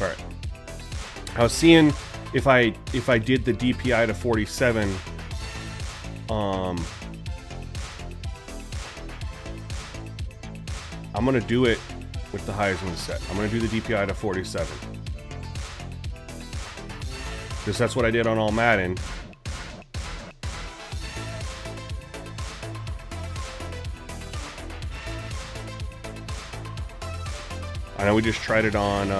S2: All right. I was seeing if I did the DPI to 47, I'm gonna do it with the Heisman set. I'm gonna do the DPI to 47. Because that's what I did on All Madden. I know we just tried it on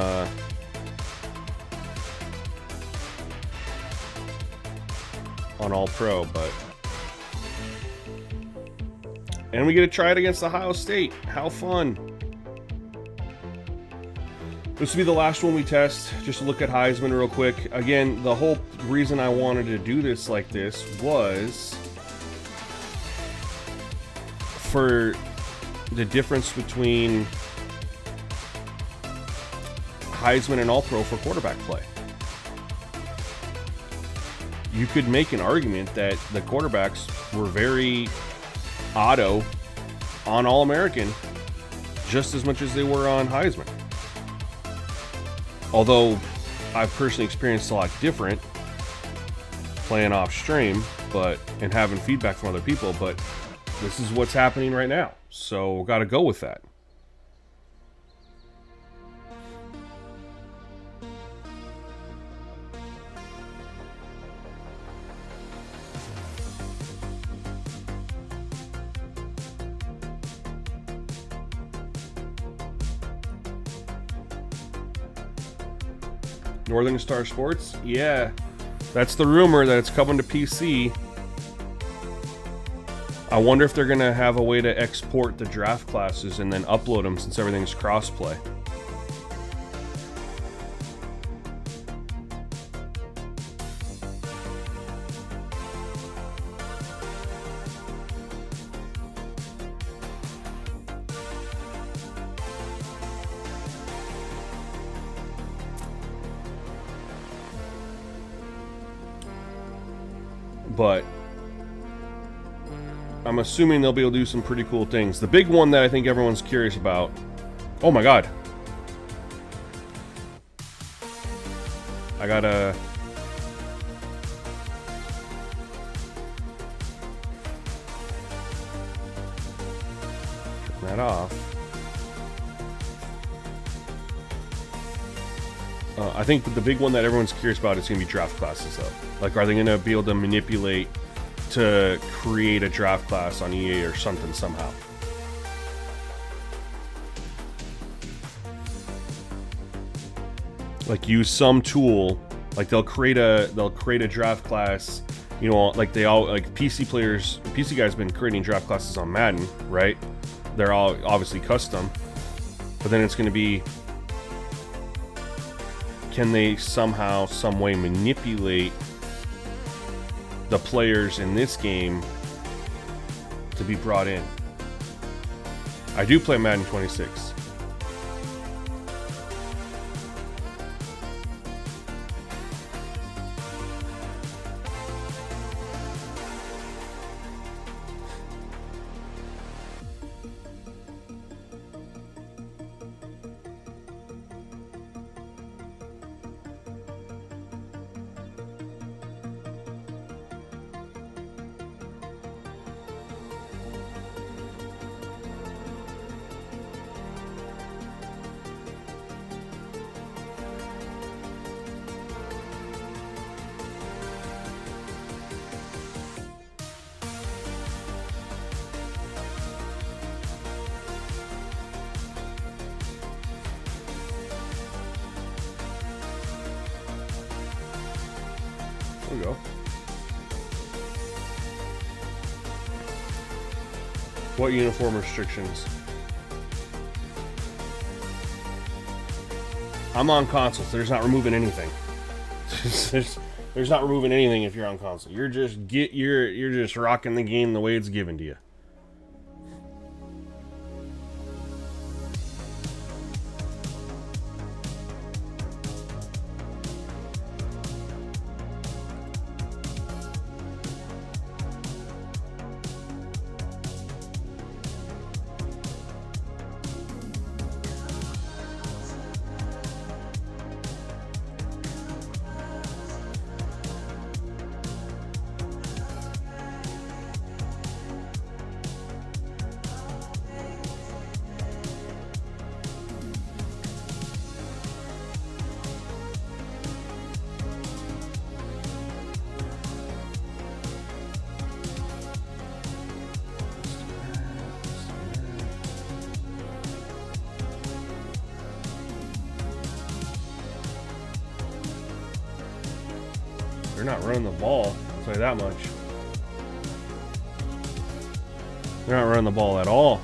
S2: All Pro, and we get to try it against Ohio State. How fun. This will be the last one we test. Just to look at Heisman real quick. Again, the whole reason I wanted to do this like this was for the difference between Heisman and All Pro for quarterback play. You could make an argument that the quarterbacks were very auto on All-American just as much as they were on Heisman. Although I've personally experienced a lot different playing off stream, and having feedback from other people, but this is what's happening right now. So got to go with that. Northern Star Sports? Yeah. That's the rumor that it's coming to PC. I wonder if they're going to have a way to export the draft classes and then upload them since everything's crossplay. But I'm assuming they'll be able to do some pretty cool things. The big one that I think everyone's curious about... Oh my god. I gotta... turn that off. I think the big one that everyone's curious about is going to be draft classes, though. Like, are they going to be able to manipulate to create a draft class on EA or something somehow? like use some tool, like they'll create a draft class, you know, like they all, like PC guys been creating draft classes on Madden, right? They're all obviously custom, but then it's going to be, can they somehow, some way manipulate the players in this game to be brought in? I do play Madden 26. There we go. What uniform restrictions? I'm on console, so there's not removing anything. there's not removing anything if you're on console. You're just rocking the game the way it's given to you. They're not running the ball, I'll tell you that much. They're not running the ball at all.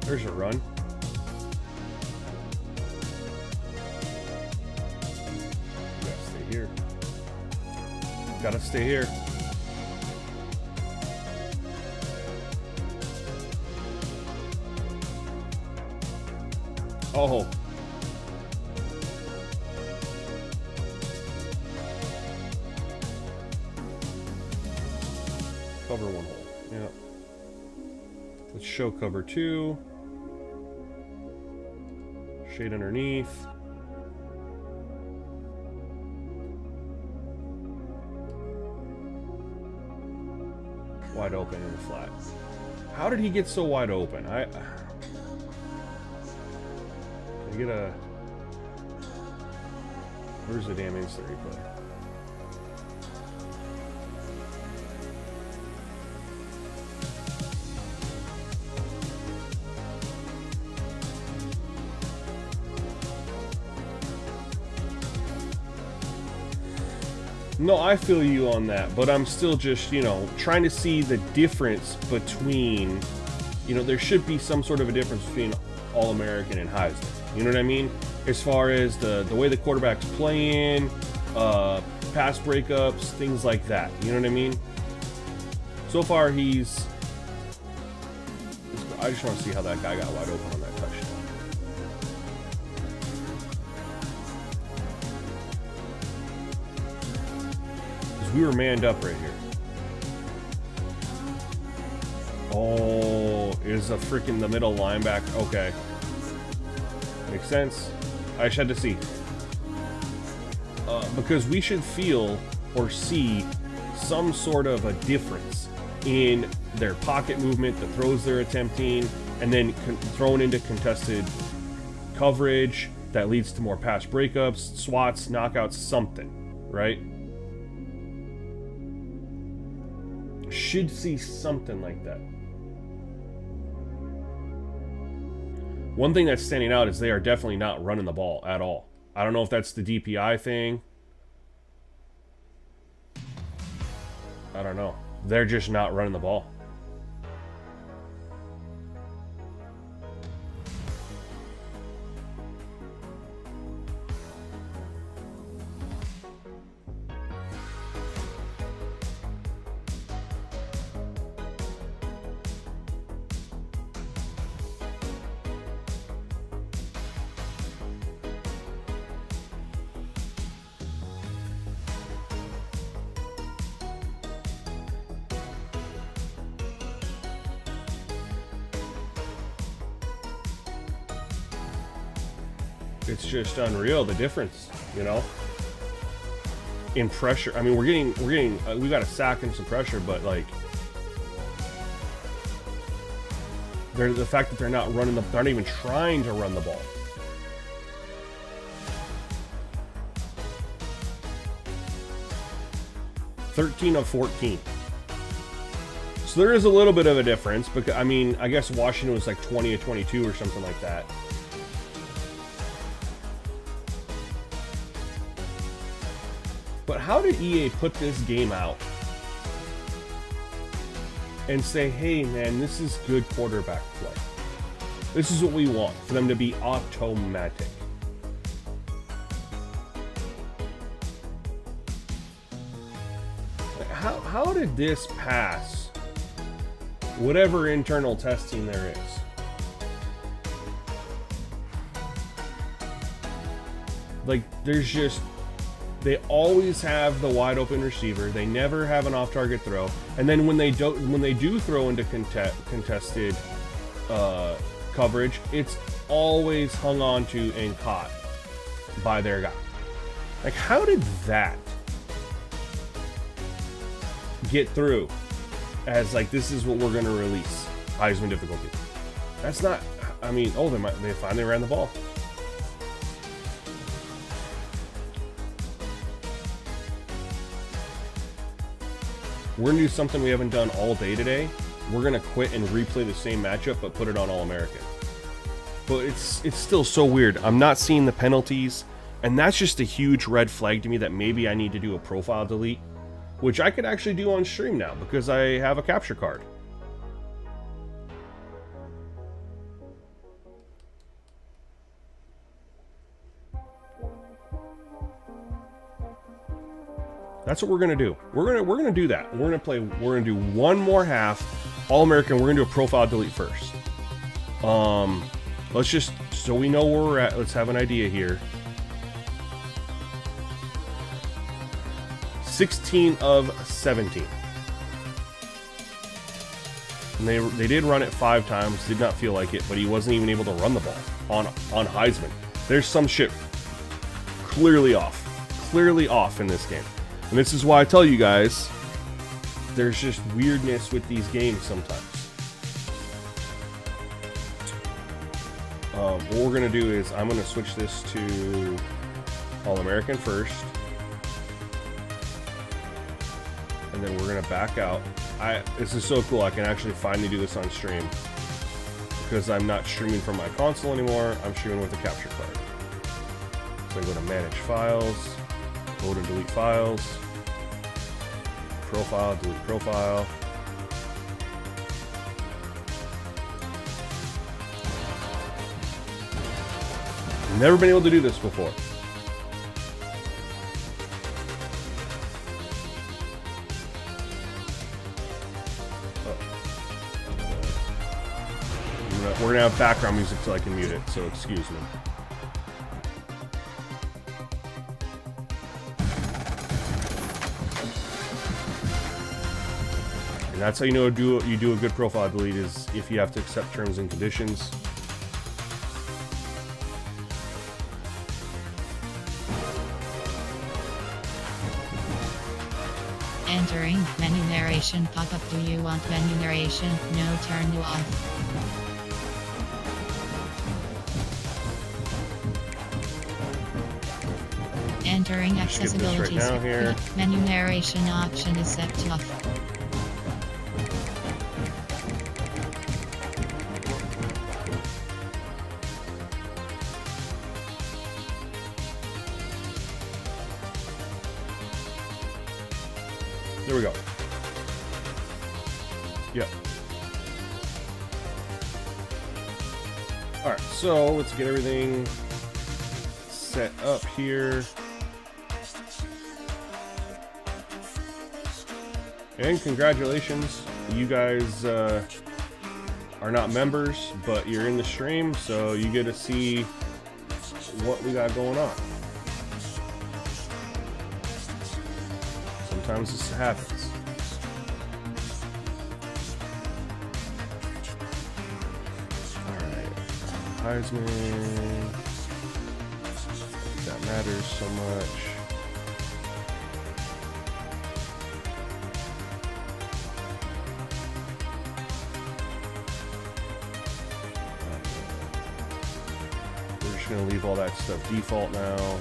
S2: There's a run. Gotta stay here. Gotta stay here. Oh. Cover one hole. Yeah. Let's show cover two. Shade underneath. Wide open in the flat. How did he get so wide open? Get a... Where's the damn instant replay? No, I feel you on that, but I'm still just, you know, trying to see the difference between, you know, there should be some sort of a difference between All-American and Heisman. You know what I mean? As far as the way the quarterback's playing, pass breakups, things like that. You know what I mean? So far, he's... I just want to see how that guy got wide open on that touchdown. Because we were manned up right here. Oh, is a freaking the middle linebacker. Okay. Makes sense. I just had to see. Because we should feel or see some sort of a difference in their pocket movement, the throws they're attempting, and then thrown into contested coverage that leads to more pass breakups, swats, knockouts, something, right? Should see something like that. One thing that's standing out is they are definitely not running the ball at all. I don't know if that's the DPI thing. I don't know. They're just not running the ball. It's just unreal, the difference, you know, in pressure. I mean, we got a sack and some pressure, but like, the fact that they're not running they're not even trying to run the ball. (13 of 14). So there is a little bit of a difference, because I mean, I guess Washington was like 20 of 22 or something like that. But how did EA put this game out and say, hey man, this is good quarterback play. This is what we want, for them to be automatic. How did this pass whatever internal testing there is? Like, there's just... They always have the wide open receiver. They never have an off-target throw. And then when they do throw into contested coverage, it's always hung on to and caught by their guy. Like, how did that get through as like, this is what we're going to release Heisman difficulty? That's not... I mean, oh, they finally ran the ball. We're going to do something we haven't done all day today. We're going to quit and replay the same matchup, but put it on All-American. But it's still so weird. I'm not seeing the penalties, and that's just a huge red flag to me that maybe I need to do a profile delete, which I could actually do on stream now because I have a capture card. That's what we're gonna do. We're gonna do that. We're gonna do one more half All-American. We're gonna do a profile delete first. Let's just, so we know where we're at, let's have an idea here. 16 of 17. And they did run it 5 times. Did not feel like it, but he wasn't even able to run the ball on Heisman. There's some shit clearly off in this game. And this is why I tell you guys, there's just weirdness with these games sometimes. What we're going to do is I'm going to switch this to All-American first. And then we're going to back out. This is so cool. I can actually finally do this on stream. Because I'm not streaming from my console anymore. I'm streaming with a capture card. So I go to Manage Files. Load and delete files. Profile, delete profile. Never been able to do this before. We're gonna have background music till I can mute it, so excuse me. And that's how you know you do a good profile delete, is if you have to accept terms and conditions.
S4: Entering menu narration pop-up. Do you want menu narration? No, turn you off. Entering accessibility.
S2: Right now here.
S4: Menu narration option is set to off.
S2: There we go. Yep. Alright, so let's get everything set up here. And congratulations, you guys are not members, but you're in the stream, so you get to see what we got going on. Sometimes this happens. Alright, Heisman. That matters so much. We're just going to leave all that stuff default now.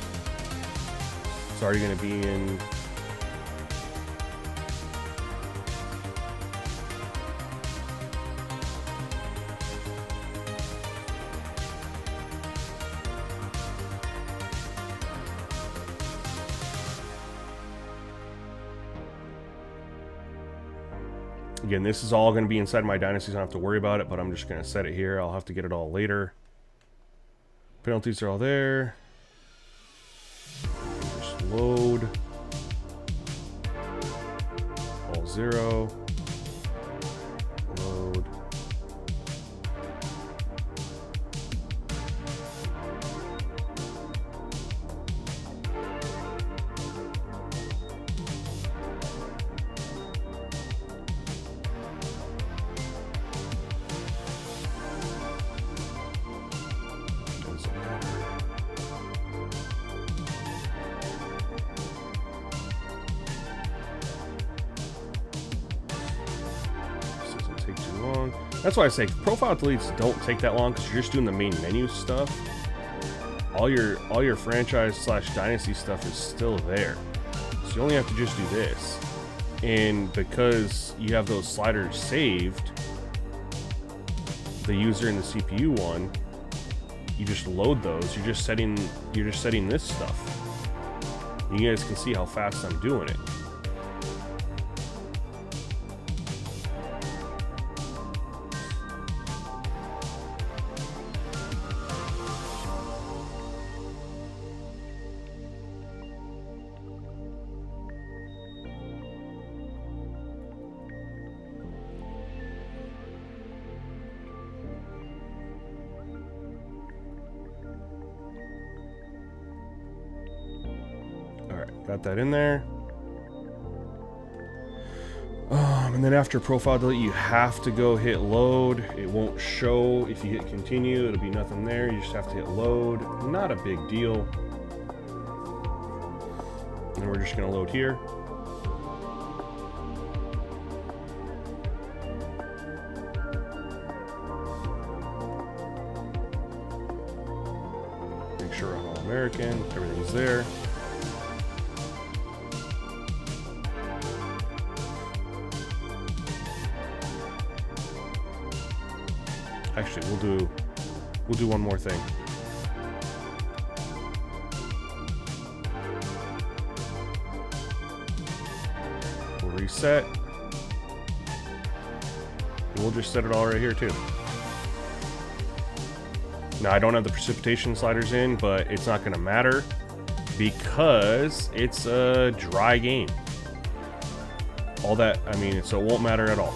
S2: It's already going to be in. Again, this is all going to be inside my dynasties. I don't have to worry about it, but I'm just going to set it here. I'll have to get it all later. Penalties are all there. Just load. All 0. Load. That's why I say profile deletes don't take that long, because you're just doing the main menu stuff. All your franchise / dynasty stuff is still there, so you only have to just do this. And because you have those sliders saved, the user and the CPU one, you just load those. You're just setting this stuff. You guys can see how fast I'm doing it. Got that in there. And then after profile delete, you have to go hit load. It won't show if you hit continue. It'll be nothing there. You just have to hit load. Not a big deal. And we're just going to load here. Make sure I'm all American. Everything's there. Actually, we'll do one more thing. We'll reset. And we'll just set it all right here too. Now I don't have the precipitation sliders in, but it's not going to matter because it's a dry game. All that, I mean, so it won't matter at all.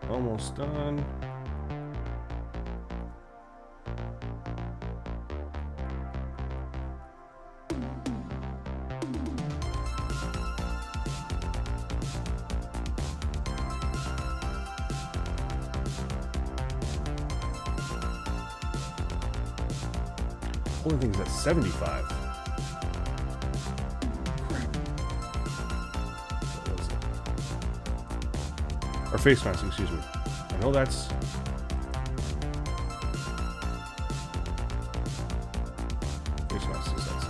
S2: Almost done. Only thing is at 75. What was it? Or face mask, excuse me. I know that's... Face mask is at 75.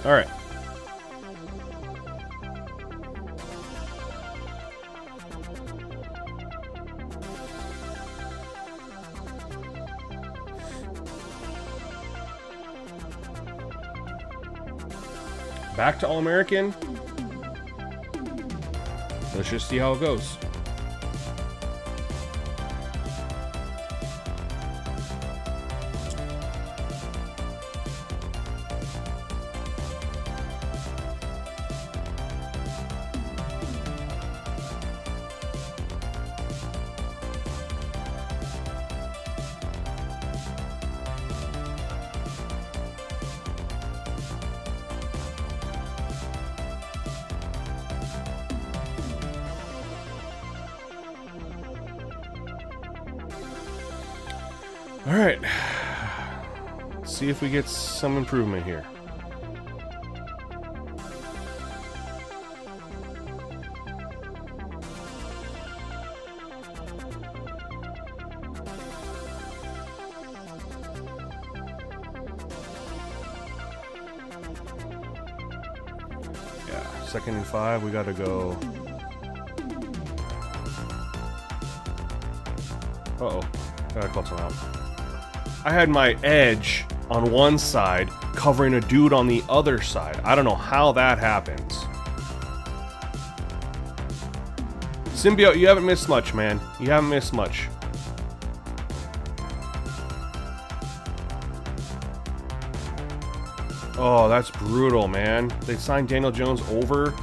S2: All right. Back to All-American. Let's just see how it goes. All right, let's see if we get some improvement here. Yeah, 2nd and 5, we gotta go. Uh-oh, gotta call some out. I had my edge on one side covering a dude on the other side. I don't know how that happens. Symbiote, you haven't missed much, man. You haven't missed much. Oh, that's brutal, man. They signed Daniel Jones over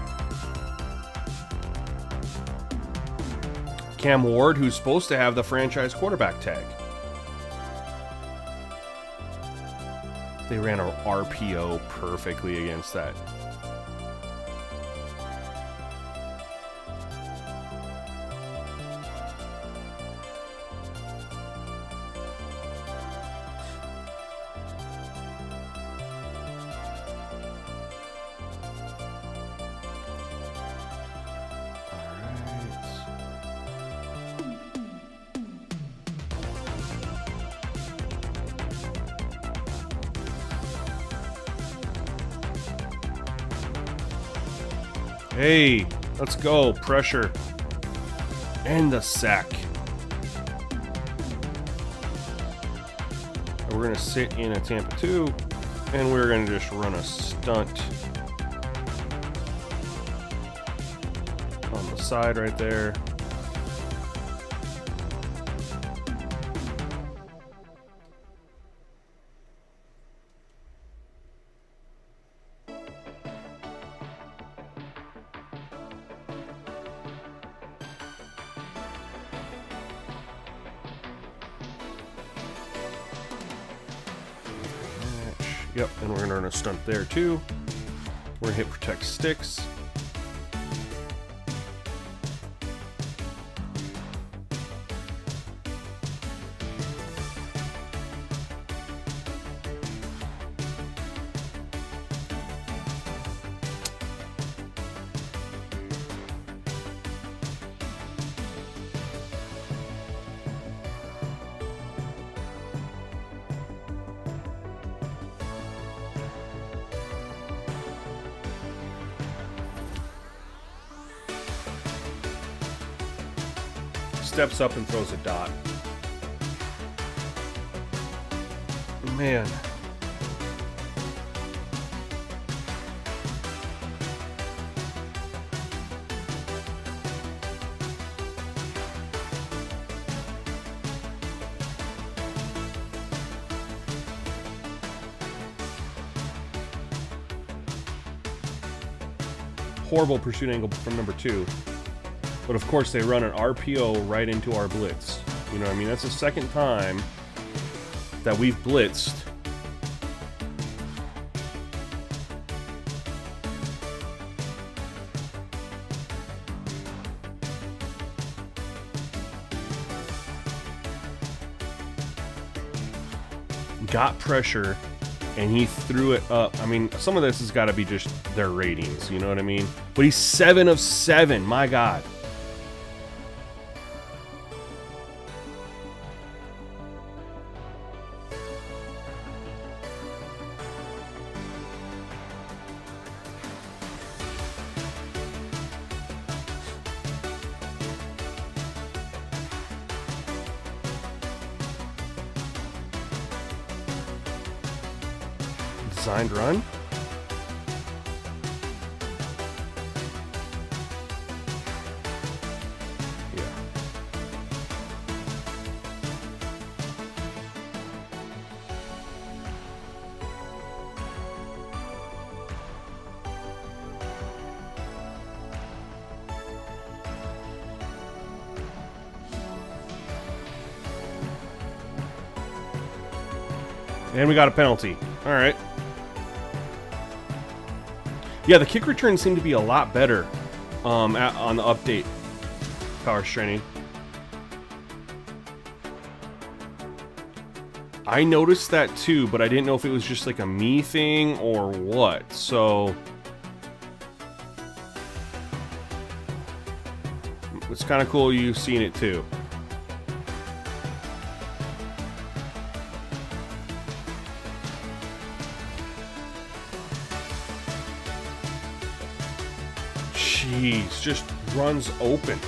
S2: Cam Ward, who's supposed to have the franchise quarterback tag. They ran an RPO perfectly against that. Hey, let's go. Pressure. And the sack. And we're going to sit in a Tampa 2, and we're going to just run a stunt on the side right there. Yep, and we're going to run a stunt there too. We're going to hit protect sticks. Steps up and throws a dot. Man. Horrible pursuit angle from number 2. But of course, they run an RPO right into our blitz. You know what I mean? That's the second time that we've blitzed got pressure, and he threw it up. I mean, some of this has got to be just their ratings, you know what I mean? But he's 7 of 7, my God. Designed run. Yeah. And we got a penalty. All right. Yeah, the kick returns seem to be a lot better on the update power straining. I noticed that too, but I didn't know if it was just like a me thing or what. So it's kind of cool you've seen it too. Jeez, just runs open.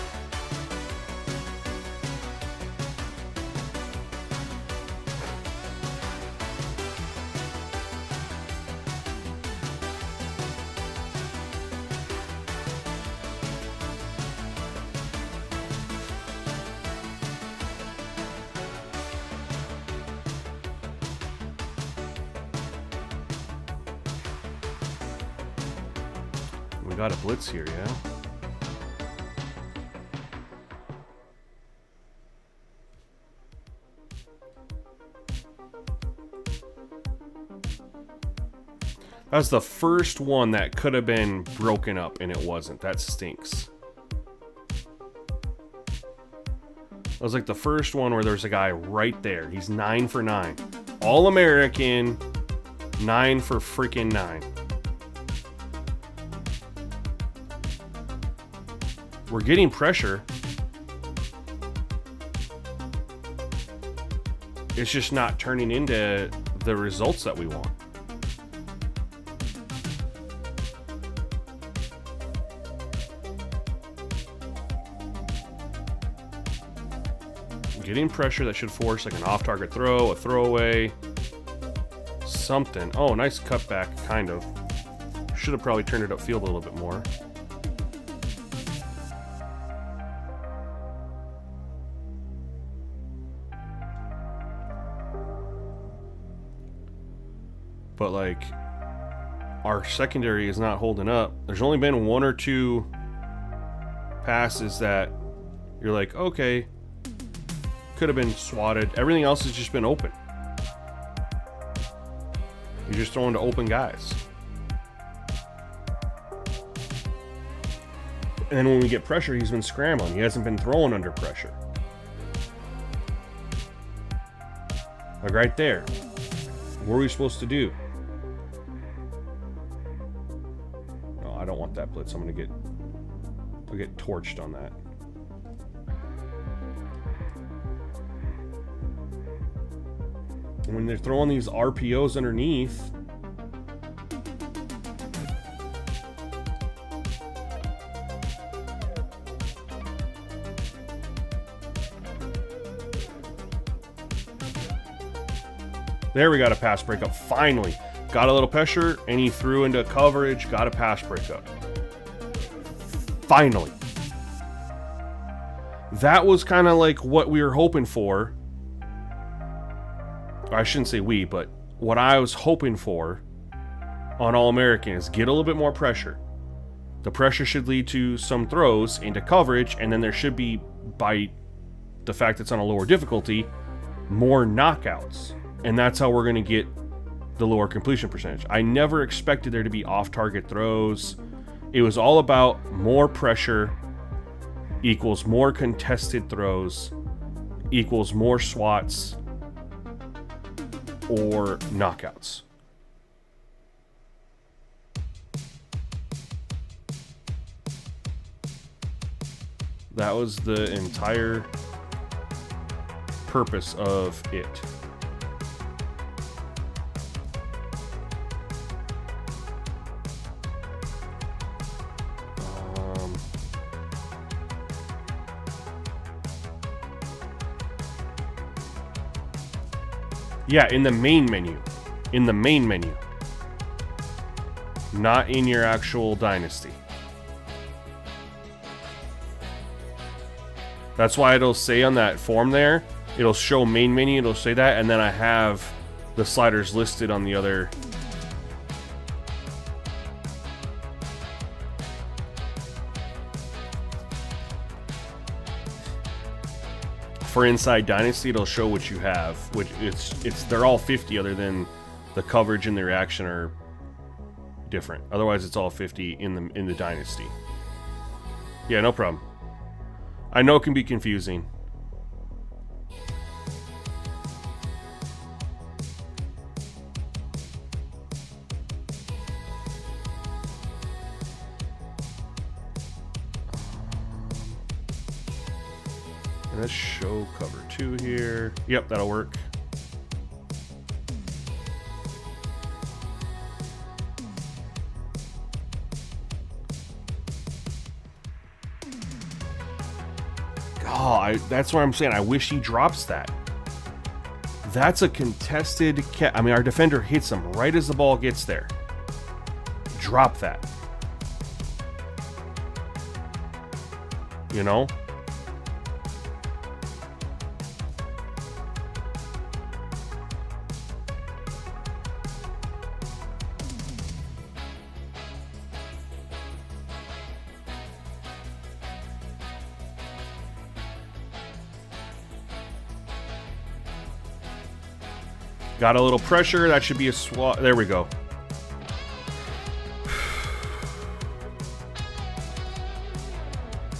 S2: We got a blitz here, yeah? That's the first one that could have been broken up, and it wasn't. That stinks. That was like the first one where there's a guy right there. He's 9 for 9. All-American, 9 for freaking 9. We're getting pressure. It's just not turning into the results that we want. Getting pressure that should force like an off-target throw, a throwaway, something. Oh, nice cutback, kind of. Should have probably turned it upfield a little bit more. But like, our secondary is not holding up. There's only been 1 or 2 passes that you're like, okay, could have been swatted. Everything else has just been open. You're just throwing to open guys. And then when we get pressure, he's been scrambling. He hasn't been throwing under pressure. Like right there. What are we supposed to do? No, I don't want that blitz. I'll get torched on that. When they're throwing these RPOs underneath, there we got a pass breakup. Finally got a little pressure, and he threw into coverage. Got a pass breakup. Finally, that was kind of like what we were hoping for. I shouldn't say we, but what I was hoping for on All-American is get a little bit more pressure. The pressure should lead to some throws into coverage, and then there should be, by the fact it's on a lower difficulty, more knockouts. And that's how we're going to get the lower completion percentage. I never expected there to be off-target throws. It was all about more pressure equals more contested throws equals more swats. or knockouts. That was the entire purpose of it. Yeah, in the main menu. In the main menu. Not in your actual dynasty. That's why it'll say on that form there, it'll show main menu, it'll say that, and then I have the sliders listed on the other. For Inside Dynasty, it'll show what you have, which they're all 50 other than the coverage and the reaction are different. Otherwise, it's all 50 in the Dynasty. Yeah, no problem. I know it can be confusing. And let's show cover 2 here. Yep, that'll work. Oh, that's what I'm saying. I wish he drops that. That's a contested catch. I mean, our defender hits him right as the ball gets there. Drop that. You know? Got a little pressure. That should be a swat. There we go.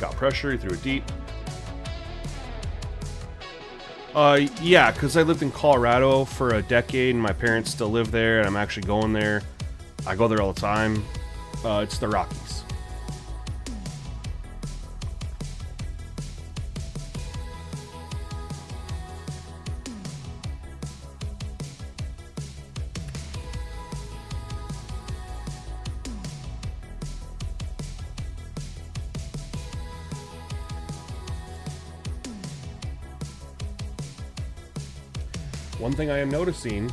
S2: Got pressure. He threw it deep. Yeah, because I lived in Colorado for a decade, and my parents still live there, and I'm actually going there. I go there all the time. It's the Rockies. One thing I am noticing,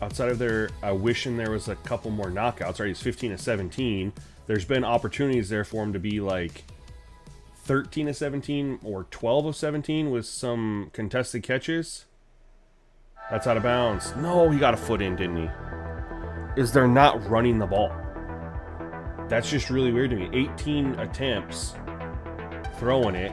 S2: outside of their wishing there was a couple more knockouts, right? He's 15-17. There's been opportunities there for him to be like 13-17 or 12-17 with some contested catches. That's out of bounds. No, he got a foot in, didn't he? Is they're not running the ball. That's just really weird to me. 18 attempts throwing it.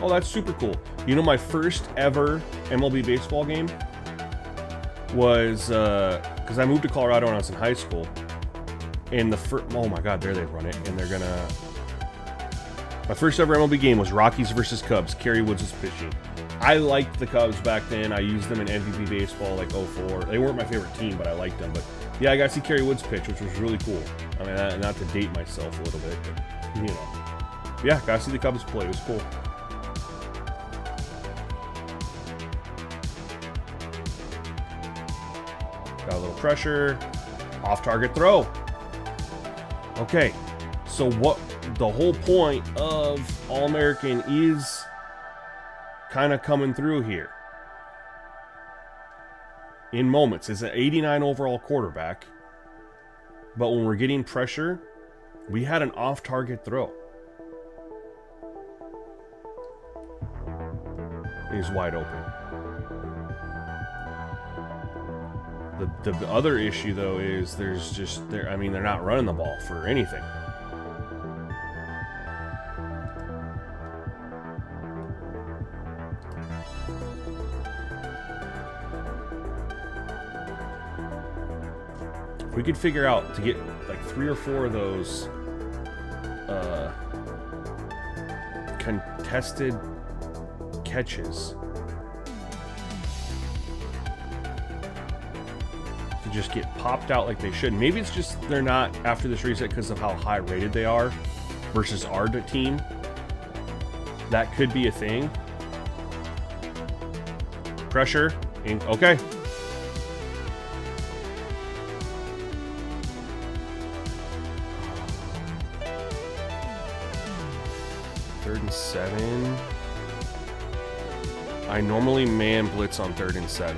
S2: Oh, that's super cool. You know, my first ever MLB baseball game was because I moved to Colorado when I was in high school. And oh my God, there they run it, and they're gonna. My first ever MLB game was Rockies versus Cubs. Kerry Woods was pitching. I liked the Cubs back then. I used them in MVP baseball like 04. They weren't my favorite team, but I liked them. But yeah, I got to see Kerry Woods pitch, which was really cool. I mean, not to date myself a little bit, but you know, yeah, got to see the Cubs play. It was cool. Got a little pressure. Off-target throw. Okay. So what the whole point of All-American is kind of coming through here. In moments. Is an 89 overall quarterback. But when we're getting pressure, we had an off-target throw. He's wide open. The other issue, though, is they're not running the ball for anything. we could figure out to get like 3 or 4 of those contested catches to just get popped out like they should. Maybe it's just they're not after this reset because of how high rated they are versus our team. That could be a thing. Pressure. Okay. Third and 7. I normally man blitz on 3rd and 7.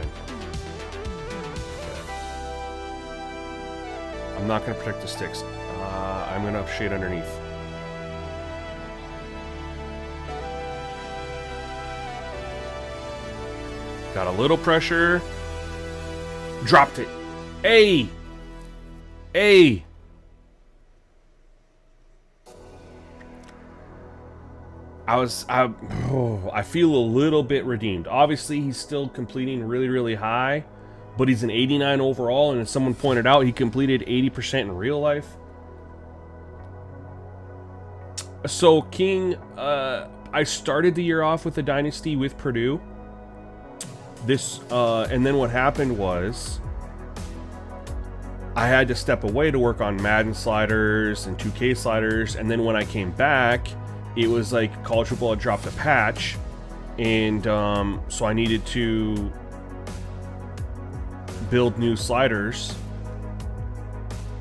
S2: I'm not going to protect the sticks. I'm going to shade underneath. Got a little pressure. Dropped it. Hey! Hey! I feel a little bit redeemed. Obviously, he's still completing really, really high, but he's an 89 overall, and as someone pointed out, he completed 80% in real life. So, King, I started the year off with a dynasty with Purdue. And then what happened was I had to step away to work on Madden sliders and 2K sliders, and then when I came back, it was like college football had dropped a patch, and so I needed to build new sliders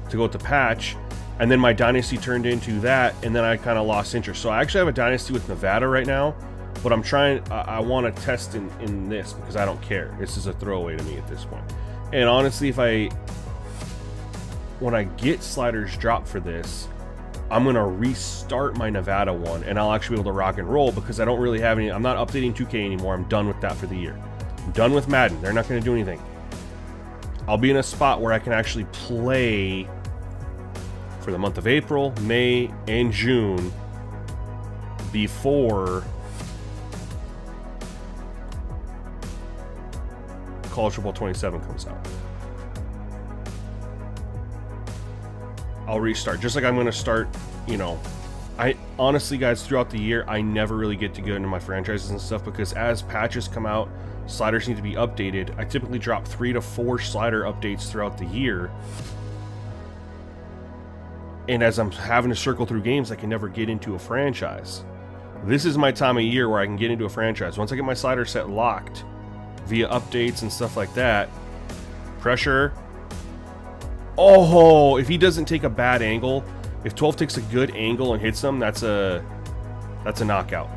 S2: to go with the patch, and then my dynasty turned into that, and then I kind of lost interest. So I actually have a dynasty with Nevada right now, but I want to test in this because I don't care. This is a throwaway to me at this point. And honestly, when I get sliders dropped for this, I'm going to restart my Nevada one, and I'll actually be able to rock and roll because I don't really have any. I'm not updating 2K anymore. I'm done with that for the year. I'm done with Madden. They're not going to do anything. I'll be in a spot where I can actually play for the month of April, May, and June before College Football 27 comes out. I'll restart, just like I'm going to start, I honestly, guys, throughout the year, I never really get to go into my franchises and stuff because as patches come out, sliders need to be updated. I typically drop 3 to 4 slider updates throughout the year. And as I'm having to circle through games, I can never get into a franchise. This is my time of year where I can get into a franchise. Once I get my slider set locked via updates and stuff like that, pressure. Oh, if he doesn't take a bad angle, if 12 takes a good angle and hits him, that's a knockout.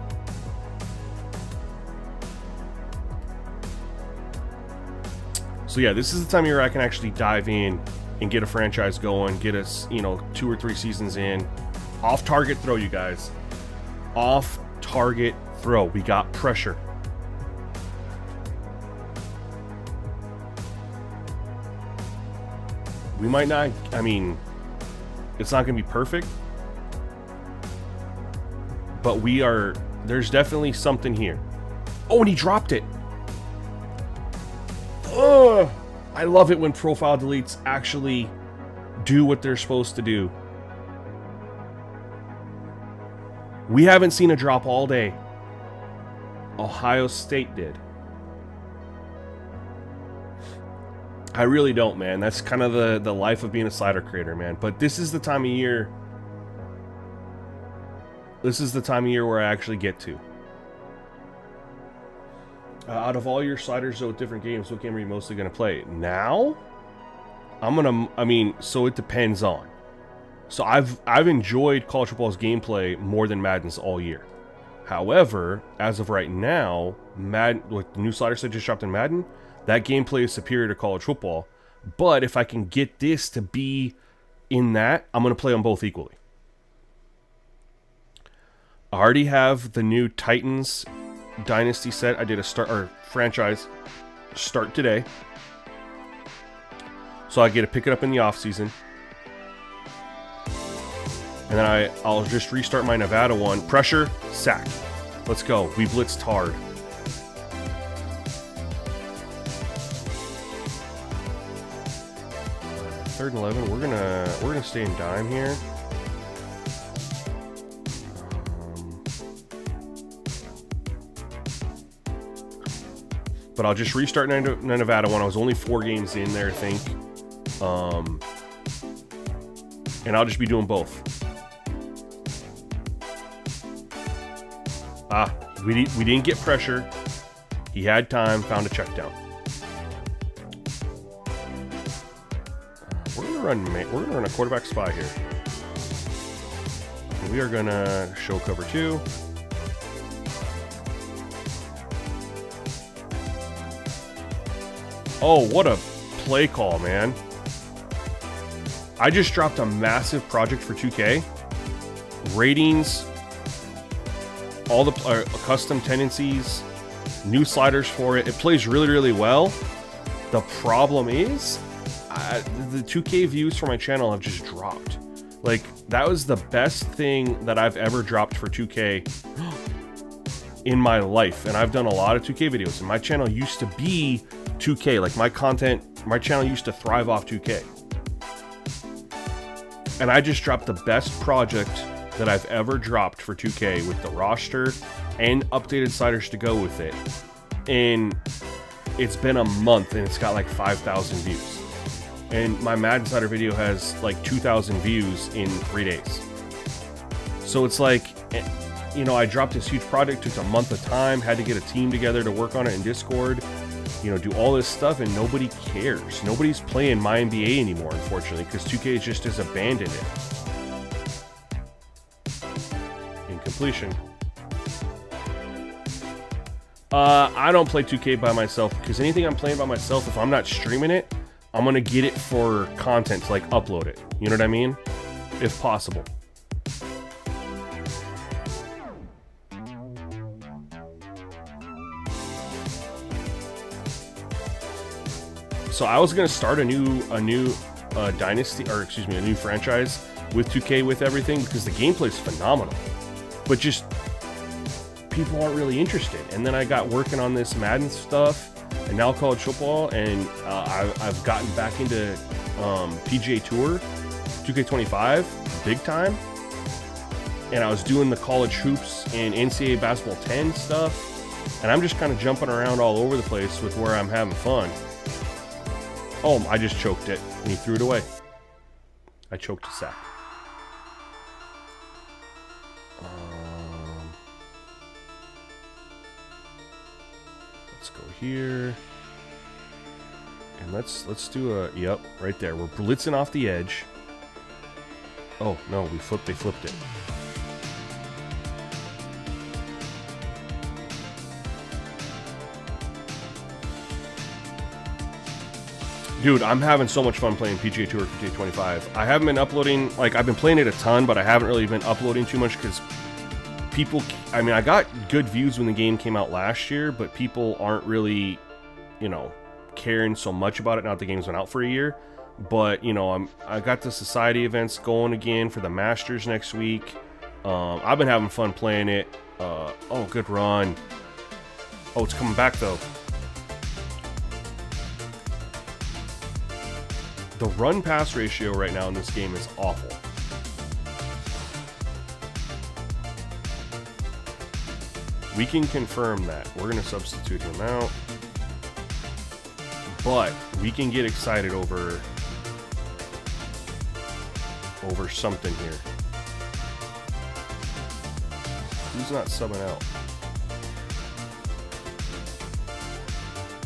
S2: So yeah, this is the time of year I can actually dive in and get a franchise going, get us, 2 or 3 seasons in. Off target throw, you guys. Off target throw. We got pressure. We might not, it's not going to be perfect, but there's definitely something here. Oh, and he dropped it. Ugh. I love it when profile deletes actually do what they're supposed to do. We haven't seen a drop all day. Ohio State did. I really don't, man. That's kind of the life of being a slider creator, man. But this is the time of year. This is the time of year where I actually get to. Out of all your sliders, though, with different games, what game are you mostly going to play? Now? So it depends on. So I've enjoyed college football's gameplay more than Madden's all year. However, as of right now, Madden, with the new sliders that just dropped in Madden, that gameplay is superior to college football. But if I can get this to be in that, I'm going to play them both equally. I already have the new Titans Dynasty set. I did a franchise start today. So I get to pick it up in the off season. And then I'll just restart my Nevada one. Pressure, sack. Let's go. We blitzed hard. 3rd and 11. We're gonna stay in dime here. But I'll just restart Nevada when I was only 4 games in there, I think. And I'll just be doing both. We didn't get pressure. He had time, found a check down. We're gonna run a quarterback spy here. We are gonna show cover 2. Oh, what a play call, man. I just dropped a massive project for 2K. Ratings, all the custom tendencies, new sliders for it. It plays really, really well. The problem is, the 2K views for my channel have just dropped. Like, that was the best thing that I've ever dropped for 2K in my life. And I've done a lot of 2K videos, and my channel used to be 2K. Like, my channel used to thrive off 2K. And I just dropped the best project that I've ever dropped for 2K with the roster and updated sliders to go with it. And it's been a month and it's got like 5,000 views. And my Madden slider video has like 2,000 views in 3 days. So it's like, you know, I dropped this huge project, took a month of time, had to get a team together to work on it in Discord, you know, do all this stuff, and nobody cares. Nobody's playing my NBA anymore, unfortunately, because 2K just has abandoned it. Incompletion. I don't play 2K by myself, because anything I'm playing by myself, if I'm not streaming it, I'm going to get it for content to, like, upload it. You know what I mean? If possible. So I was gonna start a new dynasty, or excuse me, a new franchise with 2K with everything, because the gameplay's phenomenal, but just people aren't really interested. And then I got working on this Madden stuff, and now college football, and I've gotten back into PGA Tour, 2K25, big time. And I was doing the college hoops and NCAA basketball 10 stuff, and I'm just kind of jumping around all over the place with where I'm having fun. Oh, I just choked it, and he threw it away. I choked a sack. Let's go here, and let's do a yep right there. We're blitzing off the edge. Oh no, they flipped it. Dude, I'm having so much fun playing PGA Tour 2K25. I haven't been uploading, like, I've been playing it a ton, but I haven't really been uploading too much because people, I mean, I got good views when the game came out last year, but people aren't really, you know, caring so much about it now that the game's been out for a year. But, you know, I got the society events going again for the Masters next week. I've been having fun playing it. Oh, good run. Oh, it's coming back, though. The run-pass ratio right now in this game is awful. We can confirm that. We're going to substitute him out. But we can get excited over something here. Who's not subbing out?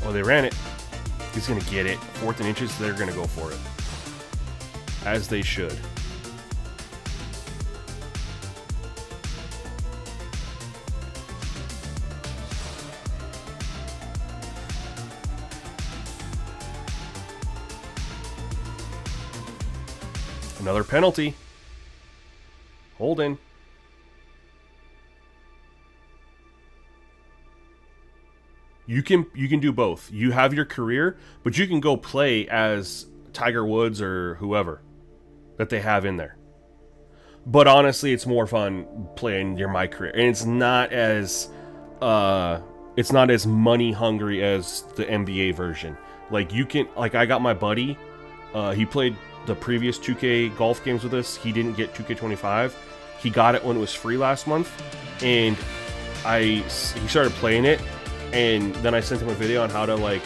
S2: Oh, they ran it. He's going to get it. 4th and inches, they're going to go for it. As they should. Another penalty. Holding. You can do both. You have your career, but you can go play as Tiger Woods or whoever that they have in there. But honestly, it's more fun playing your my career, and it's not as money hungry as the NBA version. Like, you can, like, I got my buddy, he played the previous 2K golf games with us, he didn't get 2K25. He got it when it was free last month, and he started playing it, and then I sent him a video on how to, like,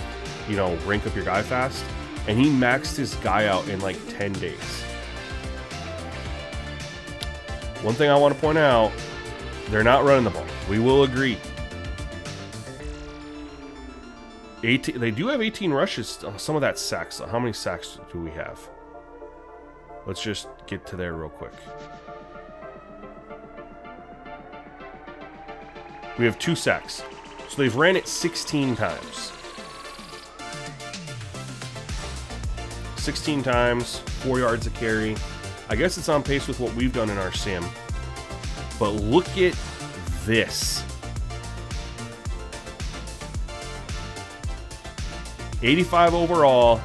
S2: you know, rank up your guy fast, and he maxed his guy out in like 10 days. One thing I want to point out, they're not running the ball. We will agree. 18, they do have 18 rushes. Some of that sacks. How many sacks do we have? Let's just get to there real quick. We have 2 sacks. So they've ran it 16 times. 16 times, 4 yards a carry. I guess it's on pace with what we've done in our sim. But look at this. 85 overall.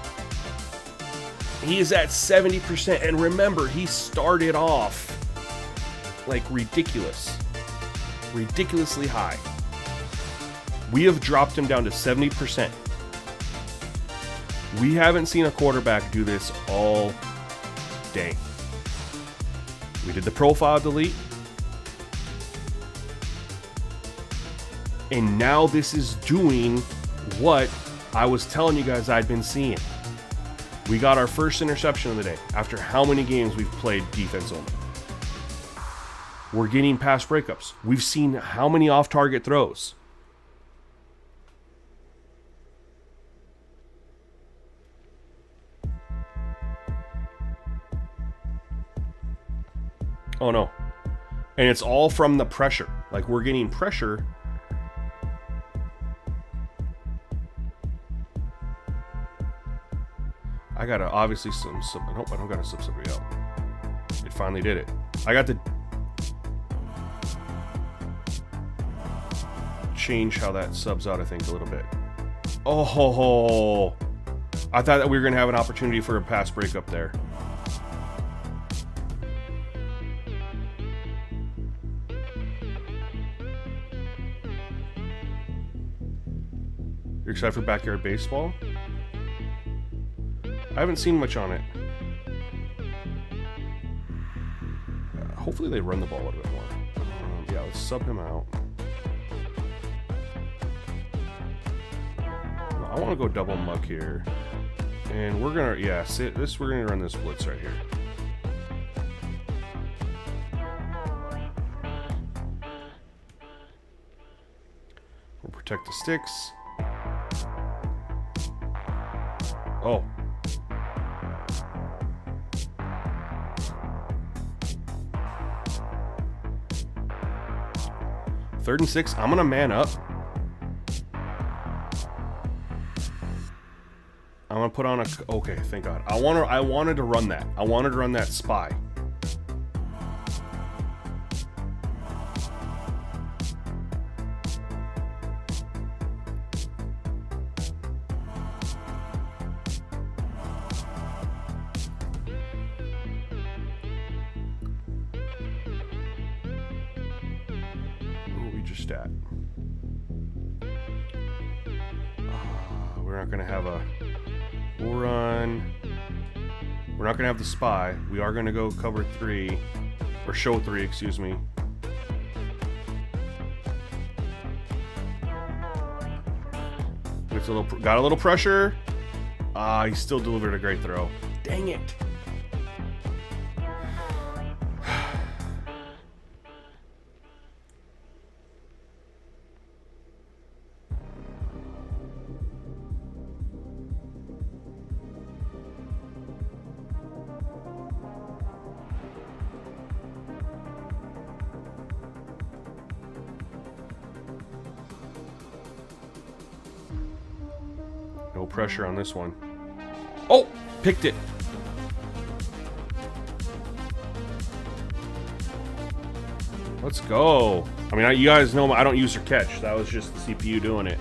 S2: He is at 70%. And remember, he started off like ridiculous. Ridiculously high. We have dropped him down to 70%. We haven't seen a quarterback do this all day. We did the profile delete. And now this is doing what I was telling you guys I'd been seeing. We got our first interception of the day after how many games we've played defense only. We're getting pass breakups. We've seen how many off-target throws. Oh no. And it's all from the pressure. Like, we're getting pressure. I gotta obviously nope, I don't gotta sub somebody out. It finally did it. I got to change how that subs out, I think, a little bit. Oh, I thought that we were gonna have an opportunity for a pass breakup there. You're excited for backyard baseball? I haven't seen much on it. Hopefully they run the ball a little bit more. Yeah, let's sub him out. I want to go double muck here. And we're going to, yeah, we're going to run this blitz right here. We'll protect the sticks. Oh. Third and 6. I'm gonna man up. I'm gonna put on a. Okay, thank God. I wanted to run that. I wanted to run that spy. At. We're not going to have a run. We're not going to have the spy. We are going to go cover 3, or show 3, excuse me. It's got a little pressure. He still delivered a great throw. Dang it. No pressure on this one. Oh, picked it. Let's go. I mean, you guys know I don't use or catch. That was just the CPU doing it.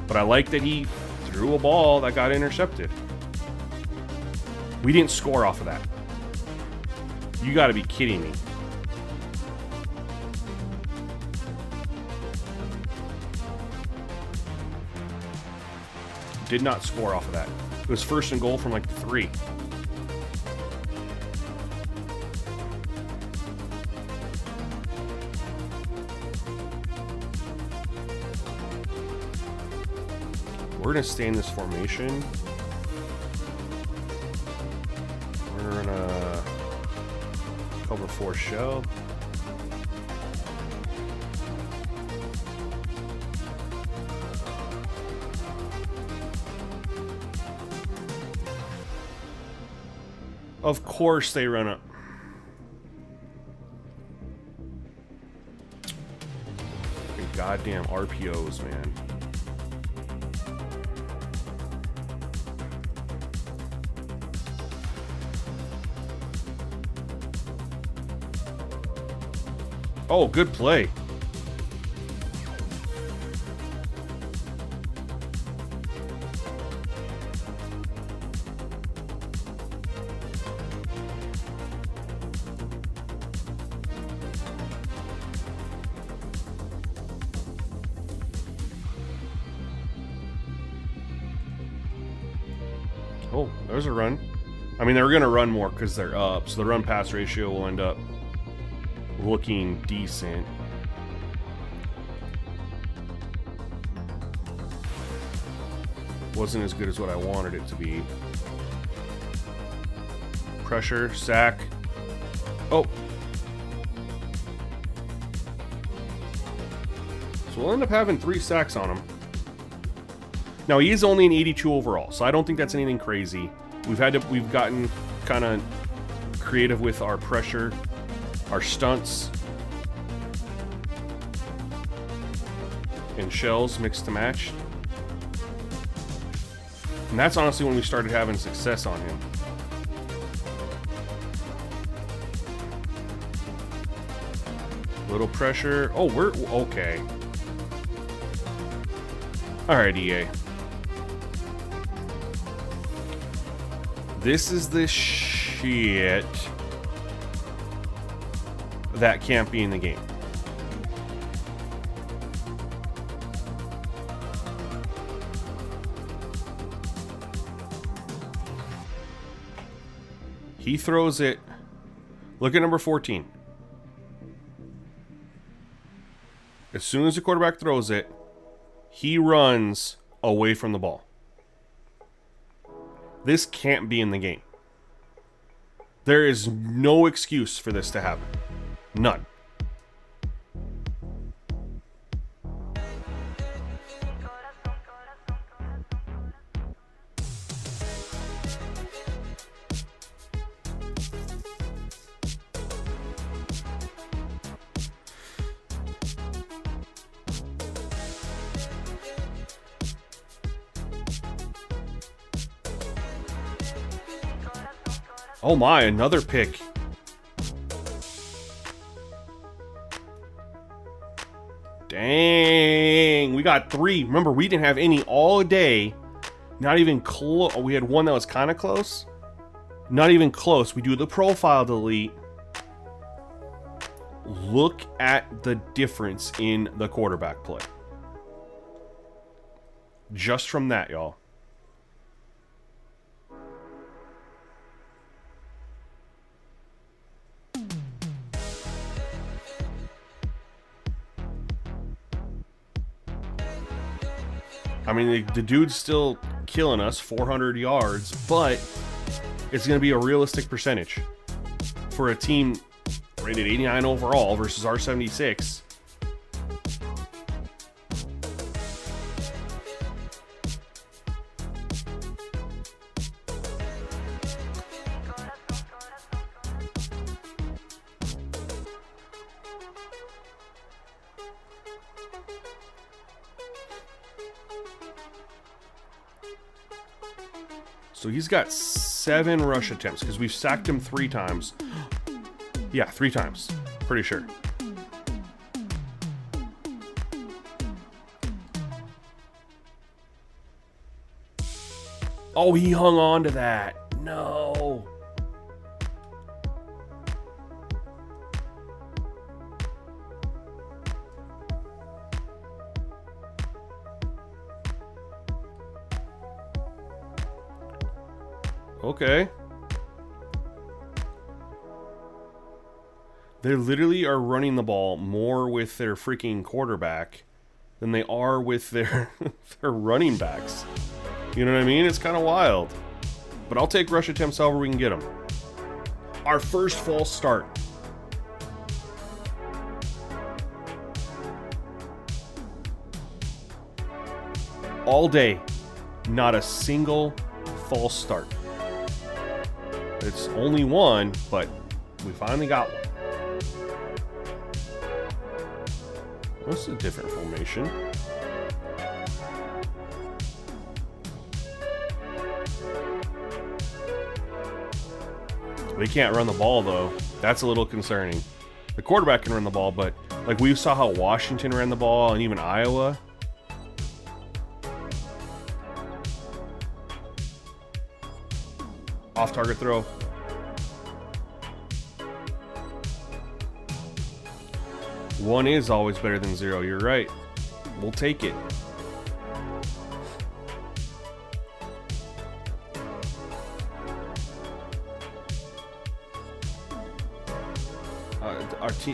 S2: But I like that he threw a ball that got intercepted. We didn't score off of that. You got to be kidding me. Did not score off of that. It was first and goal from like 3. We're going to stay in this formation. We're going to cover 4 shell. Of course they run up. Goddamn RPOs, man. Oh, good play. Oh, there's a run. I mean, they're going to run more because they're up, so the run-pass ratio will end up looking decent. Wasn't as good as what I wanted it to be. Pressure, sack. Oh. So we'll end up having 3 sacks on him. Now, he is only an 82 overall, so I don't think that's anything crazy. We've gotten kind of creative with our pressure, our stunts, and shells mixed to match. And that's honestly when we started having success on him. Little pressure. Oh, we're okay. All right, EA. This is the shit that can't be in the game. He throws it. Look at number 14. As soon as the quarterback throws it, he runs away from the ball. This can't be in the game. There is no excuse for this to happen. None. Oh my, another pick. Dang, we got 3. Remember, we didn't have any all day. Not even close. We had one that was kind of close. Not even close. We do the profile delete. Look at the difference in the quarterback play. Just from that, y'all. I mean, the dude's still killing us, 400 yards, but it's going to be a realistic percentage for a team rated 89 overall versus our 76. So he's got 7 rush attempts because we've sacked him 3 times. Yeah, 3 times. Pretty sure. Oh, he hung on to that. No. Okay. They literally are running the ball more with their freaking quarterback than they are with their their running backs. You know what I mean? It's kind of wild. But I'll take rush attempts however we can get them. Our first false start. All day, not a single false start. It's only one, but we finally got one. This is a different formation. They can't run the ball, though. That's a little concerning. The quarterback can run the ball, but like we saw how Washington ran the ball and even Iowa. Off target throw. One is always better than zero. You're right. We'll take it.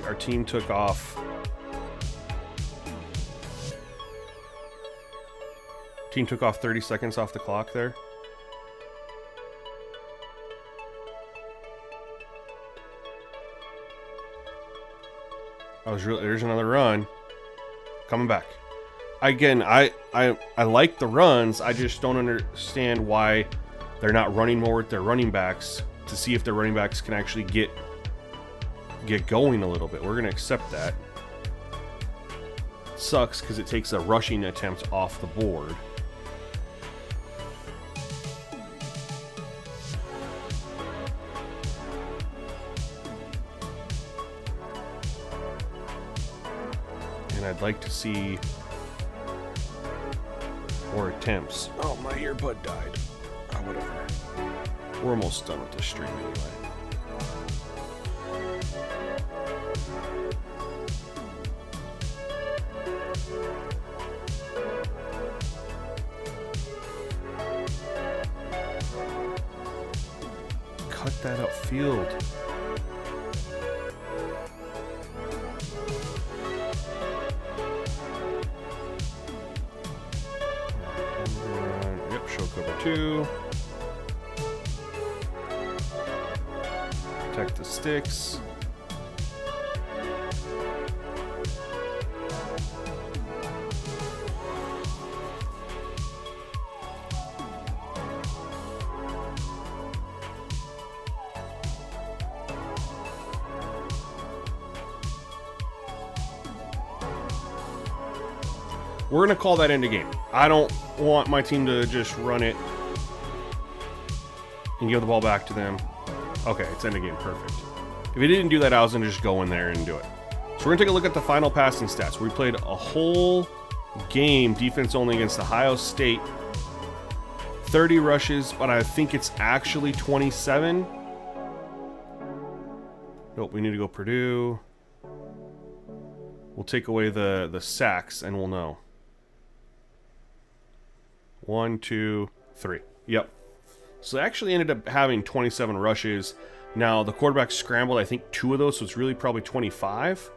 S2: Our team took off. Team took off 30 seconds off the clock there. There's another run. Coming back. Again, I like the runs. I just don't understand why they're not running more with their running backs to see if their running backs can actually get going a little bit. We're going to accept that. Sucks because it takes a rushing attempt off the board. And I'd like to see more attempts. Oh, my earbud died. Oh, whatever. We're almost done with this stream anyway. Cut that upfield. Yep, show cover 2. Protect the sticks. We're going to call that end of game. I don't want my team to just run it and give the ball back to them. Okay, it's end of game. Perfect. If it didn't do that, I was going to just go in there and do it. So we're going to take a look at the final passing stats. We played a whole game defense only against Ohio State. 30 rushes, but I think it's actually 27. Nope, we need to go Purdue. We'll take away the sacks and we'll know. 1, 2, 3. Yep. So they actually ended up having 27 rushes. Now, the quarterback scrambled, I think, 2 of those, so it's really probably 25.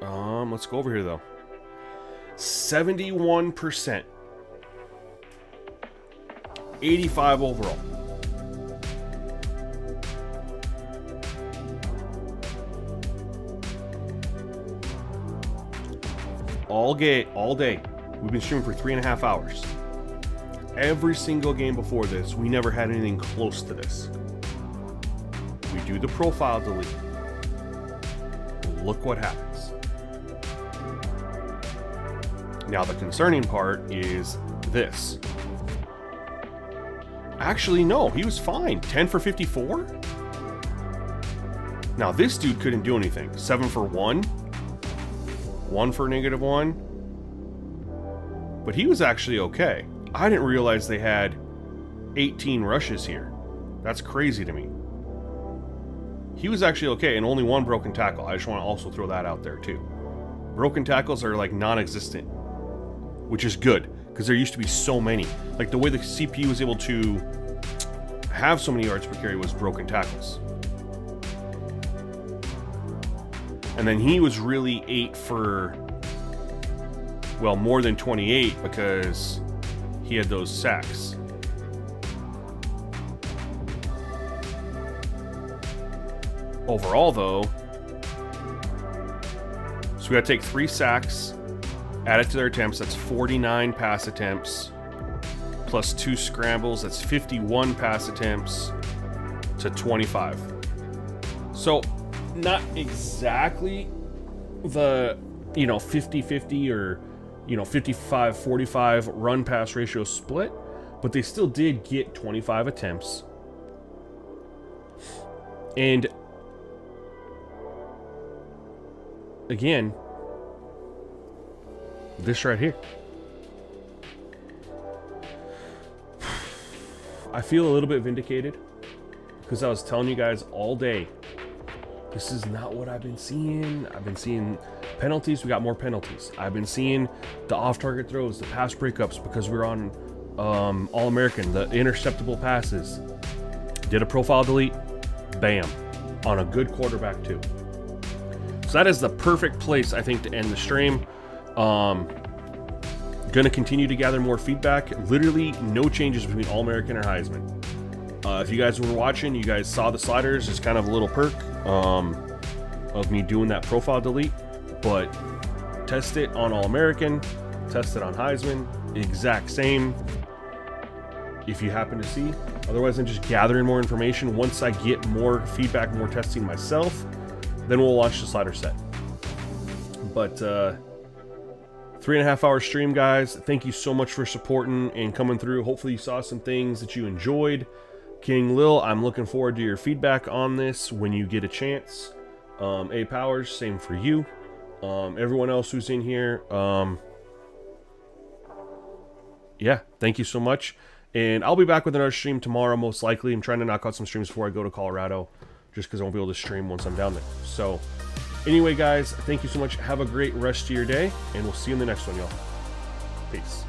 S2: Let's go over here, though. 71%. 85 overall. All day. We've been streaming for 3.5 hours. Every single game before this, we never had anything close to this. We do the profile delete. Look what happens. Now the concerning part is this. Actually, no, he was fine. 10 for 54? Now this dude couldn't do anything. 7 for 1. 1 for -1. But he was actually okay. I didn't realize they had 18 rushes here. That's crazy to me. He was actually okay, and only 1 broken tackle. I just want to also throw that out there too. Broken tackles are like non-existent, which is good, because there used to be so many. Like the way the CPU was able to have so many yards per carry was broken tackles. And then he was really 8 for, well, more than 28 because he had those sacks. Overall, though, so we got to take 3 sacks, add it to their attempts. That's 49 pass attempts, plus 2 scrambles. That's 51 pass attempts to 25. So, not exactly the, 50-50 or, 55-45 run-pass ratio split, but they still did get 25 attempts. And again, this right here, I feel a little bit vindicated because I was telling you guys all day, this is not what I've been seeing. I've been seeing penalties. We got more penalties. I've been seeing the off-target throws, the pass breakups because we're on All-American, the interceptable passes. Did a profile delete, bam, on a good quarterback too. So that is the perfect place, I think, to end the stream. Gonna continue to gather more feedback. Literally no changes between All-American or Heisman. If you guys were watching, you guys saw the sliders. It's kind of a little perk of me doing that profile delete. But test it on All-American, test it on Heisman, exact same. If you happen to see. Otherwise, I'm just gathering more information. Once I get more feedback, more testing myself, then we'll launch the slider set. But 3.5 hour stream, guys. Thank you so much for supporting and coming through. Hopefully you saw some things that you enjoyed. King Lil, I'm looking forward to your feedback on this when you get a chance. A Powers, same for you. Everyone else who's in here, yeah, thank you so much. And I'll be back with another stream tomorrow, most likely. I'm trying to knock out some streams before I go to Colorado, just because I won't be able to stream once I'm down there. So, anyway, guys, thank you so much. Have a great rest of your day, and we'll see you in the next one, y'all. Peace.